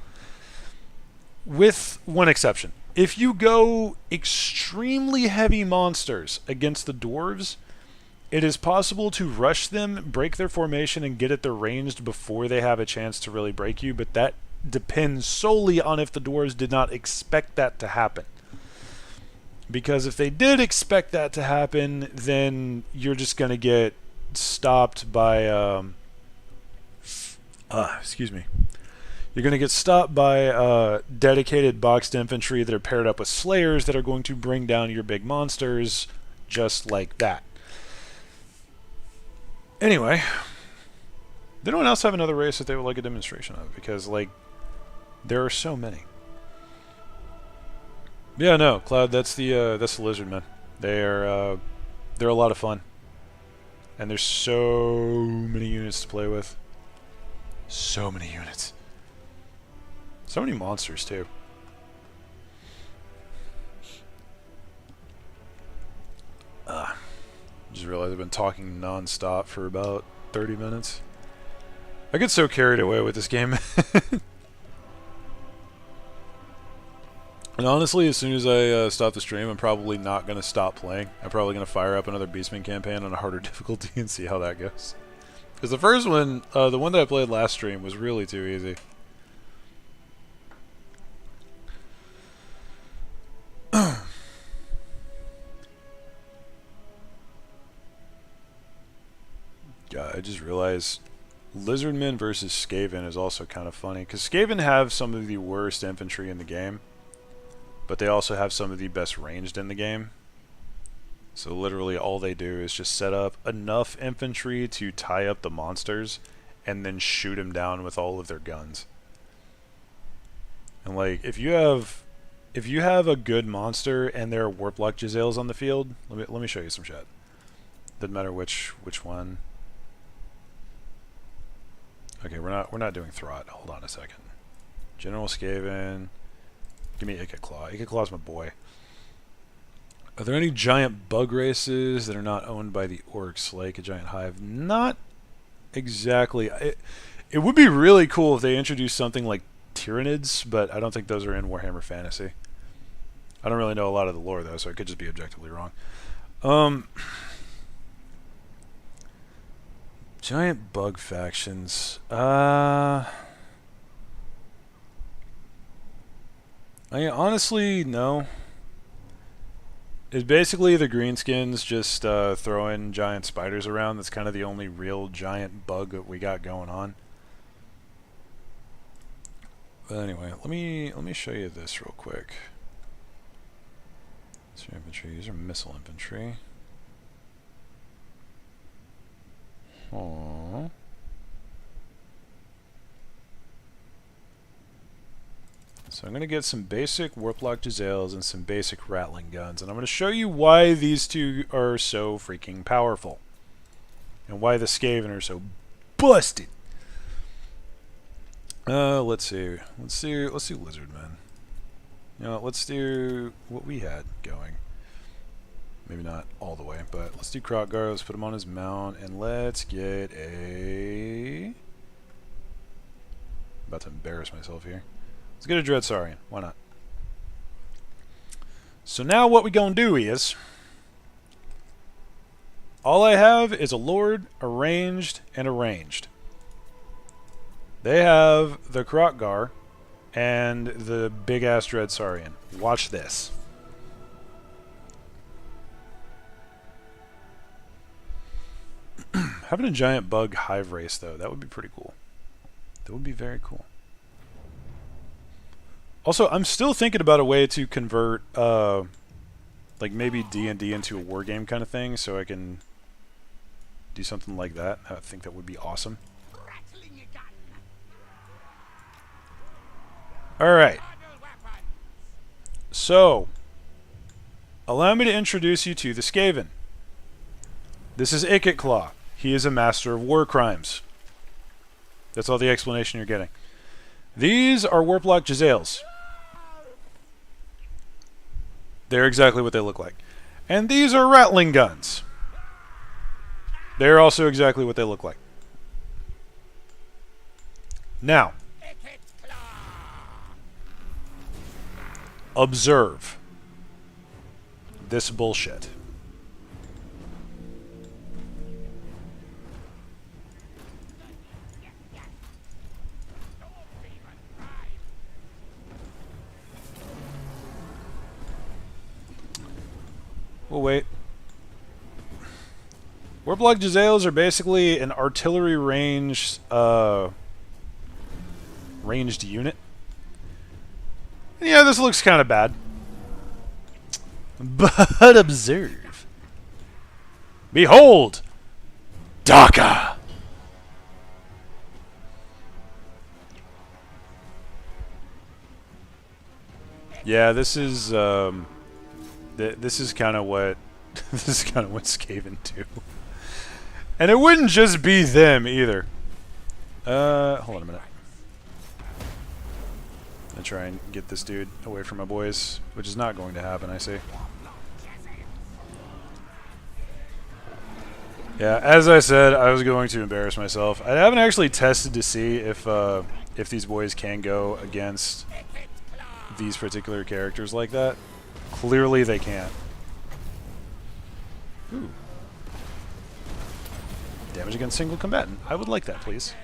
With one exception. If you go extremely heavy monsters against the Dwarves, it is possible to rush them, break their formation, and get at their ranged before they have a chance to really break you, but that depends solely on if the Dwarves did not expect that to happen. Because if they did expect that to happen, then you're just going to get stopped by... excuse me. You're going to get stopped by dedicated boxed infantry that are paired up with slayers that are going to bring down your big monsters just like that. Anyway, did anyone else have another race that they would like a demonstration of? Because, like, there are so many. Yeah, no, Cloud, that's the Lizardmen. They're a lot of fun. And there's so many units to play with. So many units. So many monsters, too. Just realized I've been talking non-stop for about 30 minutes. I get so carried away with this game. And honestly, as soon as I stop the stream, I'm probably not going to stop playing. I'm probably going to fire up another Beastman campaign on a harder difficulty and see how that goes. Because the first one, the one that I played last stream, was really too easy. God, I just realized Lizardmen versus Skaven is also kind of funny. Because Skaven have some of the worst infantry in the game. But they also have some of the best ranged in the game. So literally all they do is just set up enough infantry to tie up the monsters and then shoot them down with all of their guns. And like if you have a good monster and there are Warplock Giselles on the field, let me show you some shit. Doesn't matter which one. Okay, we're not doing Throt. Hold on a second. General Skaven. Give me Icket Claw. Icket Claw's my boy. Are there any giant bug races that are not owned by the orcs, like a giant hive? Not exactly. It would be really cool if they introduced something like Tyranids, but I don't think those are in Warhammer Fantasy. I don't really know a lot of the lore, though, so I could just be objectively wrong. Giant bug factions. Honestly, no. It's basically the greenskins just throwing giant spiders around. That's kind of the only real giant bug that we got going on. But anyway, let me show you this real quick. These are infantry. These are missile infantry. Aww. So I'm going to get some basic Warplock Giselles and some basic Rattling guns, and I'm going to show you why these two are so freaking powerful, and why the Skaven are so busted. Let's see Lizardmen. You know, let's do what we had going. Maybe not all the way, but let's do Krotgar. Let's put him on his mount, and let's get a... About to embarrass myself here. Let's get a Dread Saurian. Why not? So now what we gonna do is... all I have is a Lord, a Ranged, and a Ranged. They have the Krotgar and the big-ass Dread Saurian. Watch this. Having a giant bug hive race, though, that would be pretty cool. That would be very cool. Also, I'm still thinking about a way to convert, like maybe D&D into a war game kind of thing, so I can do something like that. I think that would be awesome. Alright. So, allow me to introduce you to the Skaven. This is Icket Claw. He is a master of war crimes. That's all the explanation you're getting. These are Warplock Giselles. They're exactly what they look like. And these are Rattling guns. They're also exactly what they look like. Now, observe this bullshit. We'll wait. Warplock Giselles are basically an artillery ranged unit. And yeah, this looks kind of bad. But observe. Behold! Daka! Yeah, this is this is kind of what this is kind of what Skaven do. And it wouldn't just be them either. Hold on a minute. I'm gonna try and get this dude away from my boys, which is not going to happen, I see. Yeah, as I said, I was going to embarrass myself. I haven't actually tested to see if these boys can go against these particular characters like that. Clearly they can't. Ooh. Damage against single combatant. I would like that, please.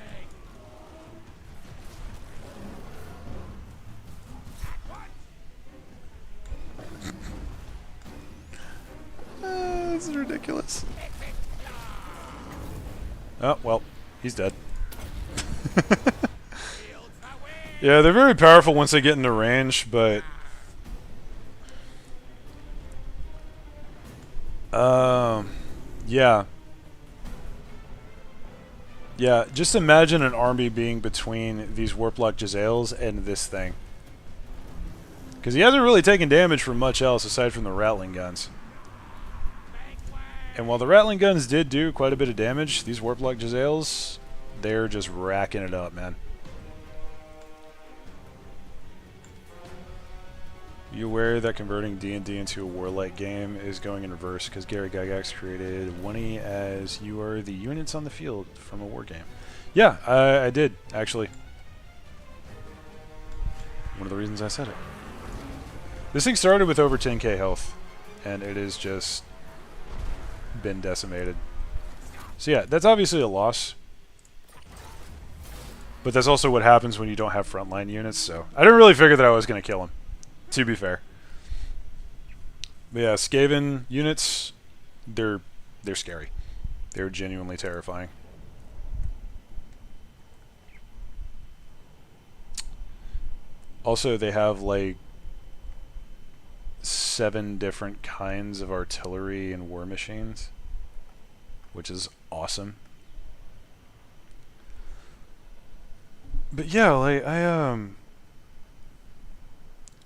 This is ridiculous. Oh, well, he's dead. Yeah, they're very powerful once they get into range, but... yeah. Yeah, just imagine an army being between these Warplock Jezzails and this thing. Because he hasn't really taken damage from much else aside from the Rattling Guns. And while the Rattling Guns did do quite a bit of damage, these Warplock Jezzails, they're just racking it up, man. You aware that converting D&D into a warlike game is going in reverse because Gary Gygax created 1E as you are the units on the field from a war game. Yeah, I did, actually. One of the reasons I said it. This thing started with over 10k health, and it has just been decimated. So yeah, that's obviously a loss. But that's also what happens when you don't have frontline units, so... I didn't really figure that I was going to kill him, to be fair. But yeah, Skaven units, they're scary. They're genuinely terrifying. Also, they have like 7 different kinds of artillery and war machines, which is awesome. But yeah, like I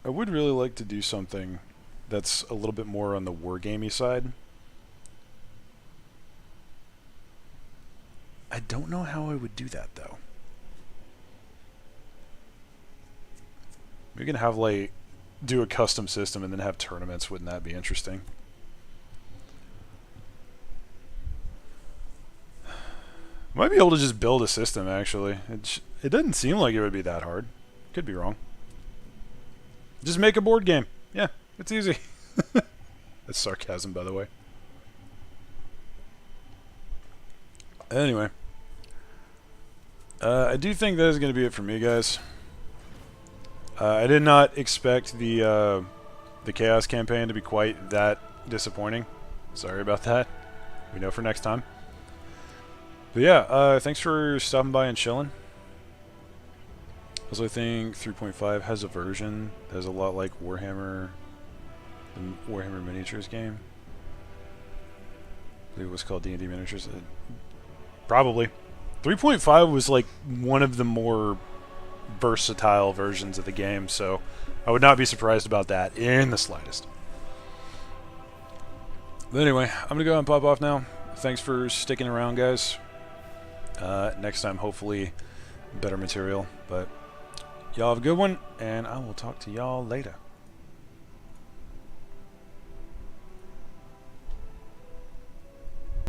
would really like to do something that's a little bit more on the wargamey side. I don't know how I would do that though. We can have like do a custom system and then have tournaments. Wouldn't that be interesting? Might be able to just build a system actually. It doesn't seem like it would be that hard. Could be wrong. Just make a board game. Yeah, it's easy. That's sarcasm, by the way. Anyway. I do think that is going to be it for me, guys. I did not expect the Chaos campaign to be quite that disappointing. Sorry about that. We know for next time. But yeah, thanks for stopping by and chilling. Also, I think 3.5 has a version that is a lot like Warhammer, the Warhammer Miniatures game. I believe it was called D&D Miniatures. Probably. 3.5 was like one of the more versatile versions of the game, so I would not be surprised about that in the slightest. But anyway, I'm going to go and pop off now. Thanks for sticking around, guys. Next time, hopefully, better material. But y'all have a good one, and I will talk to y'all later.